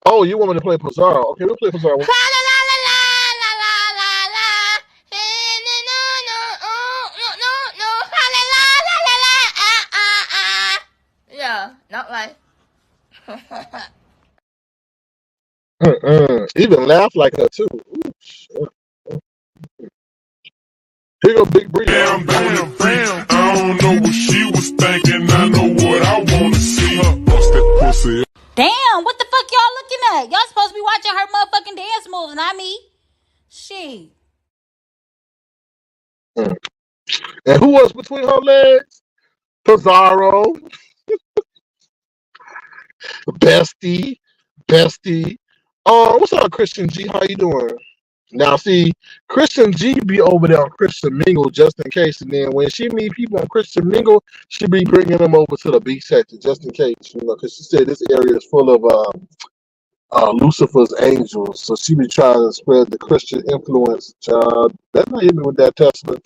Oh, you want me to play Pizarro? Okay, we'll play Pizarro. La la la la la la la la. No no no no. La la la la la. Yeah, not like. Even laugh like her too. Ooh, shit. Here go Big Bree. Bam, bam, bam. I don't know what she was thinking. I know what I wanna see. Her bust that pussy. Damn, what the fuck y'all looking at? Y'all supposed to be watching her motherfucking dance moves, not me. Shit. And who was between her legs? Pizarro. Bestie. What's up, Christian G? How you doing? Now, see, Christian G be over there on Christian Mingle just in case, and then when she meet people on Christian Mingle, she be bringing them over to the beach section just in case, because she said this area is full of Lucifer's angels. So she be trying to spread the Christian influence. Child, that's not even with that Tesla.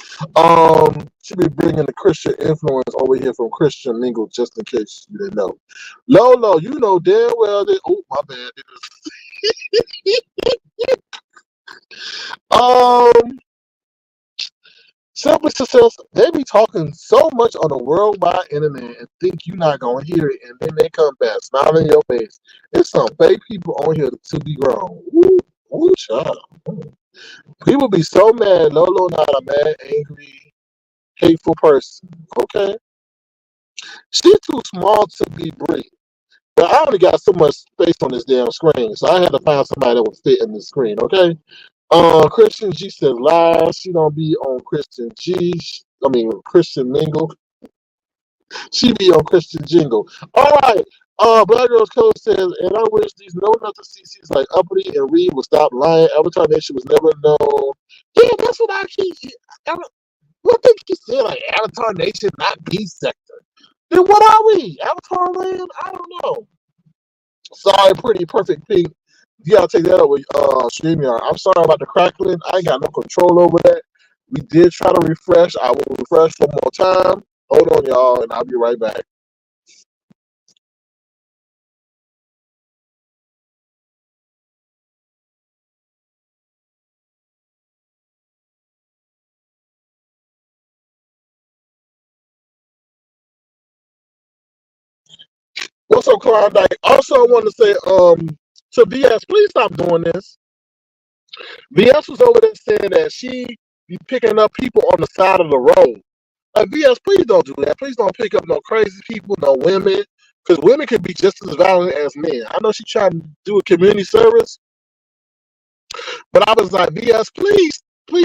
She be bringing the Christian influence over here from Christian Mingle, just in case you didn't know. Lolo, you know damn well that. Oh, my bad. Simple success, they be talking so much on the worldwide internet and think you're not gonna hear it, and then they come back smiling in your face. There's some fake people on here to be grown. Ooh, child. People be so mad. Lolo not a mad, angry, hateful person. Okay, she's too small to be Brie. But I only got so much space on this damn screen, so I had to find somebody that would fit in the screen. Okay. Christian G says lies. She don't be on Christian Christian Mingle. She be on Christian Jingle. All right. Black Girls Code says, and I wish these know nothing CCs like Uppity and Reed would stop lying. Avatar Nation was never known. Yeah, that's what I keep. What think you said, like Avatar Nation, not B sector? Then what are we? Avatar Land? I don't know. Sorry, pretty perfect pink. You gotta take that over, StreamYard. I'm sorry about the crackling. I ain't got no control over that. We did try to refresh. I will refresh one more time. Hold on, y'all, and I'll be right back. What's up, Klondike? Also, I want to say, to BS, please stop doing this. BS was over there saying that she be picking up people on the side of the road. Like, BS, please don't do that. Please don't pick up no crazy people, no women, because women can be just as violent as men. I know she's trying to do a community service, but I was like, BS, please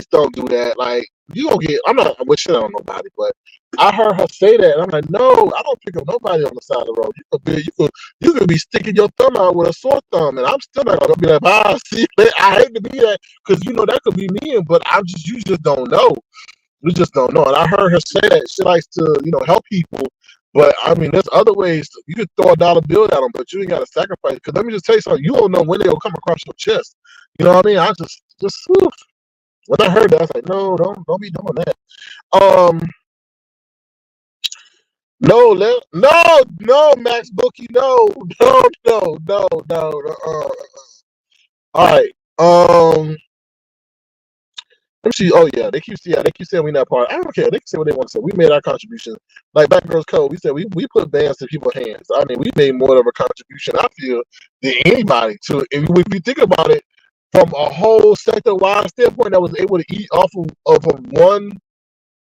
don't do that. Like, you gonna get, I'm not wishing on nobody, but I heard her say that, and I'm like, no, I don't pick up nobody on the side of the road. You could be sticking your thumb out with a sore thumb, and I'm still not gonna be like, bye, see, I hate to be that, because that could be me, but you just don't know. We just don't know. And I heard her say that she likes to, help people. But I mean, there's other ways. You could throw a dollar bill at them, but you ain't got to sacrifice. Because let me just tell you something. You don't know when they'll come across your chest. You know what I mean? I just when I heard that, I was like, no, don't be doing that. No, Max Bookie, no. All right. Let me see. Oh yeah, they keep saying we not part. I don't care. They can say what they want to say. We made our contribution. Like Black Girls Code, we said we put bands in people's hands. I mean, we made more of a contribution, I feel, than anybody to it. If you think about it from a whole sector-wide standpoint that was able to eat off of one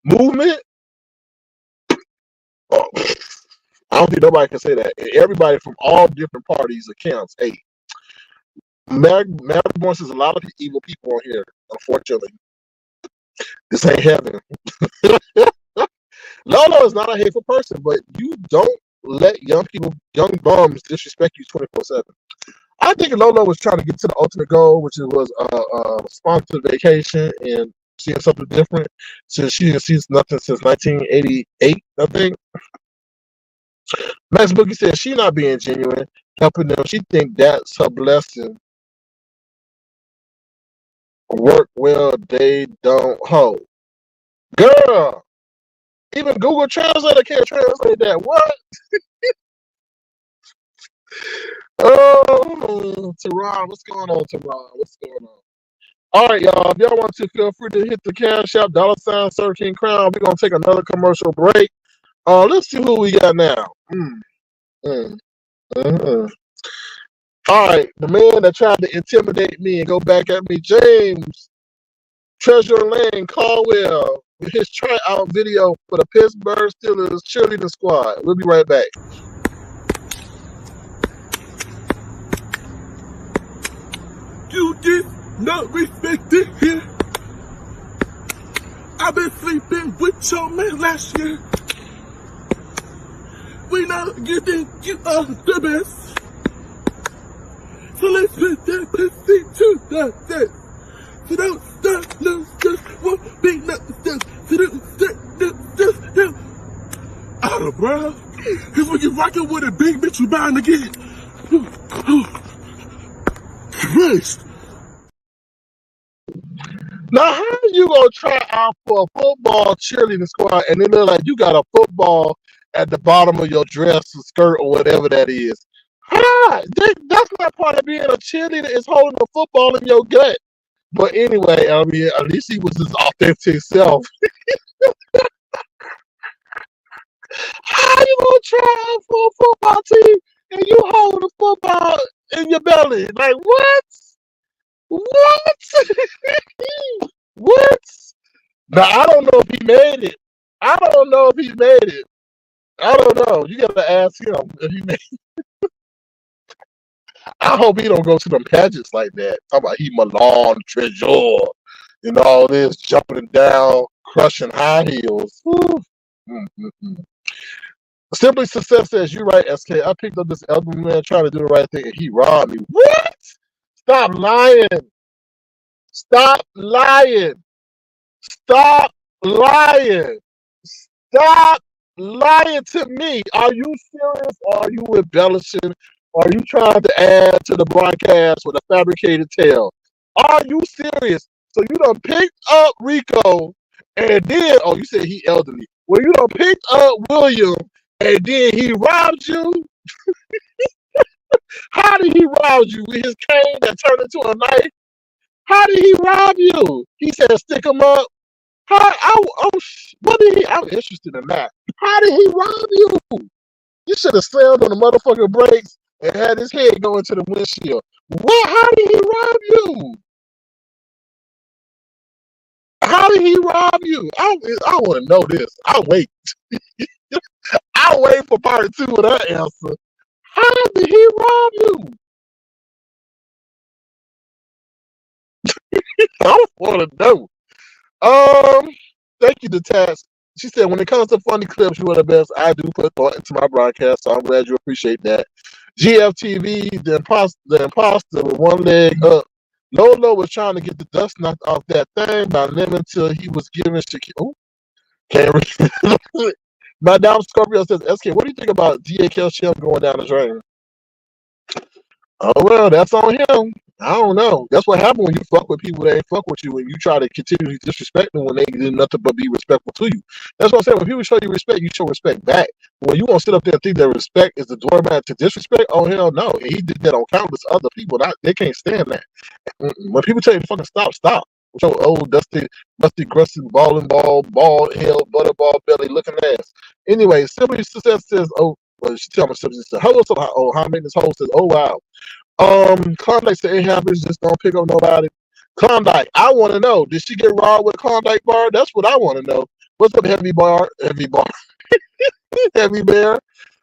movement, I don't think nobody can say that. And everybody from all different parties accounts. Hey, Married Born says a lot of evil people on here, unfortunately. This ain't heaven. Lolo is not a hateful person, but you don't let young bums disrespect you 24/7. I think Lolo was trying to get to the ultimate goal, which was a sponsored vacation and seeing something different. Since she has seen nothing since 1988, I think. Max Boogie said she not being genuine, helping them. She think that's her blessing. Work well, they don't hold. Girl, even Google Translator can't translate that. What? Oh, Teron, what's going on, Teron? What's going on? All right, y'all. If y'all want to, feel free to hit the Cash App, $ Sir King Crown. We're gonna take another commercial break. Let's see who we got now. All right, the man that tried to intimidate me and go back at me, James Treasure Lane Caldwell, with his tryout video for the Pittsburgh Steelers cheerleading squad. We'll be right back. You did not respect it here. I've been sleeping with your man last year. We know you think you are the best. So let's put that pussy to the test. So don't stop, no stress, won't be nothing stress. So don't stop, no stress, no. Out of breath. Cause when you rockin' with a big bitch, you bound to get. missed. Now, how you gonna try out for a football cheerleading squad and it look like you got a football at the bottom of your dress or skirt or whatever that is? How? That's not part of being a cheerleader. Is holding a football in your gut. But anyway, I mean, at least he was his authentic self. How you gonna try out for a football team and you hold a football in your belly? Like what? What? What? Now I don't know if he made it. I don't know if he made it. I don't know. You gotta ask him if he made it. I hope he don't go to them pageants like that. Talk about he Milan treasure and all this jumping down, crushing high heels. Woo. Mm-mm-mm. Simply Success says, "You right, SK. I picked up this elderly man trying to do the right thing and he robbed me." What? Stop lying. Stop lying. Stop lying. Stop lying to me. Are you serious or are you embellishing? Are you trying to add to the broadcast with a fabricated tale? Are you serious? So you done picked up Rico and then, oh, you said he elderly. Well, you done picked up William and then he robbed you? How did he rob you? With his cane that turned into a knife? How did he rob you? He said stick him up. What did he? I'm interested in that. How did he rob you? You should have slammed on the motherfucking brakes and had his head go into the windshield. What? How did he rob you? How did he rob you? I want to know this. I'll wait. I'll wait for part 2 of that answer. How did he rob you? I want to know. Thank you, Detached. She said, when it comes to funny clips, you are the best. I do put thought into my broadcast, so I'm glad you appreciate that. GFTV, the imposter with one leg up. Lolo was trying to get the dust knocked off that thing by Lemon until he was giving Shakira. Oh, can't read. Madame Scorpio says, SK, what do you think about DA Calcium going down the drain? Oh, well, that's on him. I don't know. That's what happened when you fuck with people that ain't fuck with you and you try to continually disrespect them when they do nothing but be respectful to you. That's what I'm saying. When people show you respect, you show respect back. When you want to sit up there and think that respect is the doormat to disrespect, oh, hell no. And he did that on countless other people. They can't stand that. When people tell you to fucking stop, stop. With your old, dusty, crusty, bald head, butterball belly looking ass. Anyway, Simply Success says, oh, well, she tell me Simply Success. How maintenance host says, oh, wow. Klondike said, it happens, just don't pick up nobody. Klondike, I want to know, did she get robbed with a Klondike bar? That's what I want to know. What's up, Heavy Bar? Heavy Bear.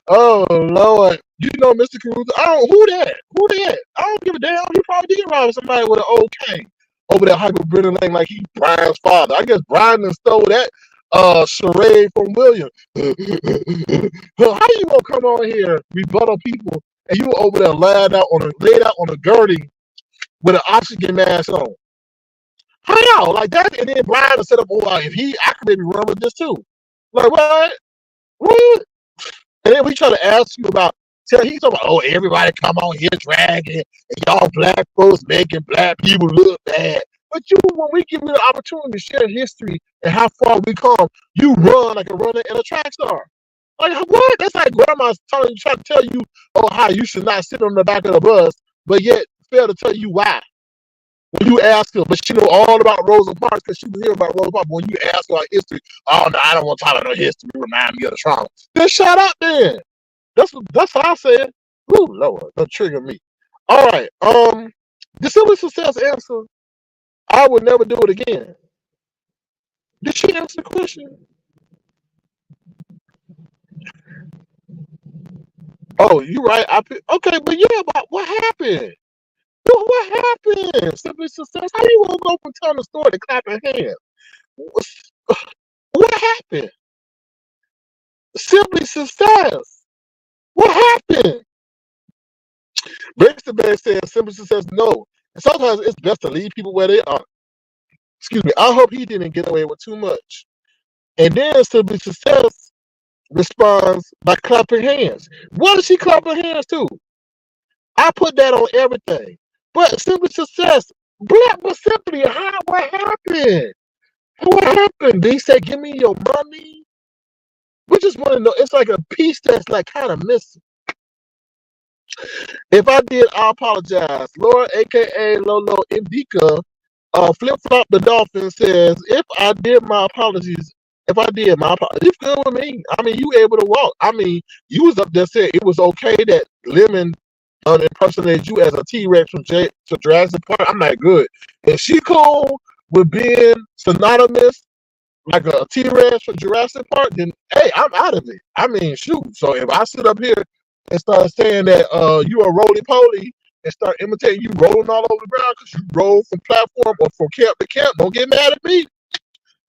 Oh, Lord. You know Mr. Caruso? Who that? I don't give a damn. He probably did rob somebody with an old cane over there hyper-Brennan like he Brian's father. I guess Brian done stole that charade from William. How you gonna come on here, rebuttal people, and you over there laid out on a girding with an oxygen mask on? How? Like that? And then Brian will set up, I could maybe run with this too. Like what? What? And then we try to ask you about, he's talking about, everybody come on here dragging, and y'all black folks making black people look bad. But when we give you the opportunity to share history and how far we come, you run like a runner in a track star. Like what? That's like grandma's trying to tell you, how you should not sit on the back of the bus, but yet fail to tell you why. When you ask her, but she know all about Rosa Parks because she was here about Rosa Parks. But when you ask her about history, oh no, I don't want to talk about no history. Remind me of the trauma. Then shut up, then. That's what I said. Ooh, Lord, don't trigger me. All right. The Simply Success answer, I would never do it again. Did she answer the question? Oh, you right. Okay, but yeah, but what happened? What happened? Simply Success. How you gonna go from telling the story to clapping hands? What happened? Simply Success. What happened? Brixton Man says Simply Success no. And sometimes it's best to leave people where they are. Excuse me. I hope he didn't get away with too much. And then Simply Success responds by clapping hands. What is she clapping hands to? I put that on everything. But Simply Success, Black was simply what happened? What happened? They said, give me your money. We just want to know. It's like a piece that's like kind of missing. If I did, I apologize. Laura, aka Lolo Indica, Flip Flop the Dolphin says, if I did, my apologies. If I did, my apologies. It's good with me. I mean, you able to walk. I mean, you was up there saying it was okay that Lemon impersonated you as a T-Rex from Jurassic Park. I'm not good. If she cool with being synonymous like a T-Rex from Jurassic Park, then hey, I'm out of it. I mean, shoot. So if I sit up here and start saying that you are roly-poly and start imitating you rolling all over the ground because you roll from platform or from camp to camp, don't get mad at me.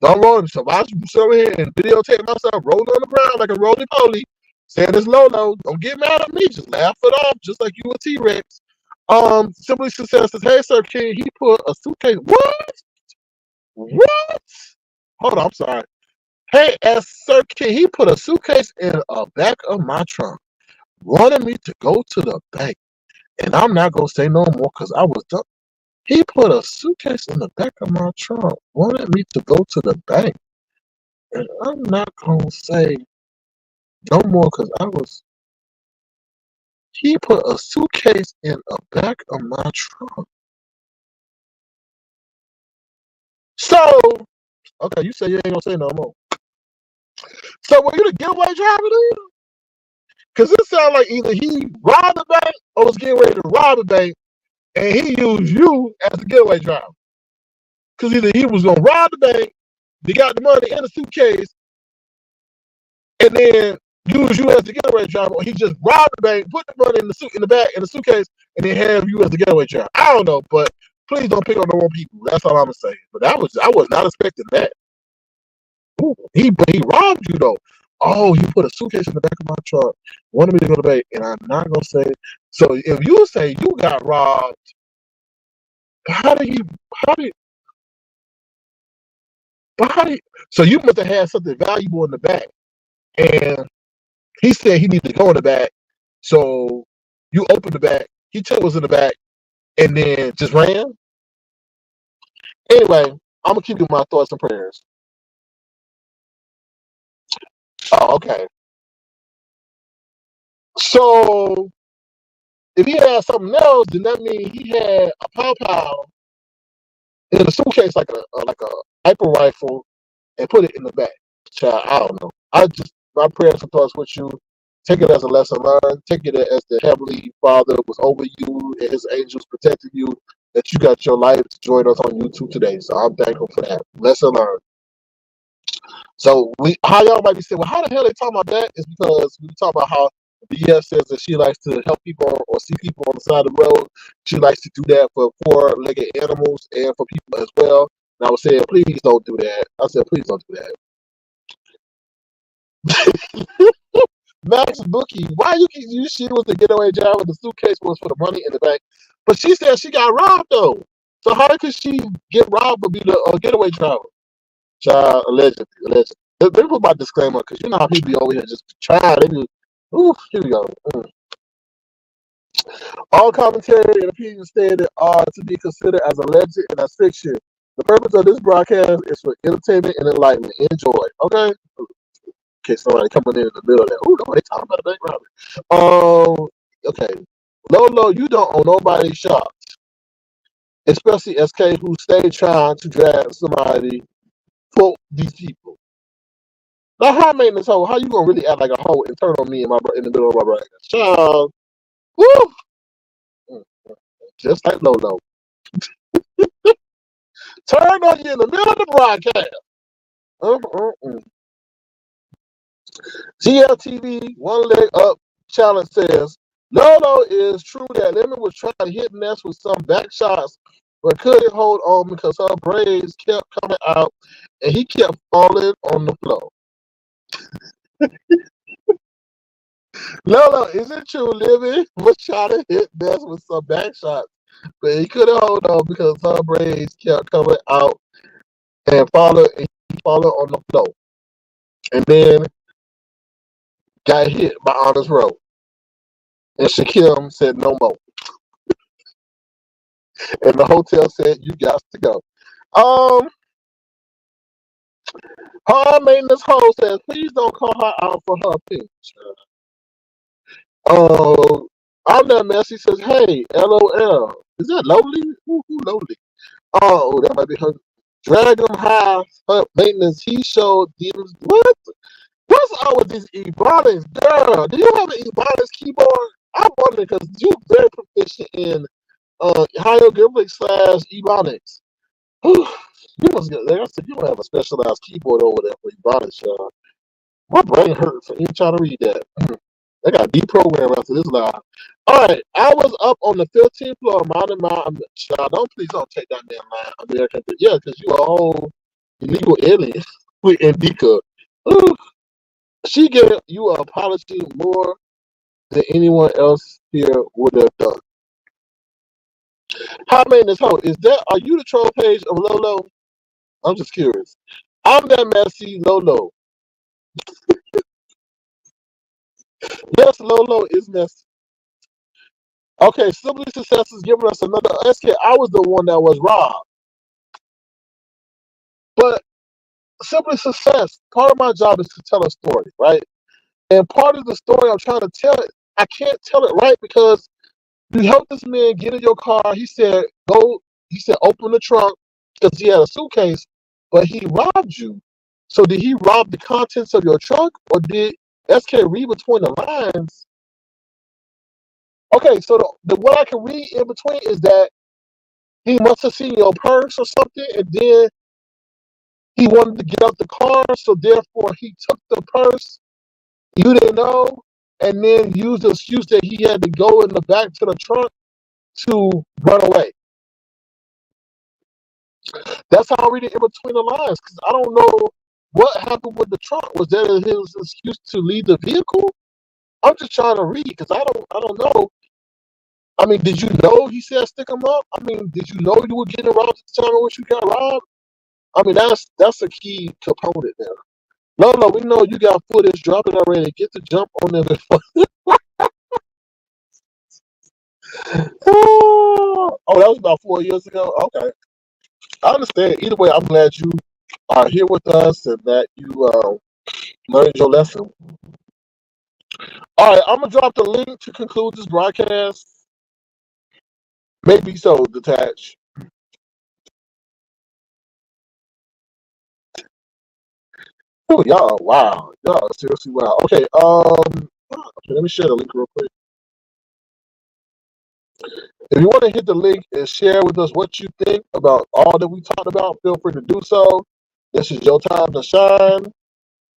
Don't roll. So if I sit over here and videotape myself rolling on the ground like a roly-poly, saying it's Lolo, don't get mad at me. Just laugh it off, just like you a T-Rex. Simply Success says, hey, Sir King, he put a suitcase. What? Hold on, I'm sorry. Hey, as Sir King, he put a suitcase in the back of my trunk, wanted me to go to the bank. And I'm not going to say no more because I was done. He put a suitcase in the back of my trunk, wanted me to go to the bank. And I'm not going to say no more because he put a suitcase in the back of my trunk. So, okay, you say you ain't going to say no more. So, were you the getaway driver then? Because it sounded like either he robbed the bank or was getting ready to rob the bank and he used you as the getaway driver. Because either he was going to rob the bank, they got the money in the suitcase, and then use you as the getaway driver, or he just robbed the bank, put the money in the back in the suitcase, and then have you as the getaway driver. I don't know, but please don't pick on the wrong people. That's all I'm gonna say. But I was not expecting that. Ooh, he robbed you though. Oh, you put a suitcase in the back of my truck, wanted me to go to the bank, and I'm not gonna say. So if you say you got robbed, how did? So you must have had something valuable in the back, and he said he needed to go in the back. So you opened the back. He took what was in the back, and then just ran. Anyway, I'm gonna keep you my thoughts and prayers. Oh, okay. So if he had something else, then that means he had a pow in a suitcase like a sniper rifle and put it in the back. Child, I don't know. My prayers and thoughts with you. Take it as a lesson learned. Take it as the Heavenly Father was over you and His angels protecting you. That you got your life to join us on YouTube today. So I'm thankful for that. Lesson learned. So how y'all might be saying, well, how the hell they talking about that? Is because we talk about how BS says that she likes to help people or see people on the side of the road. She likes to do that for four-legged animals and for people as well. And I was saying, please don't do that. I said, please don't do that. Max Bookie, why you keep you? She was the getaway driver. The suitcase was for the money in the bank, but she said she got robbed though. So how could she get robbed but be the getaway driver? Child, allegedly. Let me put my disclaimer because you know how people be over here just trying. They be, oof, here we go. All commentary and opinions stated are to be considered as alleged and as fiction. The purpose of this broadcast is for entertainment and enlightenment. Enjoy, okay? Okay, somebody coming in the middle of that. Ooh, nobody talking about a bank robbery. Okay. Lolo, you don't owe nobody shots, especially SK who stayed trying to drag somebody quote these people. Now, how maintenance hoe? How you gonna really act like a hoe and turn on me in the middle of my broadcast? Child, woo! Just like Lolo. Turn on you in the middle of the broadcast. GLTV One Leg Up Challenge says, Lolo, is true that Lemon was trying to hit Ness with some back shots, but couldn't hold on because her braids kept coming out and he kept falling on the floor. Lolo, is it true Lemon was trying to hit Ness with some back shots, but he couldn't hold on because her braids kept coming out and he falling on the floor? And then got hit by Honest Road. And Shakim said no more. And the hotel said, you got to go. Her maintenance hoe says, please don't call her out for her opinion. I'm that messy says, hey, LOL. Is that Lowly? Who Lowly? Oh, that might be her. Dragon High her maintenance. He showed demons. What? What's up with these Ebonics? Girl, do you have an Ebonics keyboard? I wonder because you're very proficient in hieroglyphics / Ebonics. You must get, like I said, you don't have a specialized keyboard over there for Ebonics, y'all. My brain hurts for even trying to read that. They got deprogrammed after this live. All right, I was up on the 15th floor, minding my child. Please don't take that damn line, American. Yeah, because you a whole illegal alien with Indica. Ooh, she gave you an apology more than anyone else here would have done. How many this hoe? Is that? Are you the troll page of Lolo? I'm just curious. I'm that messy Lolo. Yes, Lolo is messy. Okay, Simply Success is giving us another SK. I was the one that was robbed. But Simply Success, part of my job is to tell a story, right? And part of the story I'm trying to tell it, I can't tell it right because you helped this man get in your car. He said, open the trunk because he had a suitcase, but he robbed you. So did he rob the contents of your trunk or did SK read between the lines? Okay, so the what I can read in between is that he must have seen your purse or something, and then he wanted to get out the car, so therefore he took the purse. You didn't know, and then used the excuse that he had to go in the back to the trunk to run away. That's how I read it in between the lines, because I don't know what happened with the trunk. Was that his excuse to leave the vehicle? I'm just trying to read because I don't know. I mean, did you know he said stick him up? I mean, did you know you were getting robbed at the time in which you got robbed? I mean, that's a key component there. No, we know you got footage. Drop it already. Get the jump on there. Oh, that was about 4 years ago. Okay, I understand. Either way, I'm glad you are here with us and that you learned your lesson. All right, I'm gonna drop the link to conclude this broadcast. Maybe so, detached. Oh, y'all, wow, y'all seriously wow. Okay, let me share the link real quick. If you want to hit the link and share with us what you think about all that we talked about, feel free to do so. This is your time to shine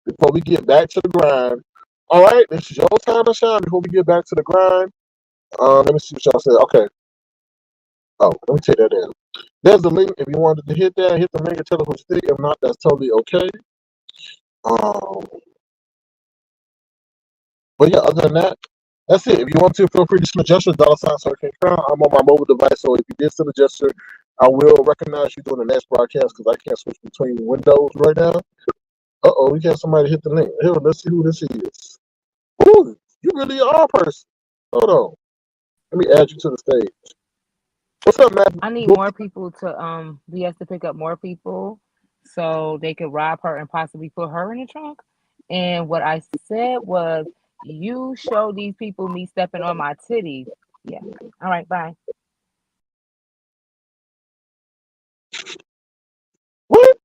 before we get back to the grind. All right, this is your time to shine before we get back to the grind. Let me see what y'all said. Okay. Oh, let me take that down. There's the link. If you wanted to hit that, hit the link and tell us what you think. If not, that's totally okay. But yeah, other than that, that's it. If you want to, feel free to send a gesture, $ Hurricane Crown. I'm on my mobile device, so if you did send a gesture, I will recognize you during the next broadcast because I can't switch between windows right now. We got somebody hit the link. Here, let's see who this is. Ooh, you really are a person. Hold on. Let me add you to the stage. What's up, Matt? I need more people to we have to pick up more people so they could rob her and possibly put her in the trunk. And what I said was, you show these people me stepping on my titties. Yeah. All right, bye. What?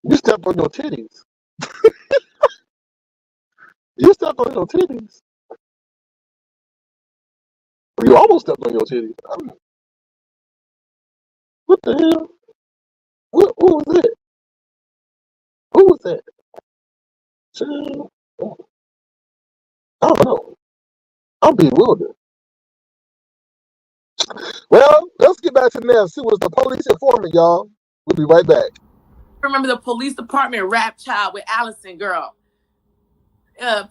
You stepped on your titties. You stepped on your titties. You almost stepped on your titties. I mean, what the hell? What was that? Who was that? Child, I don't know. I'm bewildered. Well, let's get back to Ness. Who was the police informant, y'all? We'll be right back. Remember the police department rap child with Allison, girl.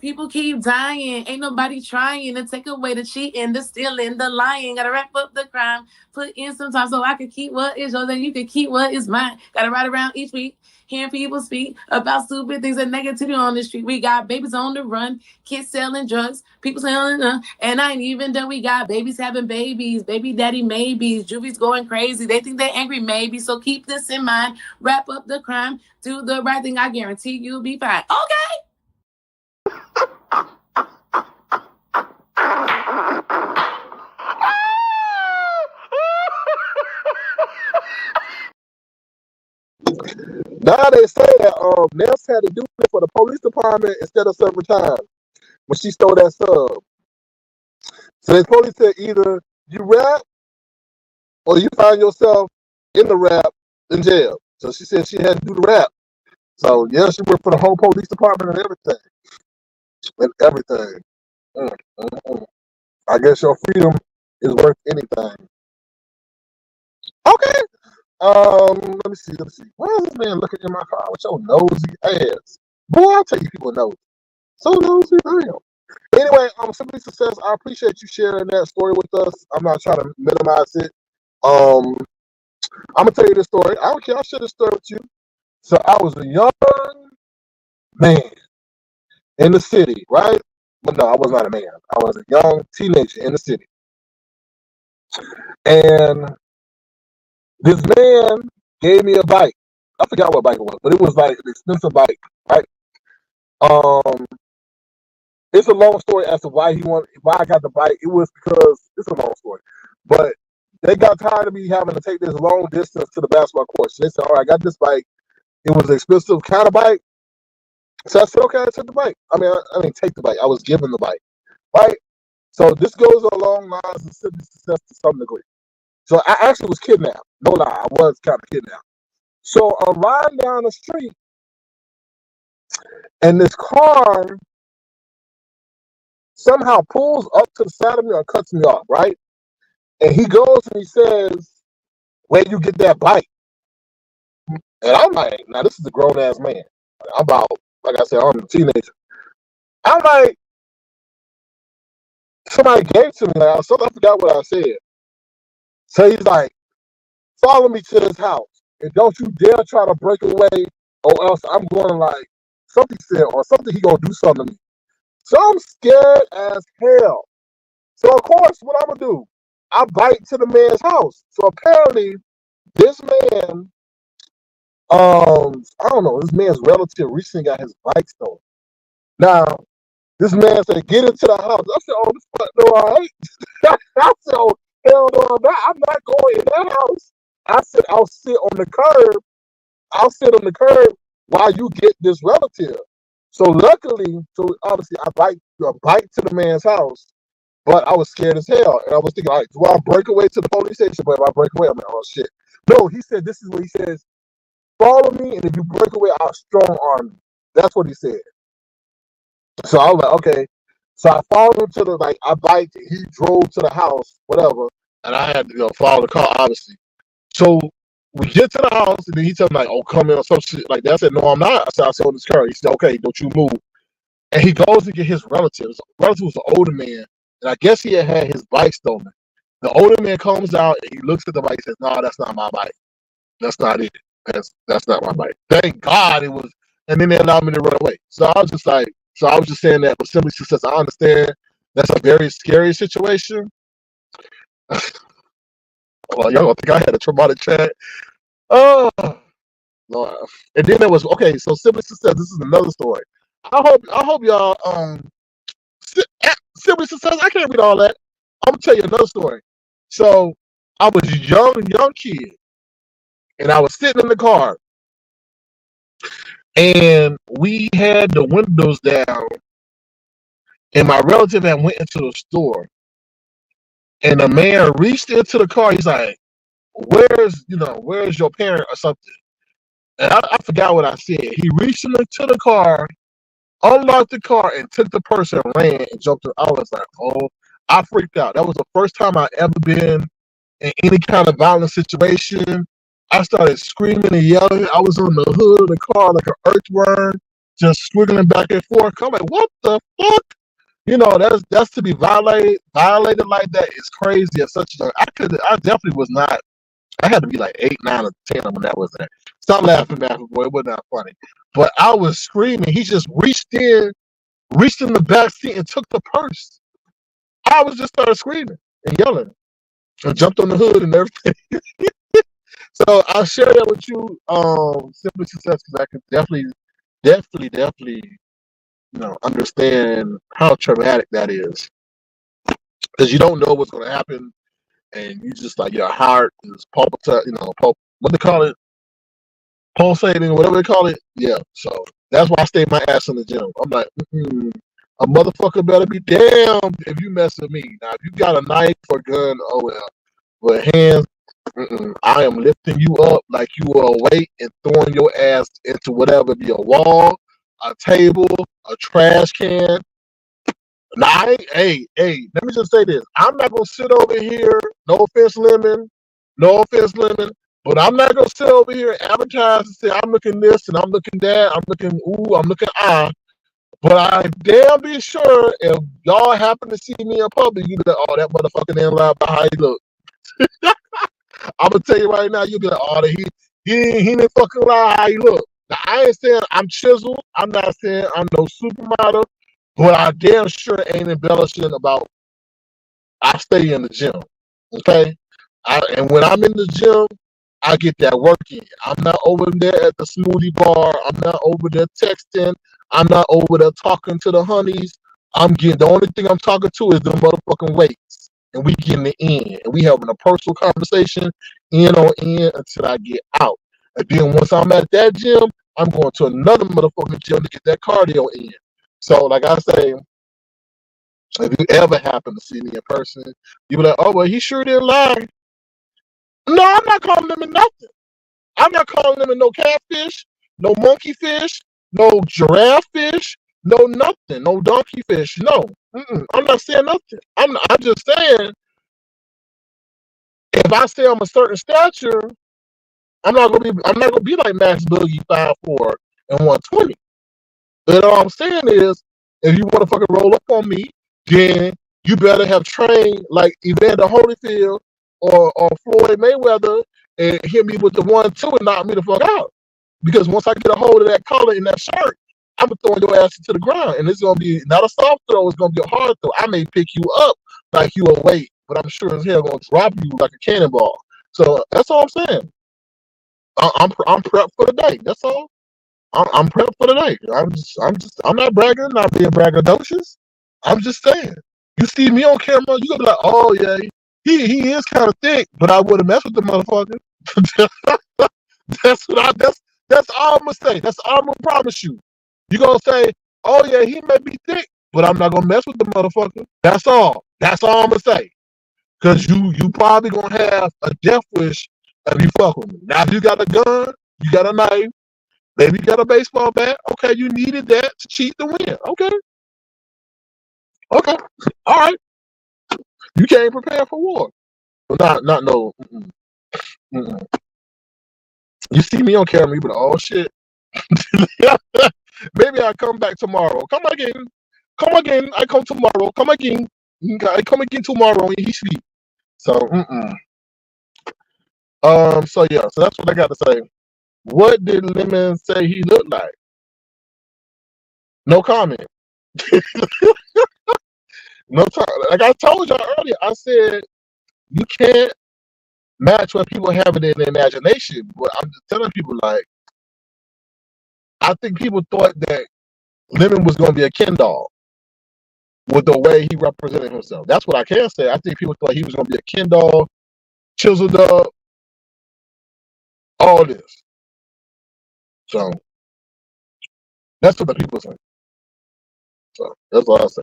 People keep dying. Ain't nobody trying to take away the cheating, the stealing, the lying. Gotta wrap up the crime. Put in some time so I can keep what is yours and you can keep what is mine. Gotta ride around each week, hearing people speak about stupid things and negativity on the street. We got babies on the run, kids selling drugs, people selling, and I ain't even done. We got babies having babies, baby daddy maybes, juvies going crazy. They think they're angry, maybe. So keep this in mind. Wrap up the crime, do the right thing. I guarantee you'll be fine. Okay. Now they say that Ness had to do it for the police department instead of serving time when she stole that sub. So the police said either you rap or you find yourself in the rap in jail. So she said she had to do the rap. So yeah, she worked for the whole police department and everything. I guess your freedom is worth anything. Okay. Let me see. Why is this man looking in my car with your nosy ass? Boy, I'll tell you people nosy. So nosy, damn. Anyway, Simply Success, I appreciate you sharing that story with us. I'm not trying to minimize it. I'm gonna tell you this story. I don't care. I'll share this story with you. So I was a young man in the city, right? But no, I was not a man. I was a young teenager in the city. And this man gave me a bike. I forgot what bike it was, but it was like an expensive bike, right? It's a long story as to why I got the bike. It was because it's a long story, but they got tired of me having to take this long distance to the basketball court. So they said, "All right, I got this bike. It was an expensive kind of bike." So I said, "Okay, I took the bike. I mean, take the bike. I was given the bike, right?" So this goes along lines of Simply Success to some degree. So I actually was kidnapped. No lie, I was kind of kidnapped. So I'm riding down the street, and this car somehow pulls up to the side of me or cuts me off, right? And he goes and he says, "Where you get that bike?" And I'm like, now this is a grown ass man. I'm about, like I said, I'm a teenager. I'm like, somebody gave it to me. Like, I forgot what I said. So he's like, "Follow me to this house. And don't you dare try to break away or else I'm going to like," something said, or something he going to do something to me. So I'm scared as hell. So of course, what I'm going to do? I bike to the man's house. So apparently, this man, I don't know, this man's relative recently got his bike stolen. Now, this man said, "Get into the house." I said, "Oh, this fuck no, all right." I said, "Oh, hell no, I'm not going in that house." I said, I'll sit on the curb while you get this relative. So luckily, obviously I bike to the man's house, but I was scared as hell. And I was thinking, all right, do I break away to the police station? But if I break away, I'm like, oh shit. No, he said, this is what he says: "Follow me, and if you break away, I'll strong arm you." That's what he said. So I was like, okay. So I followed him to I biked, he drove to the house, whatever, and I had to follow the car, obviously. So we get to the house, and then he told me, like, "Oh, come in," or some shit like that. I said, "No, I'm not." I said, "I saw this car." He said, "Okay, don't you move." And he goes to get his relatives. The relative was an older man, and I guess he had his bike stolen. The older man comes out, and he looks at the bike and says, "No, that's not my bike. That's not it. That's not my bike." Thank God it was. And then they allowed me to run away. So I was just saying that, but Simply Success, I understand that's a very scary situation. Well, y'all gonna think I had a traumatic chat. Oh, Lord. And then there was, okay, so Simply Success, this is another story. I hope y'all Simply Success, I can't read all that. I'm gonna tell you another story. So I was a young kid, and I was sitting in the car, and we had the windows down, and my relative had went into the store, and the man reached into the car. He's like, where's your parent or something?" And I forgot what I said. He reached into the car, unlocked the car, and took the purse and ran and jumped. I was like, oh, I freaked out. That was the first time I ever been in any kind of violent situation. I started screaming and yelling. I was on the hood of the car like an earthworm. just squiggling back and forth. I'm like, what the fuck? You know, that's to be violated like that is crazy at such a I definitely was not. I had to be like 8, 9, or 10 when that was there. Stop laughing, Matthew boy. It wasn't that funny. But I was screaming. He just reached in the back seat and took the purse. I was just started screaming and yelling and jumped on the hood and everything. So I'll share that with you, Simply Success, because I can definitely, understand how traumatic that is. Because you don't know what's going to happen, and you just like your heart is palpitating, what they call it, pulsating, whatever they call it. Yeah. So that's why I stay my ass in the gym. I'm like, a motherfucker better be damned if you mess with me. Now, if you got a knife or gun, oh well. But hands, I am lifting you up like you are a weight and throwing your ass into whatever, be a wall, a table, a trash can. Now, hey, let me just say this. I'm not going to sit over here, no offense, Lemon, but I'm not going to sit over here and advertise and say I'm looking this and I'm looking that, I'm looking I'm looking But I damn be sure if y'all happen to see me in public, you be like, oh, that motherfucker ain't lie about how he look. I'm gonna tell you right now, you'll be like, oh, he didn't fucking lie how he look. Now I ain't saying I'm chiseled. I'm not saying I'm no supermodel, but I damn sure ain't embellishing about. I stay in the gym, okay? And when I'm in the gym, I get that work in. I'm not over there at the smoothie bar. I'm not over there texting. I'm not over there talking to the honeys. The only thing I'm talking to is the motherfucking weights. And we getting it in. And we having a personal conversation in on in until I get out. And then once I'm at that gym, I'm going to another motherfucking gym to get that cardio in. So like I say, if you ever happen to see me in person, you be like, oh, well, he sure didn't lie. No, I'm not calling them in nothing. I'm not calling them in no catfish, no monkey fish, no giraffe fish, no nothing, no donkey fish. No, I'm not saying nothing. I'm just saying, if I say I'm a certain stature, I'm not gonna be like Max Boogie 5'4" and 120. But all I'm saying is, if you want to fucking roll up on me, then you better have trained like Evander Holyfield or Floyd Mayweather and hit me with the 1-2 and knock me the fuck out. Because once I get a hold of that collar in that shirt, I'm gonna throw your ass to the ground, and it's gonna be not a soft throw; it's gonna be a hard throw. I may pick you up like you a weight, but I'm sure as hell gonna drop you like a cannonball. So that's all I'm saying. I'm prepped for the day. That's all. I'm prepped for the day. I'm not bragging, not being braggadocious. I'm just saying. You see me on camera, you gonna be like, oh yeah, he is kind of thick, but I wouldn't mess with the motherfucker. That's all I'm gonna say. That's all I'm gonna promise you. You gonna say, oh yeah, he may be thick, but I'm not gonna mess with the motherfucker. That's all. That's all I'm gonna say. Cause you probably gonna have a death wish if you fuck with me. Now if you got a gun, you got a knife, maybe you got a baseball bat. Okay, you needed that to cheat to win. Okay. All right. You came prepared for war. But not no. Mm-mm. You see me on camera, you be like, oh shit. Maybe I'll come back tomorrow. Come again. I come tomorrow. Come again. I come again tomorrow and he sleep. So, So yeah. So that's what I got to say. What did Lemon say he looked like? No comment. No time. Like I told y'all earlier, I said you can't match what people have in their imagination. But I'm just telling people, like, I think people thought that Lemon was going to be a Ken doll with the way he represented himself. That's what I can say. I think people thought he was going to be a Ken doll, chiseled up, all this. So that's what the people say. So that's all I say.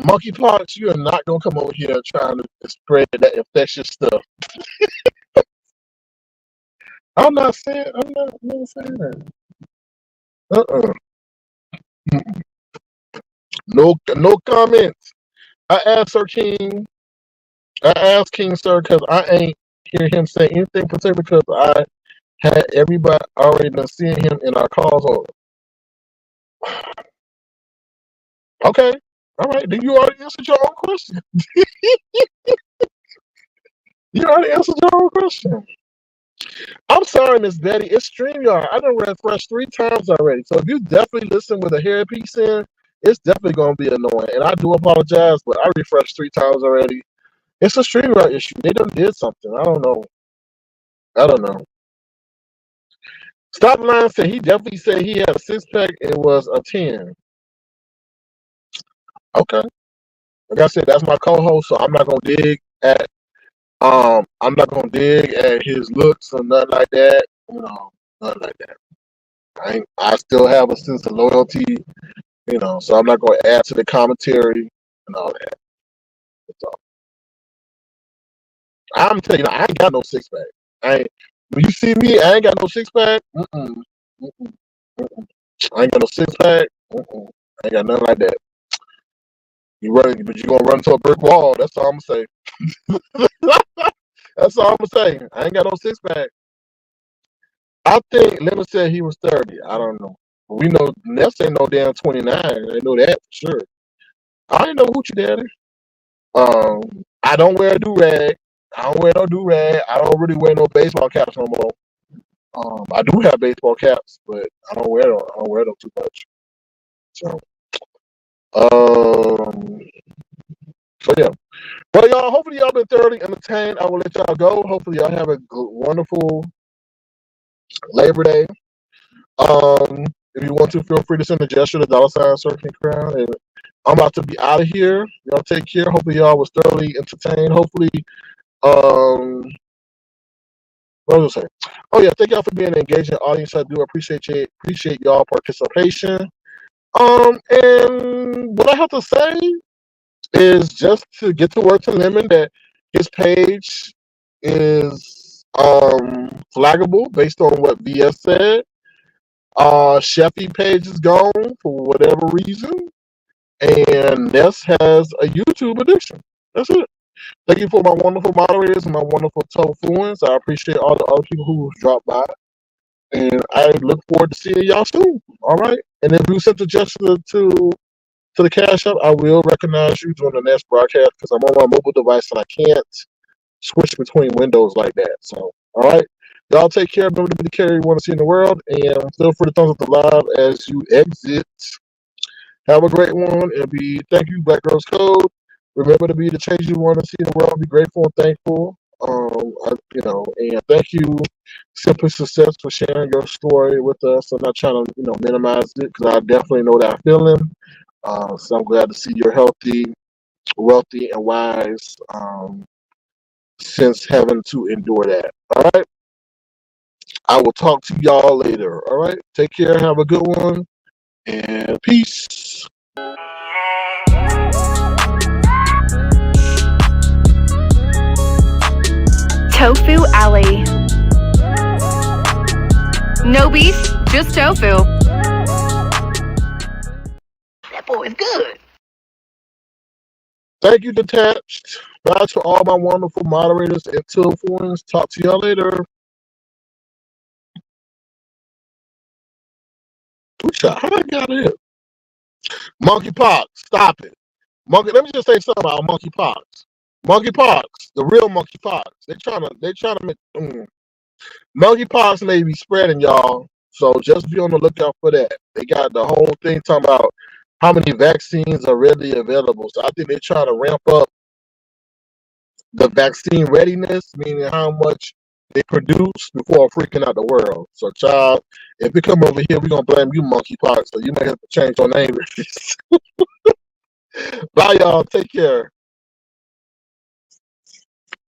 Monkeypox, you are not going to come over here trying to spread that infectious stuff. I'm not saying that. No comments. I asked King Sir, because I ain't hear him say anything particular because Had everybody already been seeing him in our calls? Okay. All right. Then you already answered your own question. You already answered your own question. I'm sorry, Miss Betty. It's StreamYard. I done refreshed 3 times already. So if you definitely listen with a hairpiece in, it's definitely going to be annoying. And I do apologize, but I refreshed 3 times already. It's a StreamYard issue. They done did something. I don't know. Stop lying said he definitely said he had a 6-pack. It was a 10. Okay. Like I said, that's my co-host, so I'm not gonna dig at his looks or nothing like that. Nothing like that. I still have a sense of loyalty, so I'm not gonna add to the commentary and all that. So, I'm telling you, I ain't got no 6-pack. When you see me, I ain't got no 6-pack. I ain't got no 6-pack. I ain't got nothing like that. You gonna run into a brick wall. That's all I'm gonna say. That's all I'm gonna say. I ain't got no 6-pack. I think Lemon said he was 30. I don't know. But we know Ness ain't no damn 29. I know that for sure. I ain't no hoochie daddy. I don't wear a do-rag. I don't wear no do-rag. I don't really wear no baseball caps no more. I do have baseball caps, but I don't wear them. I don't wear them too much. So yeah. Well, y'all, hopefully y'all been thoroughly entertained. I will let y'all go. Hopefully y'all have a wonderful Labor Day. If you want to, feel free to send a gesture to $ Surfing Crown. And I'm about to be out of here. Y'all take care. Hopefully y'all was thoroughly entertained. Hopefully, what was I saying? Oh yeah, thank y'all for being an engaging audience. I do appreciate y'all participation. And what I have to say is just to get to word to Lemon that his page is flaggable based on what VS said. Cheffy page is gone for whatever reason, and Ness has a YouTube addiction. That's it. Thank you for my wonderful moderators and my wonderful tofuans. I appreciate all the other people who dropped by, and I look forward to seeing y'all soon. All right, and if you sent the gesture to the cash app, I will recognize you during the next broadcast because I'm on my mobile device and I can't switch between windows like that. So, all right. Y'all take care. Remember to be the carrier you want to see in the world. And feel free to thumbs up the live as you exit. Have a great one. And thank you, Black Girls Code. Remember to be the change you want to see in the world. Be grateful and thankful. And thank you, Simply Success, for sharing your story with us. I'm not trying to, minimize it because I definitely know that feeling. So I'm glad to see you're healthy, wealthy, and wise since having to endure that. All right. I will talk to y'all later. All right. Take care. Have a good one. And peace. Tofu Alley. No beef, just tofu. That boy is good. Thank you, Detached. Bye to all my wonderful moderators and tofuans. Talk to y'all later. How I got it? Monkeypox. Stop it. Let me just say something about monkeypox. Monkeypox, the real monkeypox. They trying to make monkeypox may be spreading, y'all. So just be on the lookout for that. They got the whole thing talking about how many vaccines are readily available. So I think they're trying to ramp up the vaccine readiness, meaning how much they produce before freaking out the world. So, child, if you come over here, we're gonna blame you, monkeypox. So you may have to change your name. Bye, y'all. Take care.